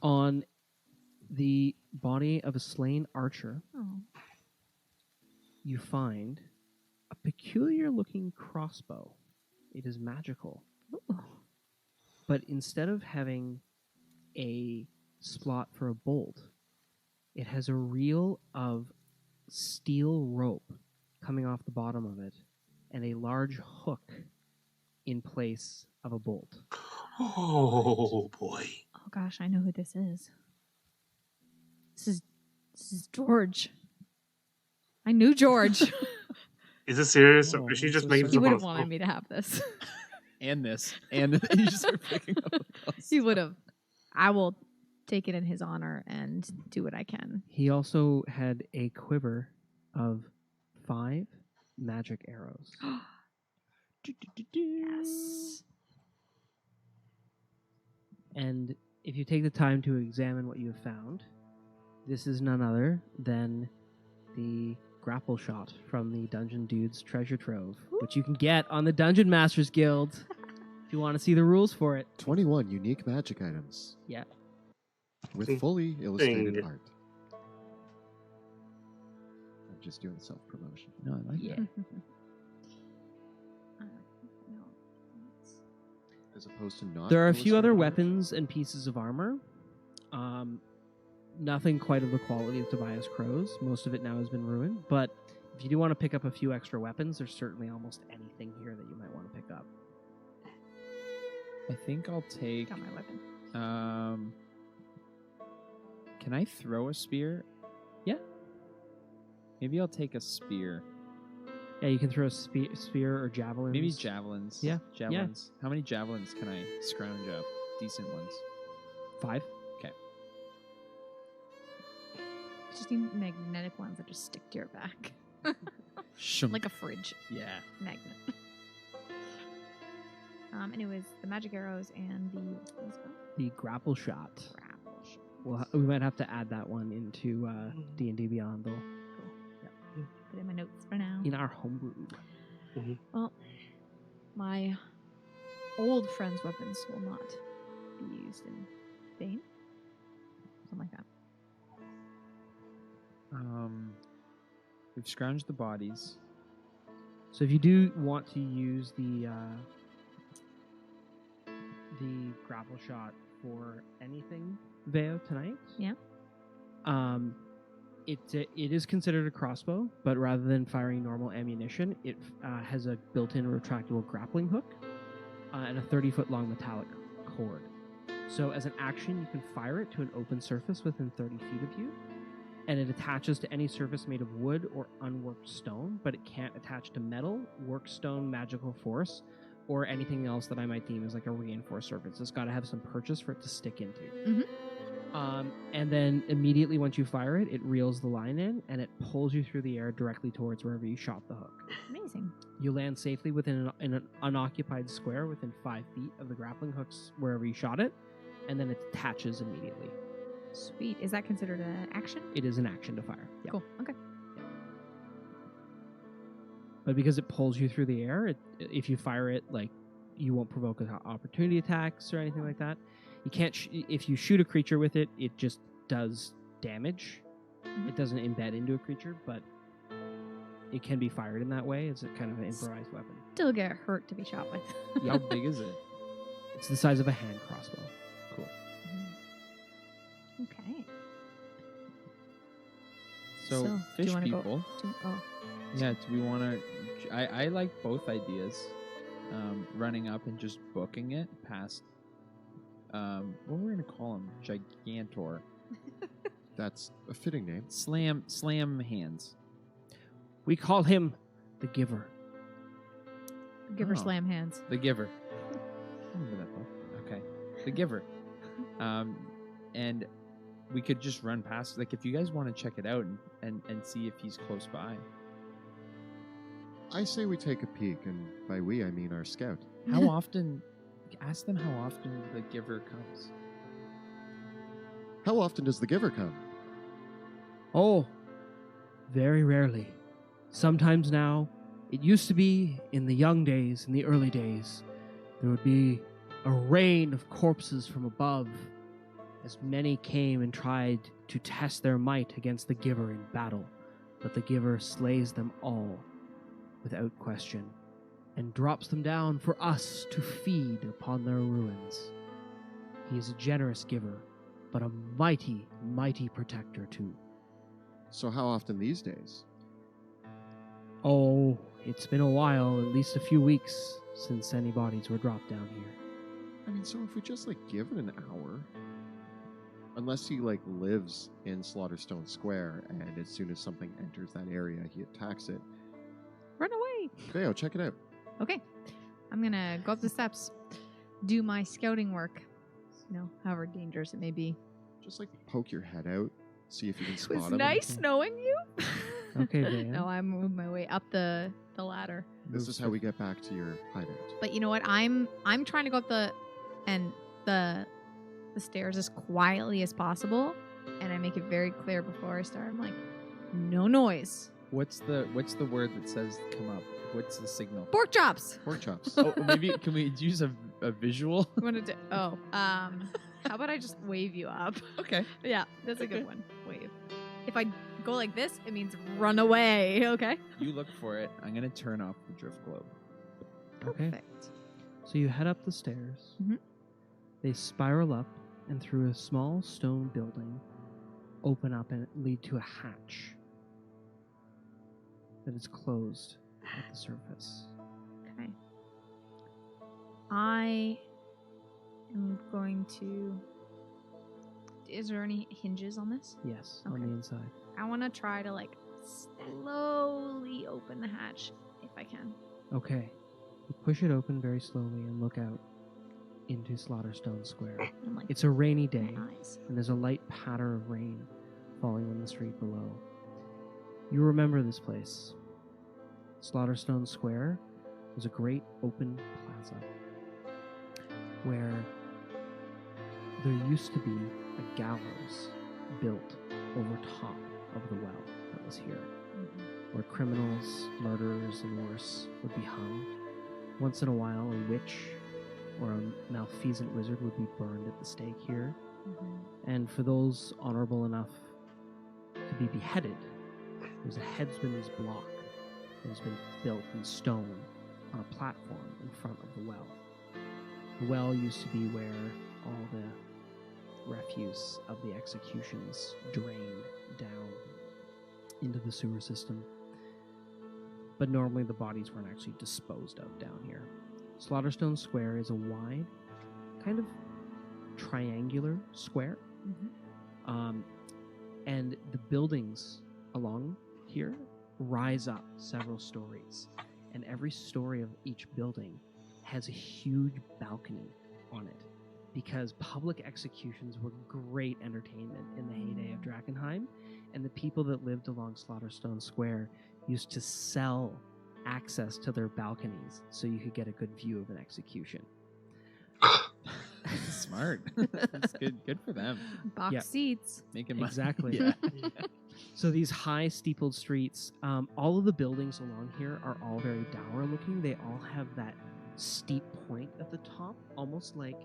on the body of a slain archer, Oh, you find a peculiar looking crossbow. It is magical. Ooh. But instead of having a slot for a bolt, it has a reel of steel rope coming off the bottom of it and a large hook in place of a bolt. Oh boy. Oh gosh, I know who this is. This is George. I knew George. Is this serious? Oh, Or is she I'm just so making sorry. He some would have up? wanted me to have this. and this. And you just start picking up. He would have. I will take it in his honor and do what I can. He also had a quiver of 5 magic arrows. Yes. And if you take the time to examine what you have found, this is none other than the grapple shot from the Dungeon Dudes treasure trove, which you can get on the Dungeon Masters Guild if you want to see the rules for it. 21 unique magic items Yeah. with fully illustrated Dang. art. I'm just doing self-promotion. No, I like Yeah. that. No. As opposed to not There are a few other illustrated art. weapons and pieces of armor. Nothing quite of the quality of Tobias Crow's. Most of it now has been ruined. But if you do want to pick up a few extra weapons, there's certainly almost anything here that you might want to pick up. I think I'll take. Got my weapon. Can I throw a spear? Yeah. Maybe I'll take a spear. Yeah, you can throw a spear or javelins. Maybe javelins. Yeah. Javelins. How many javelins can I scrounge up? Decent ones. 5. Okay. Just need magnetic ones that just stick to your back. Like a fridge Yeah. magnet. Anyways, the magic arrows and the what was it called? The grapple shot. Grapple shot. We might have to add that one into D&D Beyond, though. Put in my notes for now. In our homebrew. Well, my old friend's weapons will not be used in vain. Something like that. We've scrounged the bodies. So if you do want to use the grapple shot for anything, Veo, tonight, Yeah. it is considered a crossbow, but rather than firing normal ammunition, it has a built-in retractable grappling hook and a 30-foot long metallic cord. So as an action, you can fire it to an open surface within 30 feet of you, and it attaches to any surface made of wood or unworked stone, but it can't attach to metal, worked stone, magical force, or anything else that I might deem as like a reinforced surface. It's got to have some purchase for it to stick into. And then immediately once you fire it, it reels the line in, and it pulls you through the air directly towards wherever you shot the hook. Amazing. You land safely within an unoccupied square within 5 feet of the grappling hooks wherever you shot it, and then it attaches immediately. Sweet. Is that considered an action? It is an action to fire. Yeah. Cool. Okay. But because it pulls you through the air, if you fire it, like, you won't provoke opportunity attacks or anything like that. You can't. If you shoot a creature with it, it just does damage. It doesn't embed into a creature, but it can be fired in that way. It's a kind of an improvised weapon. Still get hurt to be shot with. How big is it? It's the size of a hand crossbow. Cool. Okay. So do fish you wanna people. Oh. Yeah, do we want to... I like both ideas. Running up and just booking it past... what we're we going to call him? Gigantor. That's a fitting name. Slam hands. We call him the Giver. Give her Oh. slam hands. The Giver. I remember that book. Okay. The Giver. And we could just run past... Like, if you guys want to check it out and see if he's close by. I say we take a peek, and by we I mean our scout. How often... Ask them how often the Giver comes. How often does the giver come? Oh, very rarely. Sometimes now. It used to be in the young days, in the early days, there would be a rain of corpses from above, as many came and tried to test their might against the Giver in battle. But the Giver slays them all, without question, and drops them down for us to feed upon their ruins. He is a generous giver, but a mighty, mighty protector too. So how often these days? Oh, it's been a while, at least a few weeks, since any bodies were dropped down here. I mean, so if we just, give it an hour... Unless he, lives in Slaughterstone Square, and as soon as something enters that area, he attacks it. Run away. Theo, check it out. Okay. I'm going to go up the steps, do my scouting work. However dangerous it may be. Just, poke your head out, see if you can It spot was him. nice knowing you. Okay, Van. No, I moved my way up the ladder. This is how we get back to your hideout. But you know what? I'm trying to go up the stairs as quietly as possible, and I make it very clear before I start. I'm like, no noise. What's the word that says come up? What's the signal? Pork chops. Pork chops. Oh, maybe can we use a visual? You want to do? Oh, how about I just wave you up? Okay. Yeah, that's a good Okay. one. Wave. If I go like this, it means run away. Okay. You look for it. I'm gonna turn off the drift globe. Okay. Perfect. So you head up the stairs. Mhm. They spiral up and through a small stone building, open up and lead to a hatch that is closed at the surface. Okay. I am going to. Is there any hinges on this? Yes, on Okay. the inside. I want to try to like slowly open the hatch if I can. Okay. You push it open very slowly and look out into Slaughterstone Square. I'm like, It's a rainy my day, eyes. and there's a light patter of rain falling on the street below. You remember this place. Slaughterstone Square was a great open plaza where there used to be a gallows built over top of the well that was here, where criminals, murderers, and worse would be hung. Once in a while, a witch or a malfeasant wizard would be burned at the stake here. And for those honorable enough to be beheaded, there's a headsman's block that has been built in stone on a platform in front of the well. The well used to be where all the refuse of the executions drained down into the sewer system. But normally the bodies weren't actually disposed of down here. Slaughterstone Square is a wide, kind of triangular square. And the buildings along here rise up several stories. And every story of each building has a huge balcony on it. Because public executions were great entertainment in the heyday of Drakkenheim. And the people that lived along Slaughterstone Square used to sell access to their balconies so you could get a good view of an execution. Smart. That's good. Good for them. Box Yeah. seats. Making money. Exactly. Yeah. So these high steepled streets, all of the buildings along here are all very dour looking. They all have that steep point at the top, almost like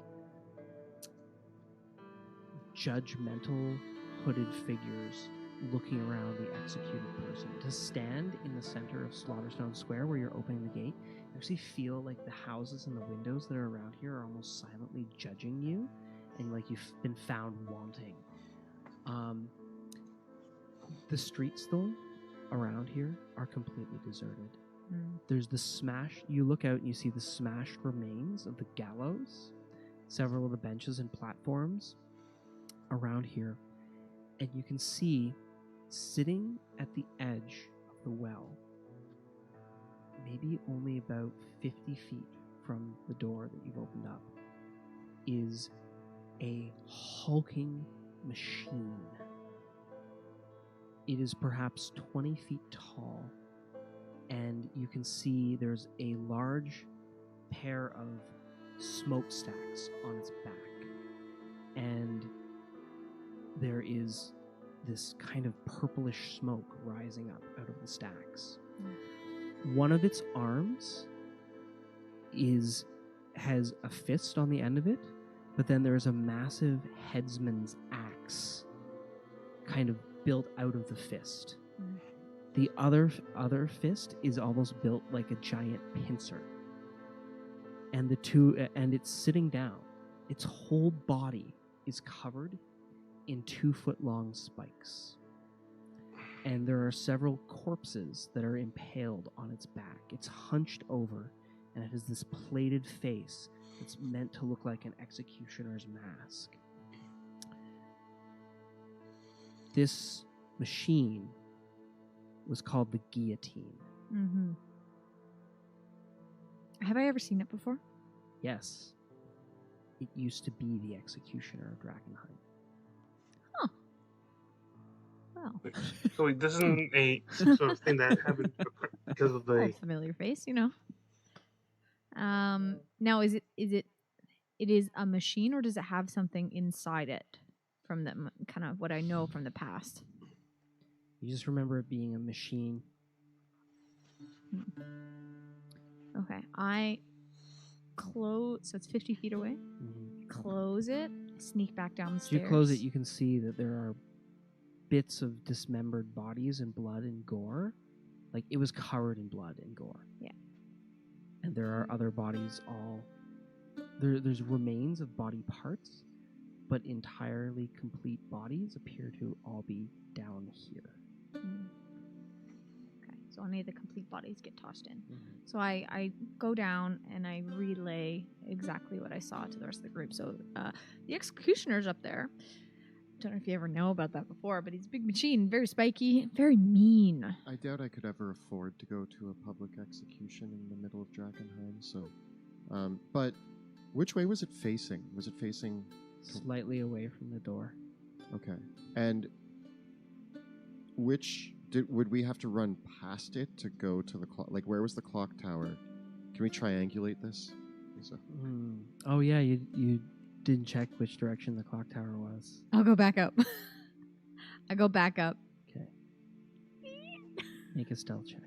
judgmental hooded figures looking around the executed person. To stand in the center of Slaughterstone Square where you're opening the gate, you actually feel like the houses and the windows that are around here are almost silently judging you and like you've been found wanting. The streets, though, around here are completely deserted. There's the smashed... You look out and you see the smashed remains of the gallows, several of the benches and platforms around here. And you can see, sitting at the edge of the well, maybe only about 50 feet from the door that you've opened up, is a hulking machine. It is perhaps 20 feet tall, and you can see there's a large pair of smokestacks on its back, and there is this kind of purplish smoke rising up out of the stacks. One of its arms has a fist on the end of it, but then there's a massive headsman's axe kind of built out of the fist. The other fist is almost built like a giant pincer. And it's sitting down. Its whole body is covered in 2-foot-long spikes. And there are several corpses that are impaled on its back. It's hunched over, and it has this plated face that's meant to look like an executioner's mask. This machine was called the guillotine. Have I ever seen it before? Yes. It used to be the executioner of Drakkenheim. Well, So wait, this isn't a sort of thing that happened because of the... familiar face, you know. Now is it a machine, or does it have something inside it from the kind of what I know from the past? You just remember it being a machine. Okay, I close. So it's 50 feet away. Close it. Sneak back down the As stairs. you close it, you can see that there are bits of dismembered bodies and blood and gore. Like, it was covered in blood and gore. Yeah. And there are other bodies all... There's remains of body parts, but entirely complete bodies appear to all be down here. Okay, so only the complete bodies get tossed in. So I go down and I relay exactly what I saw to the rest of the group. So the executioner's up there. Don't know if you ever know about that before, but he's a big machine, very spiky, very mean. I doubt I could ever afford to go to a public execution in the middle of Drakkenheim, so... but which way was it facing? Was it facing... Slightly away from the door. Okay. And would we have to run past it to go to the clock? Like, where was the clock tower? Can we triangulate this? Oh, yeah, you didn't check which direction the clock tower was. I'll go back up. I go back up. Okay. Make a stealth check.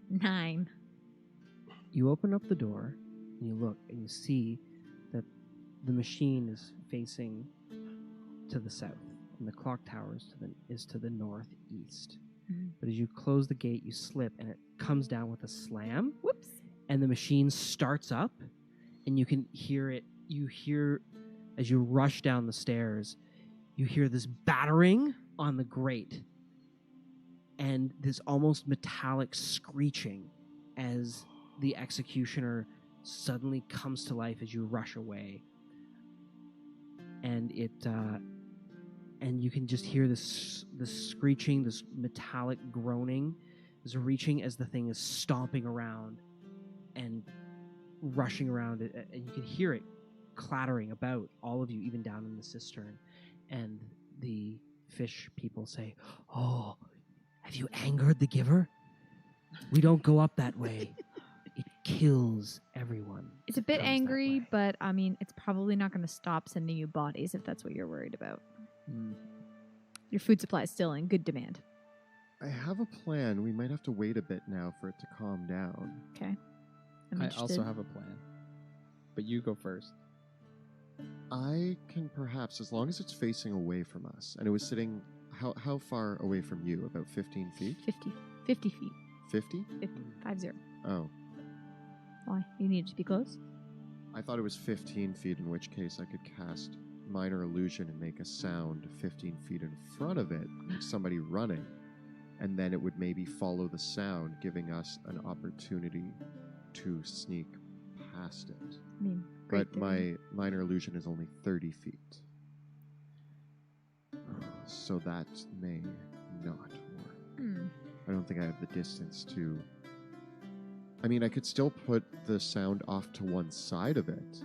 Nine. You open up the door, and you look, and you see that the machine is facing to the south, and the clock tower is to the northeast. But as you close the gate, you slip, and it comes down with a slam. Whoops. And the machine starts up, and you can hear it. You hear, as you rush down the stairs, you hear this battering on the grate, and this almost metallic screeching as the executioner suddenly comes to life as you rush away. And and you can just hear this screeching, this metallic groaning, this reaching as the thing is stomping around and rushing around it, and you can hear it clattering about all of you, even down in the cistern. And the fish people say, "Oh, have you angered the giver? We don't go up that way. It kills everyone." It's a bit Comes that angry, way." but I mean, it's probably not going to stop sending you bodies if that's what you're worried about. Your food supply is still in good demand. I have a plan. We might have to wait a bit now for it to calm down. Okay. I'm I interested. also have a plan. But you go first. I can perhaps, as long as it's facing away from us, and it was sitting... How far away from you? About 15 feet? 50 feet. 50? 50. Oh. Why? You need to be close? I thought it was 15 feet, in which case I could cast Minor Illusion and make a sound 15 feet in front of it, like somebody running, and then it would maybe follow the sound, giving us an opportunity to sneak past it. I mean, great. But my Minor Illusion is only 30 feet. So that may not work. I don't think I have the distance to... I mean, I could still put the sound off to one side of it,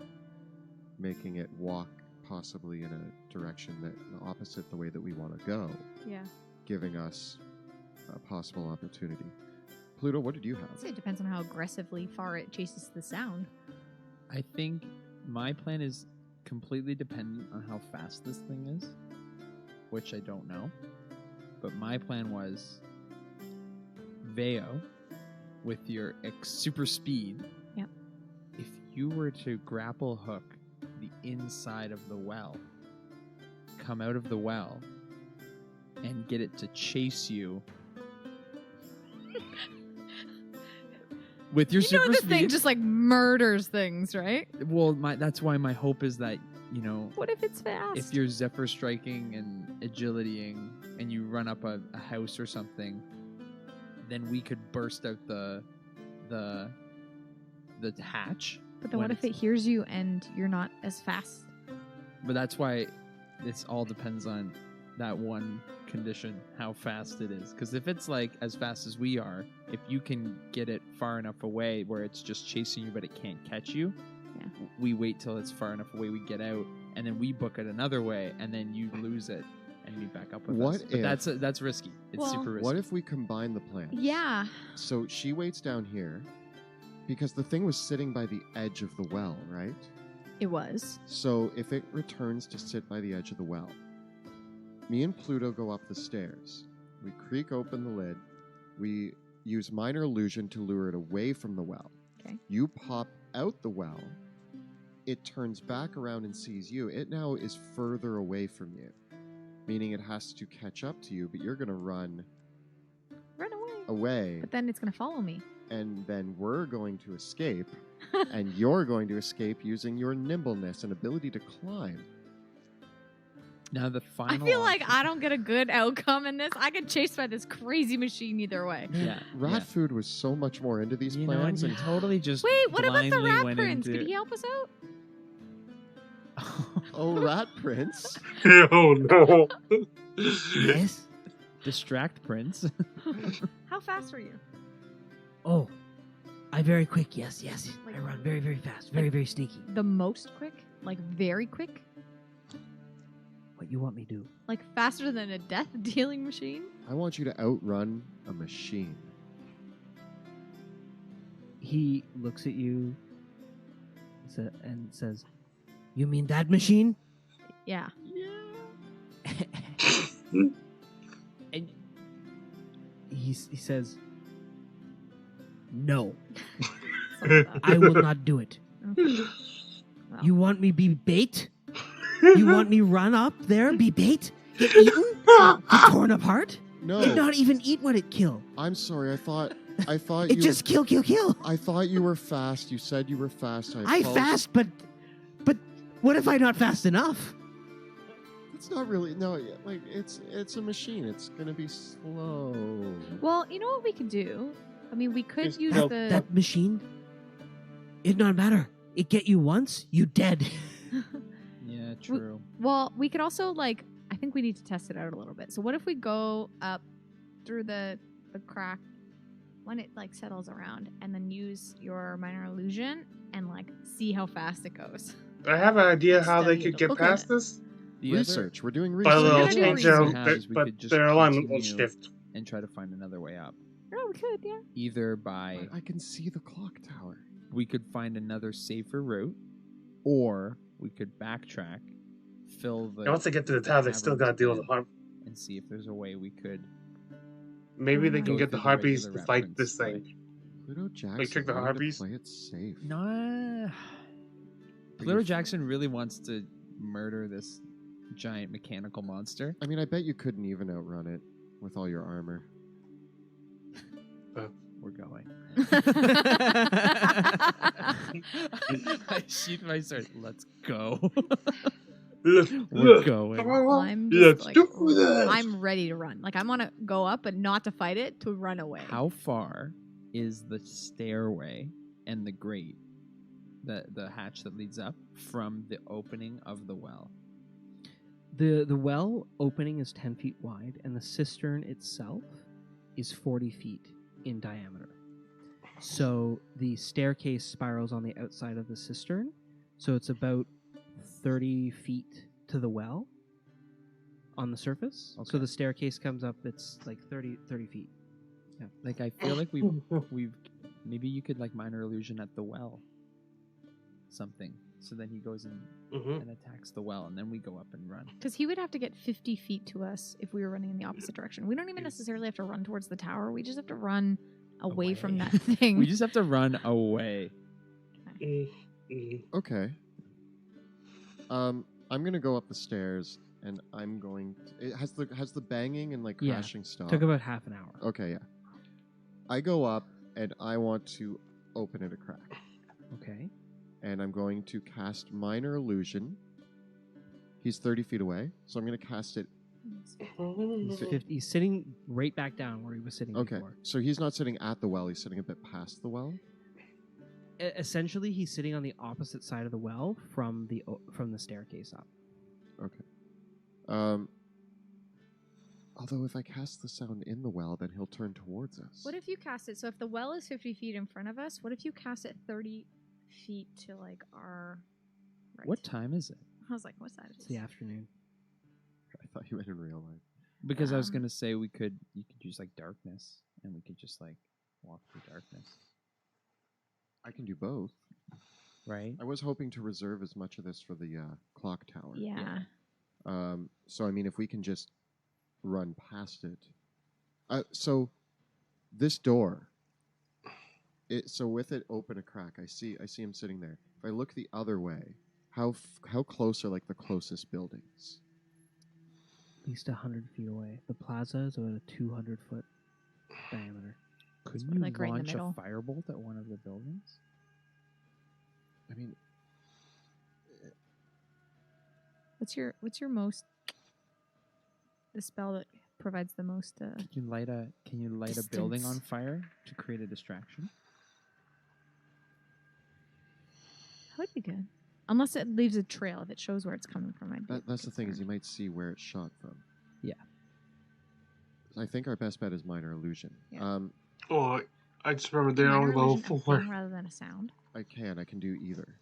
making it walk possibly in a direction that opposite the way that we want to go, Yeah. giving us a possible opportunity. Pluto, what did you I'd have? say it depends on how aggressively far it chases the sound. I think my plan is completely dependent on how fast this thing is, which I don't know. But my plan was Veo, with your super speed. Yep. If you were to grapple hook the inside of the well, come out of the well, and get it to chase you with your super this speed. thing just like murders things, right? Well, that's why my hope is that, What if it's fast? if you're Zephyr striking and agilitying and you run up a house or something, then we could burst out the hatch. But then when what if it hears you and you're not as fast? But that's why this all depends on that one condition, how fast it is. Because if it's like as fast as we are, if you can get it far enough away where it's just chasing you but it can't catch you, Yeah. we wait till it's far enough away, we get out, and then we book it another way, and then you lose it and meet back up with What us. But if- that's risky. It's Well, super risky. What if we combine the plans? Yeah. So she waits down here, because the thing was sitting by the edge of the well, right? It was. So if it returns to sit by the edge of the well, me and Pluto go up the stairs. We creak open the lid. We use minor illusion to lure it away from the well. Okay. You pop out the well. It turns back around and sees you. It now is further away from you, meaning it has to catch up to you, but you're going to run away. But then it's going to follow me. And then we're going to escape, and you're going to escape using your nimbleness and ability to climb. Now the final. I feel like I don't get a good outcome in this. I get chased by this crazy machine either way. Yeah. Rat Food was so much more into these You know, plans. and And totally just. Wait, what about the blindly Rat went Prince? into- Could he help us out? oh, Rat Prince. Oh no. Yes? Distract Prince. How fast are you? Oh, I very quick. Yes. Like- I run very, very fast. Very, very sneaky. The most quick? Like very quick? What you want me to do? Like faster than a death-dealing machine? I want you to outrun a machine. He looks at you and says, "You mean that machine?" Yeah. And he says, "No, I will not do it. Okay. Well. You want me be bait? You want me run up there, be bait, get eaten, get torn apart? No, Did not even eat what it kill. I'm sorry. I thought It you. just kill. I thought you were fast. You said you were fast. I apologize. fast, but what if I'm not fast enough? It's not really. No, like it's a machine. It's gonna be slow. Well, you know what we could do? I mean, we could Just use help the... That machine, it not matter. It get you once, you dead. Yeah, true. Well, we could also, like... I think we need to test it out a little bit. So what if we go up through the crack when it, like, settles around and then use your minor illusion and, like, see how fast it goes? I have an idea how they Study could it. get Okay. past this, The other- Research. We're doing but research. they'll gonna do change research. their, Is we but could just their alignment will continue- shift. and try to find another way up. Oh, we could, yeah. Either by I can see the clock tower. we could find another safer route, or we could backtrack, fill the And once they get to the town, they still gotta deal with the harm. and see if there's a way we could. Maybe they Go can get through the the harpies regular to Rat fight Prince this way. thing. Pluto Jackson. trick the wanted to harpies? Play it safe. Nah. Pluto Jackson really wants to murder this giant mechanical monster. I mean, I bet you couldn't even outrun it with all your armor. We're going. I sheath my sword. Let's go. We're going. I'm Let's just like, do this. I'm ready to run. Like, I want to go up, but not to fight it, to run away. How far is the stairway and the grate, the hatch that leads up from the opening of the well? The well opening is 10 feet wide, and the cistern itself is 40 feet in diameter. So the staircase spirals on the outside of the cistern, so it's about 30 feet to the well on the surface. Okay. So the staircase comes up, it's like 30 feet. Yeah. Like, I feel like we've maybe you could like minor illusion at the well, something. So then he goes in Mhm. and attacks the well, and then we go up and run. Because he would have to get 50 feet to us if we were running in the opposite direction. We don't even necessarily have to run towards the tower. We just have to run away from that thing. We just have to run away. Mhm. Okay. I'm gonna go up the stairs, and I'm going. It has the banging and like Yeah. crashing stuff. Took about half an hour. Okay, yeah. I go up, and I want to open it a crack, Okay. and I'm going to cast minor illusion. He's 30 feet away, so I'm gonna cast it. He's sitting right back down where he was sitting Okay, before. so he's not sitting at the well; he's sitting a bit past the well. Essentially, he's sitting on the opposite side of the well from the staircase up. Okay. Although if I cast the sound in the well, then he'll turn towards us. What if you cast it? So if the well is 50 feet in front of us, what if you cast it 30 feet to like our right? What time is it? I was like, what's that? It's the afternoon. I thought you meant in real life. Because I was Um, gonna say you could use like darkness, and we could just like walk through darkness. I can do both. right? I was hoping to reserve as much of this for the clock tower. Yeah. So I mean, if we can just run past it. So this door. So with it open a crack, I see him sitting there. If I look the other way, how close are like the closest buildings? At least 100 feet away. The plaza is about a 200-foot diameter. Couldn't Sort of you like right in the launch middle. a firebolt at one of the buildings? I mean, What's your the spell that provides the most Can you light a building on Distance. fire to create a distraction? that would be good. Unless it leaves a trail. If it shows where it's coming from, I'd be that's the thing is you concerned. might see where it's shot from. Yeah. I think our best bet is minor illusion. Yeah. Oh, I just remember they're Minor on level illusion a 4. thing rather than a sound. I can do either.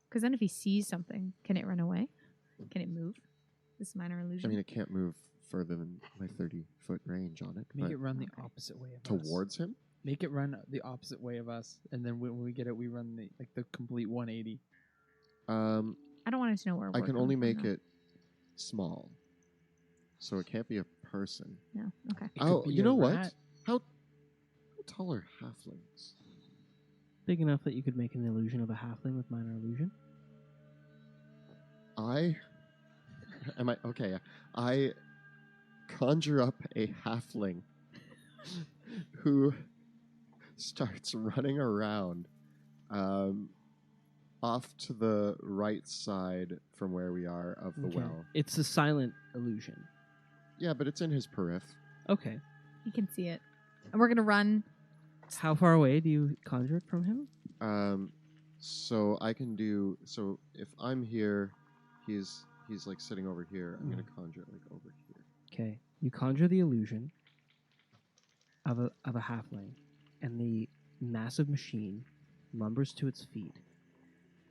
Because then if he sees something, can it run away? Can it move? This minor illusion. I mean, it can't move further than my 30-foot range on it. Make but it run the Okay. opposite way of us. towards him. Make it run the opposite way of us, and then when we get it, we run the complete 180. I don't want it to know where I we're can coming only from, make though. it small, so it can't be a person. No. Okay. It could Oh, be you a know what? rat. How tall are halflings? Big enough that you could make an illusion of a halfling with minor illusion. I conjure up a halfling who starts running around off to the right side from where we are of the Okay. well. It's a silent illusion. Yeah, but it's in his periph. Okay. You can see it. And we're going to run. How far away do you conjure it from him? So I can do so if I'm here, he's like sitting over here. I'm gonna conjure it like over here. Okay. You conjure the illusion of a halfling, and the massive machine lumbers to its feet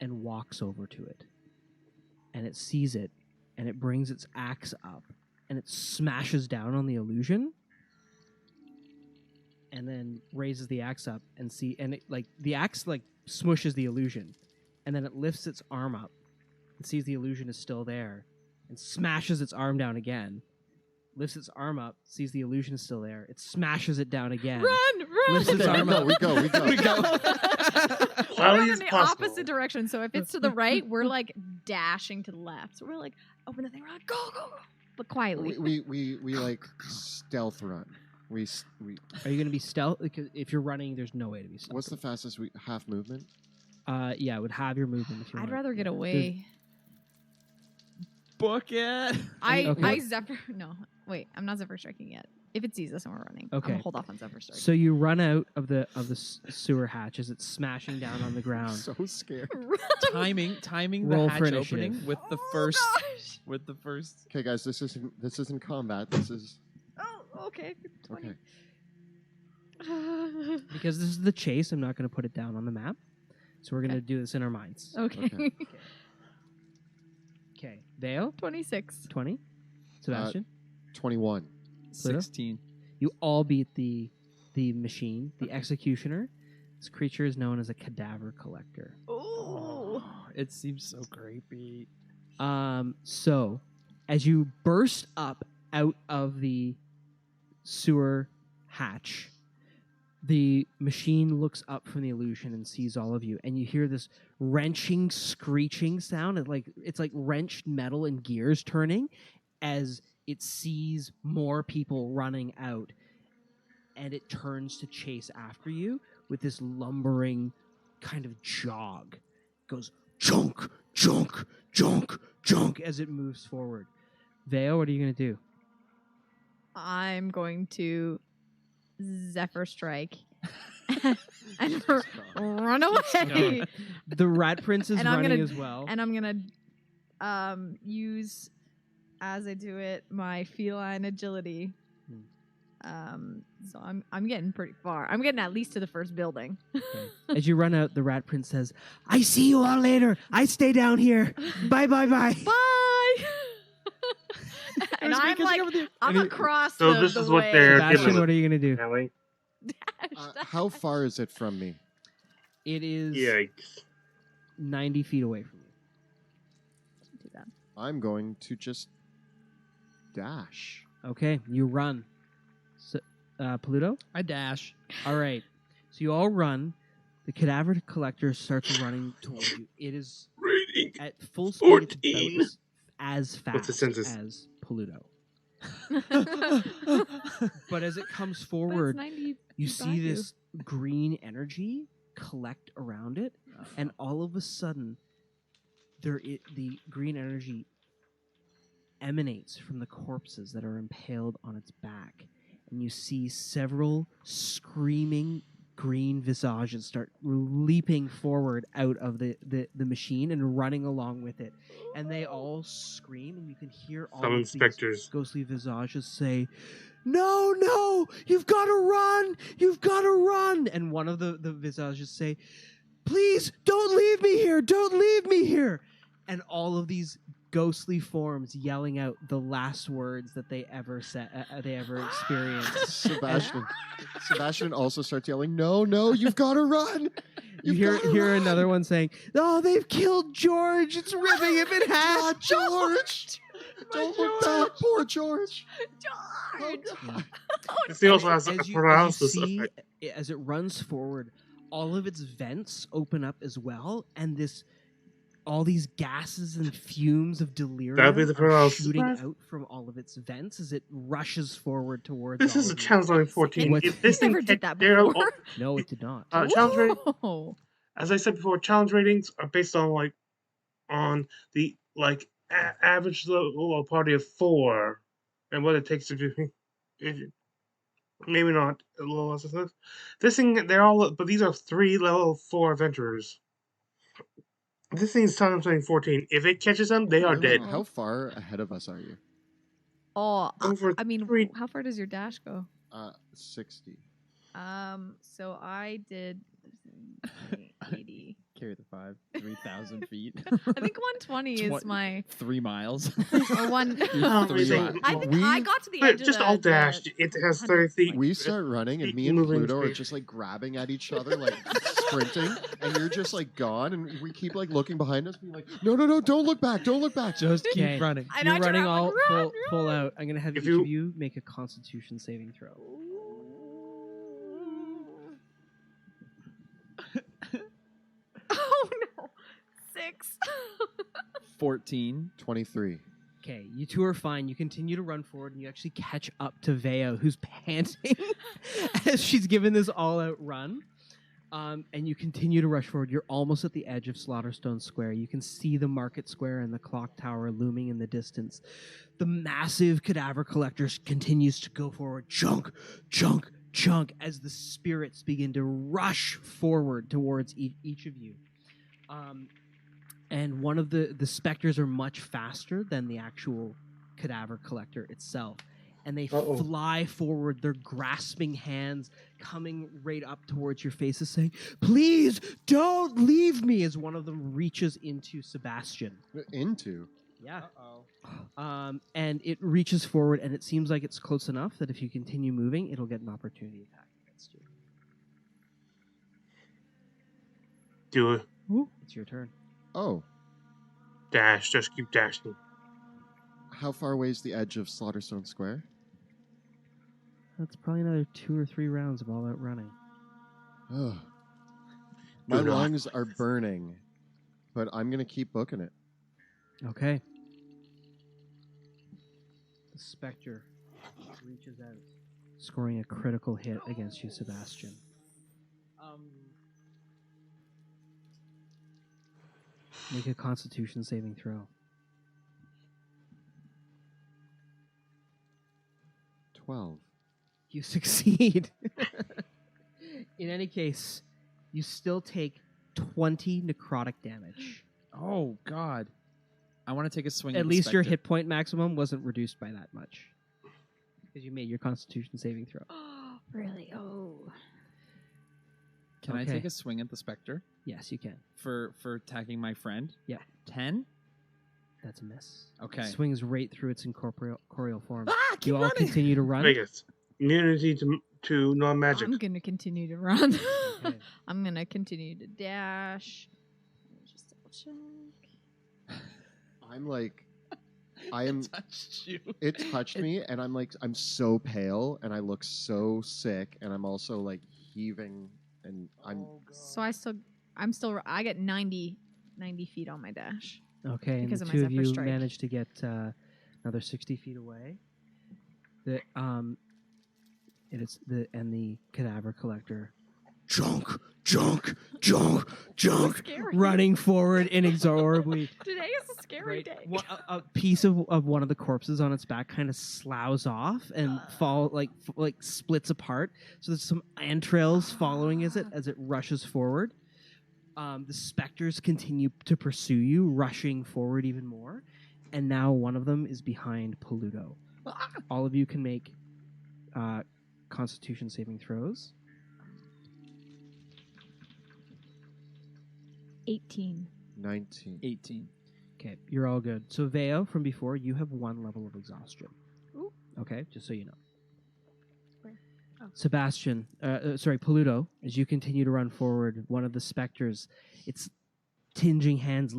and walks over to it. And it sees it, and it brings its axe up, and it smashes down on the illusion, and then raises the axe up and the axe smushes the illusion, and then it lifts its arm up and sees the illusion is still there, and smashes its arm down again. Lifts its arm up, sees the illusion is still there. It smashes it down again. Run! Lifts its Okay, arm up. we go. We go. We're Slowly running as the possible. opposite direction. So if it's to the right, we're like dashing to the left. So we're like, open the thing, run, go, go, go. But quietly. We like stealth run. We Are you going to be stealth? Because if you're running, there's no way to be stealth. what's the fastest half movement? Yeah, it would have your movement if you I'd want. rather get away. Book it. Okay. I Zephyr. No, wait, I'm not Zephyr striking yet. If it sees us and we're running, I'm Okay. gonna hold off on Zephyr strike. So you run out of the sewer hatch as it's smashing down on the ground. So scared. timing Roll the hatch for initiative. opening with the Oh, first gosh. with the first. Okay, guys, this isn't combat. This is Oh, okay. 20. okay. Because this is the chase, I'm not going to put it down on the map. So we're going to Okay. do this in our minds. Okay. Okay. Okay. Vale, 26. 20. Sebastian, 21. Pluto? 16. you all beat the machine, the executioner. This creature is known as a cadaver collector. Ooh. It seems so creepy. So, as you burst up out of the sewer hatch, the machine looks up from the illusion and sees all of you, and you hear this wrenching, screeching sound. It's like wrenched metal and gears turning as it sees more people running out, and it turns to chase after you with this lumbering kind of jog. It goes chunk, chunk, chunk, chunk as it moves forward. Veo, what are you going to do? I'm going to Zephyr strike and run away. The Rat Prince is And I'm running gonna- as well. And I'm gonna use, as I do it, my feline agility. So I'm getting pretty far. I'm getting at least to the first building. Okay. As you run out, the Rat Prince says, "I see you all later. I stay down here. Bye, bye, bye." Bye. And I'm like, I'm across So the this the is what way. they're Sebastian, giving what are you going to do? Ellie. How far is it from me? It is Yikes. 90 feet away from you. Isn't too bad. I'm going to just dash. Okay, you run. So, Pluto? I dash. All right. So you all run. The cadaver collector starts running towards you. It is Rating at full speed. It's 14. about as What's the fast census? as Pluto. But as it comes But it's forward, 90 you feet see behind this green energy collect around it, and all of a sudden, the green energy emanates from the corpses that are impaled on its back, and you see several screaming green visages start leaping forward out of the machine and running along with it, and they all scream, and you can hear all Some of inspectors. these ghostly visages say, no, you've got to run, and one of the visages say, please don't leave me here, and all of these ghostly forms yelling out the last words that they ever said, they ever experienced. Sebastian also starts yelling, no, you've got to run. You You've gotta hear run. another one saying, "Oh, they've killed George! It's ripping him in half!" Not George. Don't look back, poor George. George! Yeah. This thing also has a as you paralysis see, effect. as it runs forward, all of its vents open up as well, and all these gases and fumes of delirium That'll be the are paralysis shooting effect. out from all of its vents as it rushes forward towards. This all is a of you. challenge rating 14. What- If this thing Never did that they're all- before. No, it did not. challenge rating, Whoa. as I said before, challenge ratings are based on the average level of party of 4, and what it takes to do. Maybe not a little less than this. This thing, but these are 3 level 4 adventurers. This thing's challenge rating 14. If it catches them, they are dead. How far ahead of us are you? Oh, Over I mean, 3. how far does your dash go? 60. So I did 80. Carry the 5. 3,000 feet. I think 120 is my 3 miles. or one. No, Three so- miles. I think I got to the edge just of all the dashed. It has 30 feet. We start running, and me and moving Pluto are speed. just like grabbing at each other, like sprinting, and you're just like gone, and we keep like looking behind us, being like, no, don't look back, don't look back. Just keep Okay. running. And You're I turn running around, all like, run, full run. out. I'm gonna have If each you- of you make a Constitution saving throw. Oh no, 6. 14. 23. Okay, you two are fine. You continue to run forward, and you actually catch up to Veo, who's panting as she's given this all-out run. And you continue to rush forward. You're almost at the edge of Slaughterstone Square. You can see the market square and the clock tower looming in the distance. The massive cadaver collector continues to go forward. Chunk, chunk, chunk, as the spirits begin to rush forward towards each of you. And one of the specters are much faster than the actual cadaver collector itself. And they Uh-oh. fly forward, their grasping hands coming right up towards your faces, saying, "Please don't leave me," as one of them reaches into Sebastian. Into. Yeah. Uh-oh. And it reaches forward, and it seems like it's close enough that if you continue moving, it'll get an opportunity attack against you. Do it. It's your turn. Oh, Dash. Just keep dashing. how far away is the edge of Slaughterstone Square? That's probably another 2 or 3 rounds of all out running. Ugh. My Do not. lungs are burning, but I'm gonna keep booking it. Okay. The specter reaches out, scoring a critical hit against you, Sebastian. Make a Constitution saving throw. 12. You succeed. In any case, you still take 20 necrotic damage. Oh, God. I want to take a swing. At the least your specter. hit point maximum wasn't reduced by that much. Because you made your Constitution saving throw. Really? Oh. Can I Okay. take a swing at the specter Yes, you can. for attacking my friend? Yeah. 10? That's a miss. Okay. Swings right through its incorporeal form. Ah, keep You all running. continue to run. Vegas. Immunity to non-magic. I'm gonna continue to run. Okay. I'm gonna continue to dash. Just I'm like, I am. touched you. It touched me, and I'm like, I'm so pale, and I look so sick, and I'm also like heaving, and I'm. So I get 90 feet on my dash. Okay, and Because the of my two of Zephyr you Strike. manage to get another 60 feet away. The the cadaver collector, junk, Scary. running forward inexorably. Today is a scary Right, day. a piece of one of the corpses on its back kind of sloughs off and like splits apart. So there's some entrails following as it rushes forward. The specters continue to pursue you, rushing forward even more. And now one of them is behind Paluto. All of you can make Constitution saving throws. 18. 19. 18. Okay, you're all good. So Veo, from before, you have 1 level of exhaustion. Ooh. Okay, just so you know. Where? Oh. Sebastian, Paluto, as you continue to run forward, one of the specters, its tinging hands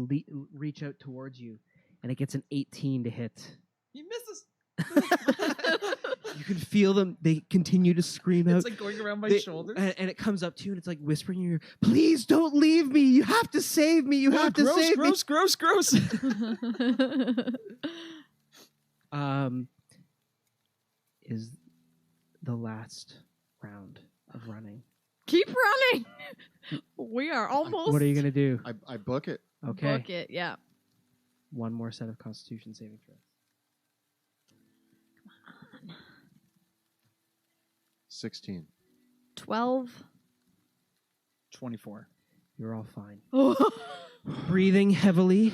reach out towards you, and it gets an 18 to hit. He misses. You can feel them. They continue to scream out. It's like going around my shoulders. And it comes up to you, and it's like whispering in your ear, please don't leave me. You have to save me. You have to save me. Gross. Is the last round of running. Keep running. We are almost. What are you going to do? I book it. Okay. Book it, yeah. One more set of Constitution saving throws. 16. 12. 24. You're all fine. Oh. Breathing heavily,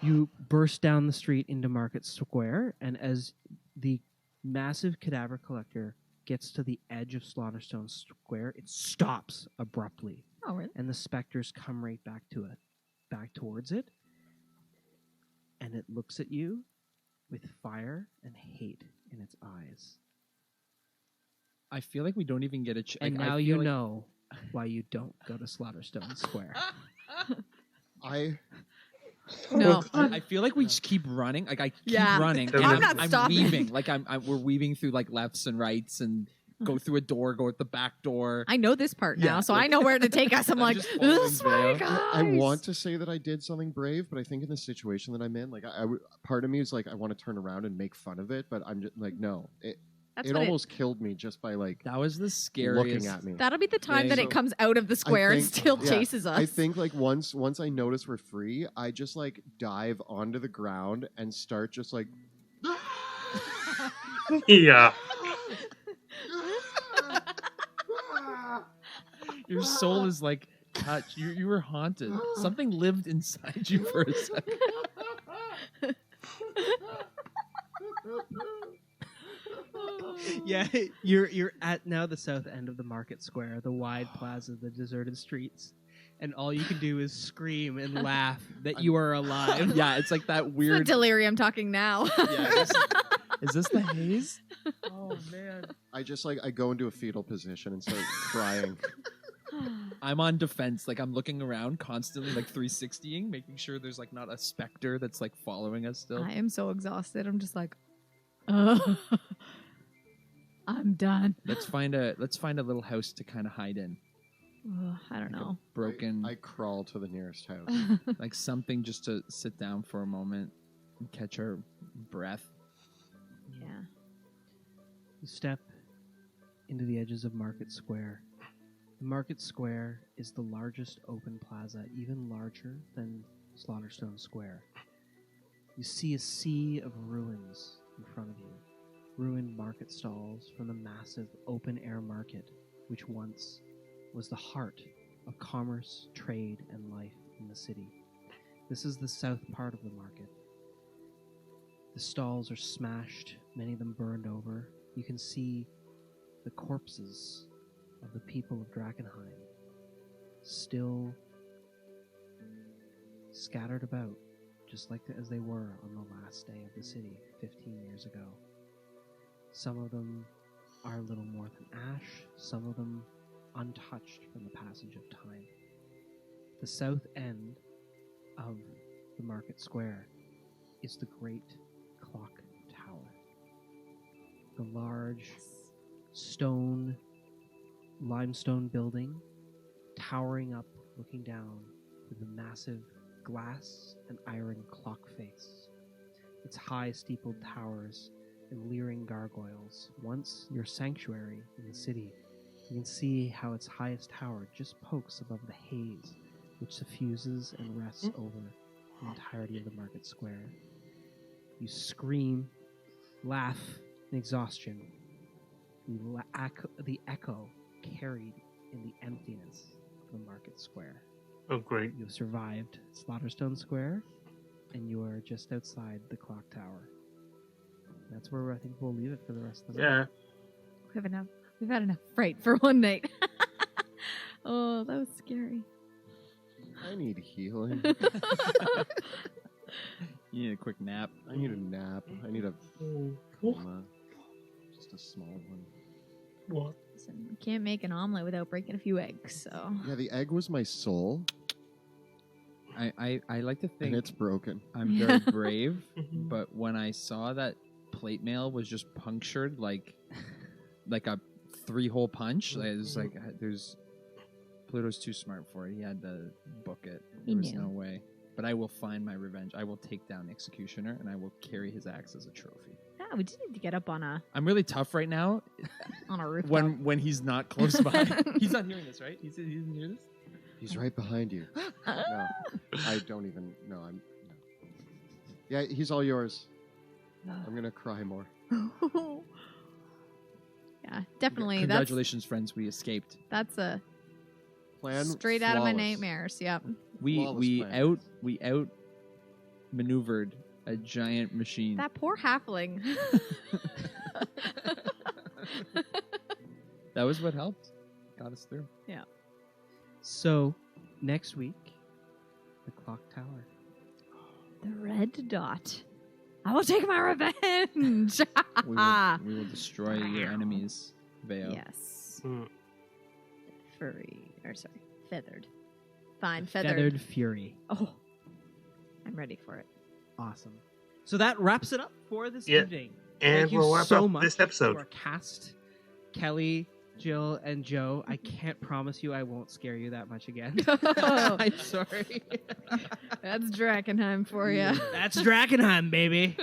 you burst down the street into Market Square, and as the massive cadaver collector gets to the edge of Slaughterstone Square, it stops abruptly, Oh, really? and the specters come right back towards it, and it looks at you with fire and hate in its eyes. I feel like we don't even get a And now you know why you don't go to Slaughterstone Square. No. I feel like we just keep running. Like I keep Yeah. running. I'm And not I'm stopping. weaving. Like we're weaving through like lefts and rights and go through a door, go at the back door. I know this part Yeah, now, so like- I know where to take us. I'm I'm like, just following this way, Veo. guys. I want to say that I did something brave, but I think in the situation that I'm in, like, part of me is like, I want to turn around and make fun of it, but I'm just like, no. That's It what almost killed me just by like That was the scariest. looking at me. That'll be the time that So, it comes out of the square and think- still yeah, chases us. I think like once I notice we're free, I just like dive onto the ground and start just like Yeah. Your soul is like touched. You were haunted. Something lived inside you for a second. Yeah, you're at now the south end of the Market Square, the wide plaza, the deserted streets, and all you can do is scream and laugh that you are alive. Yeah, it's like that It's the weird. delirium talking now. Yeah, is this the haze? Oh man. I just like I go into a fetal position and start crying. I'm on defense. Like I'm looking around constantly, like 360ing, making sure there's like not a specter that's like following us still. I am so exhausted. I'm just like, I'm done. Let's find a little house to kind of hide in. I don't know. Broken, I crawl to the nearest house. like something just to sit down for a moment and catch our breath. Yeah. You step into the edges of Market Square. The Market Square is the largest open plaza, even larger than Slaughterstone Square. You see a sea of ruins in front of you. Ruined market stalls from the massive open-air market, which once was the heart of commerce, trade, and life in the city. This is the south part of the market. The stalls are smashed, many of them burned over. You can see the corpses of the people of Drakkenheim still scattered about, just like as they were on the last day of the city 15 years ago. Some of them are little more than ash, some of them untouched from the passage of time. The south end of the market square is the Great Clock Tower. The large limestone building towering up, looking down with a massive glass and iron clock face. Its high steepled towers and leering gargoyles, once your sanctuary in the city. You can see how its highest tower just pokes above the haze, which suffuses and rests over the entirety of the market square. You scream, laugh in exhaustion. The echo carried in the emptiness of the market square. Oh, great. You have survived Slaughterstone Square, and you are just outside the clock tower. That's where I think we'll leave it for the rest of the night. Yeah. We've had enough fright for one night. Oh, that was scary. I need healing. You need a quick nap. I need a nap. I need a coma. Just a small one. What? Listen, you can't make an omelet without breaking a few eggs, so. Yeah, the egg was my soul, I like to think and it's broken. I'm very brave, but when I saw that plate mail was just punctured like a 3-hole punch, it was like Pluto's too smart for it. He had to book it. He There was knew. no way. But I will find my revenge. I will take down the Executioner, and I will carry his axe as a trophy. Yeah, we just need to get up on a I'm really tough right now rooftop. when he's not close by. He's not hearing this, right? He doesn't hear this? He's right behind you. No, I don't even. No, I'm. No. Yeah, he's all yours. I'm gonna cry more. Yeah, definitely. Congratulations, friends. We escaped. That's a Plan straight out of my flawless. nightmares. Yep. We Flawless plan. maneuvered a giant machine. That poor halfling. That was what helped. Got us through. So, next week, the clock tower. The red dot. I will take my revenge. We will destroy your enemies, Veo. Yes. Mm. Feathered. Fine, Feathered Fury. Oh, I'm ready for it. Awesome. So that wraps it up for this Yeah. evening. And Thank you we'll wrap so up much this episode. to our cast, Kelly, Jill, and Joe. I can't promise you I won't scare you that much again. I'm sorry. That's Drakkenheim for you. That's Drakkenheim, baby.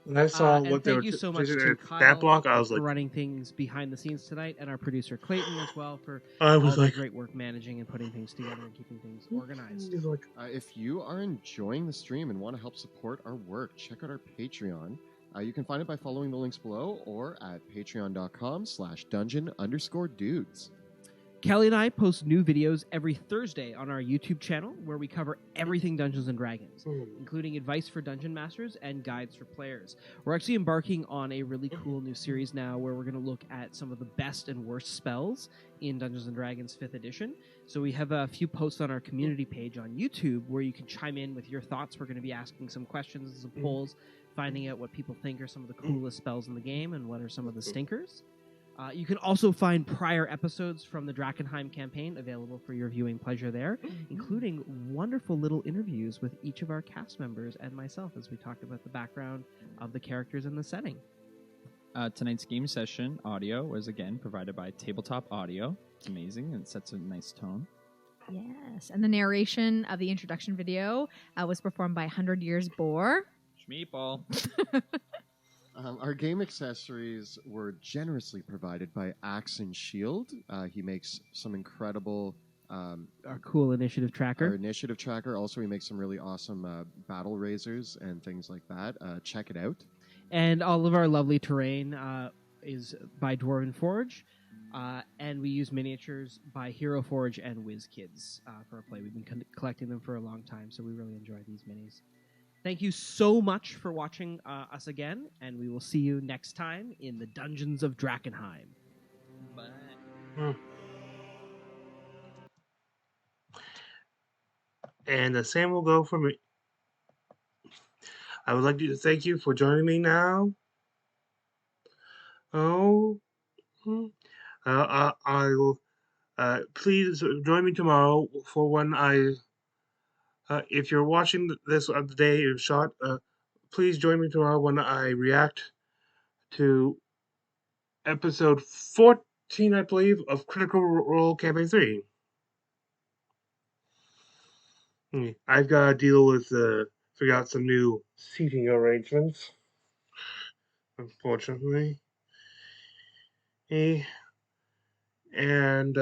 When I saw And what they thank were you so much doing to at Kyle that block, I was for like, running things behind the scenes tonight, and our producer Clayton as well for I all was the like, great work managing and putting things together and keeping things organized. he's like, If you are enjoying the stream and want to help support our work, check out our Patreon. You can find it by following the links below or at patreon.com/dungeon_dudes. Kelly and I post new videos every Thursday on our YouTube channel where we cover everything Dungeons and Dragons, including advice for dungeon masters and guides for players. We're actually embarking on a really cool new series now where we're going to look at some of the best and worst spells in Dungeons and Dragons 5th edition. So we have a few posts on our community page on YouTube where you can chime in with your thoughts. We're going to be asking some questions and some polls, finding out what people think are some of the coolest spells in the game and what are some of the stinkers. You can also find prior episodes from the Drakkenheim campaign available for your viewing pleasure there, including wonderful little interviews with each of our cast members and myself as we talked about the background of the characters and the setting. Tonight's game session audio was again provided by Tabletop Audio. It's amazing and it sets a nice tone. Yes, and the narration of the introduction video was performed by 100 Years Boar. Schmeeple. Our game accessories were generously provided by Axe and Shield. He makes some incredible Our cool initiative our tracker. initiative tracker. Also, he makes some really awesome battle razors and things like that. Check it out. And all of our lovely terrain is by Dwarven Forge. And we use miniatures by Hero Forge and WizKids for our play. We've been collecting them for a long time, so we really enjoy these minis. Thank you so much for watching us again, and we will see you next time in the Dungeons of Drakkenheim. Bye. and the same will go for me. I would like to thank you for joining me now. Oh, I will. Please join me tomorrow for when I If you're watching this on the day it was shot, please join me tomorrow when I react to episode 14, I believe, of Critical Role Campaign 3. I've got to deal with, figure out some new seating arrangements, unfortunately. And,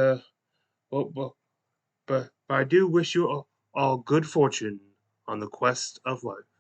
but I do wish you all good fortune on the quest of life.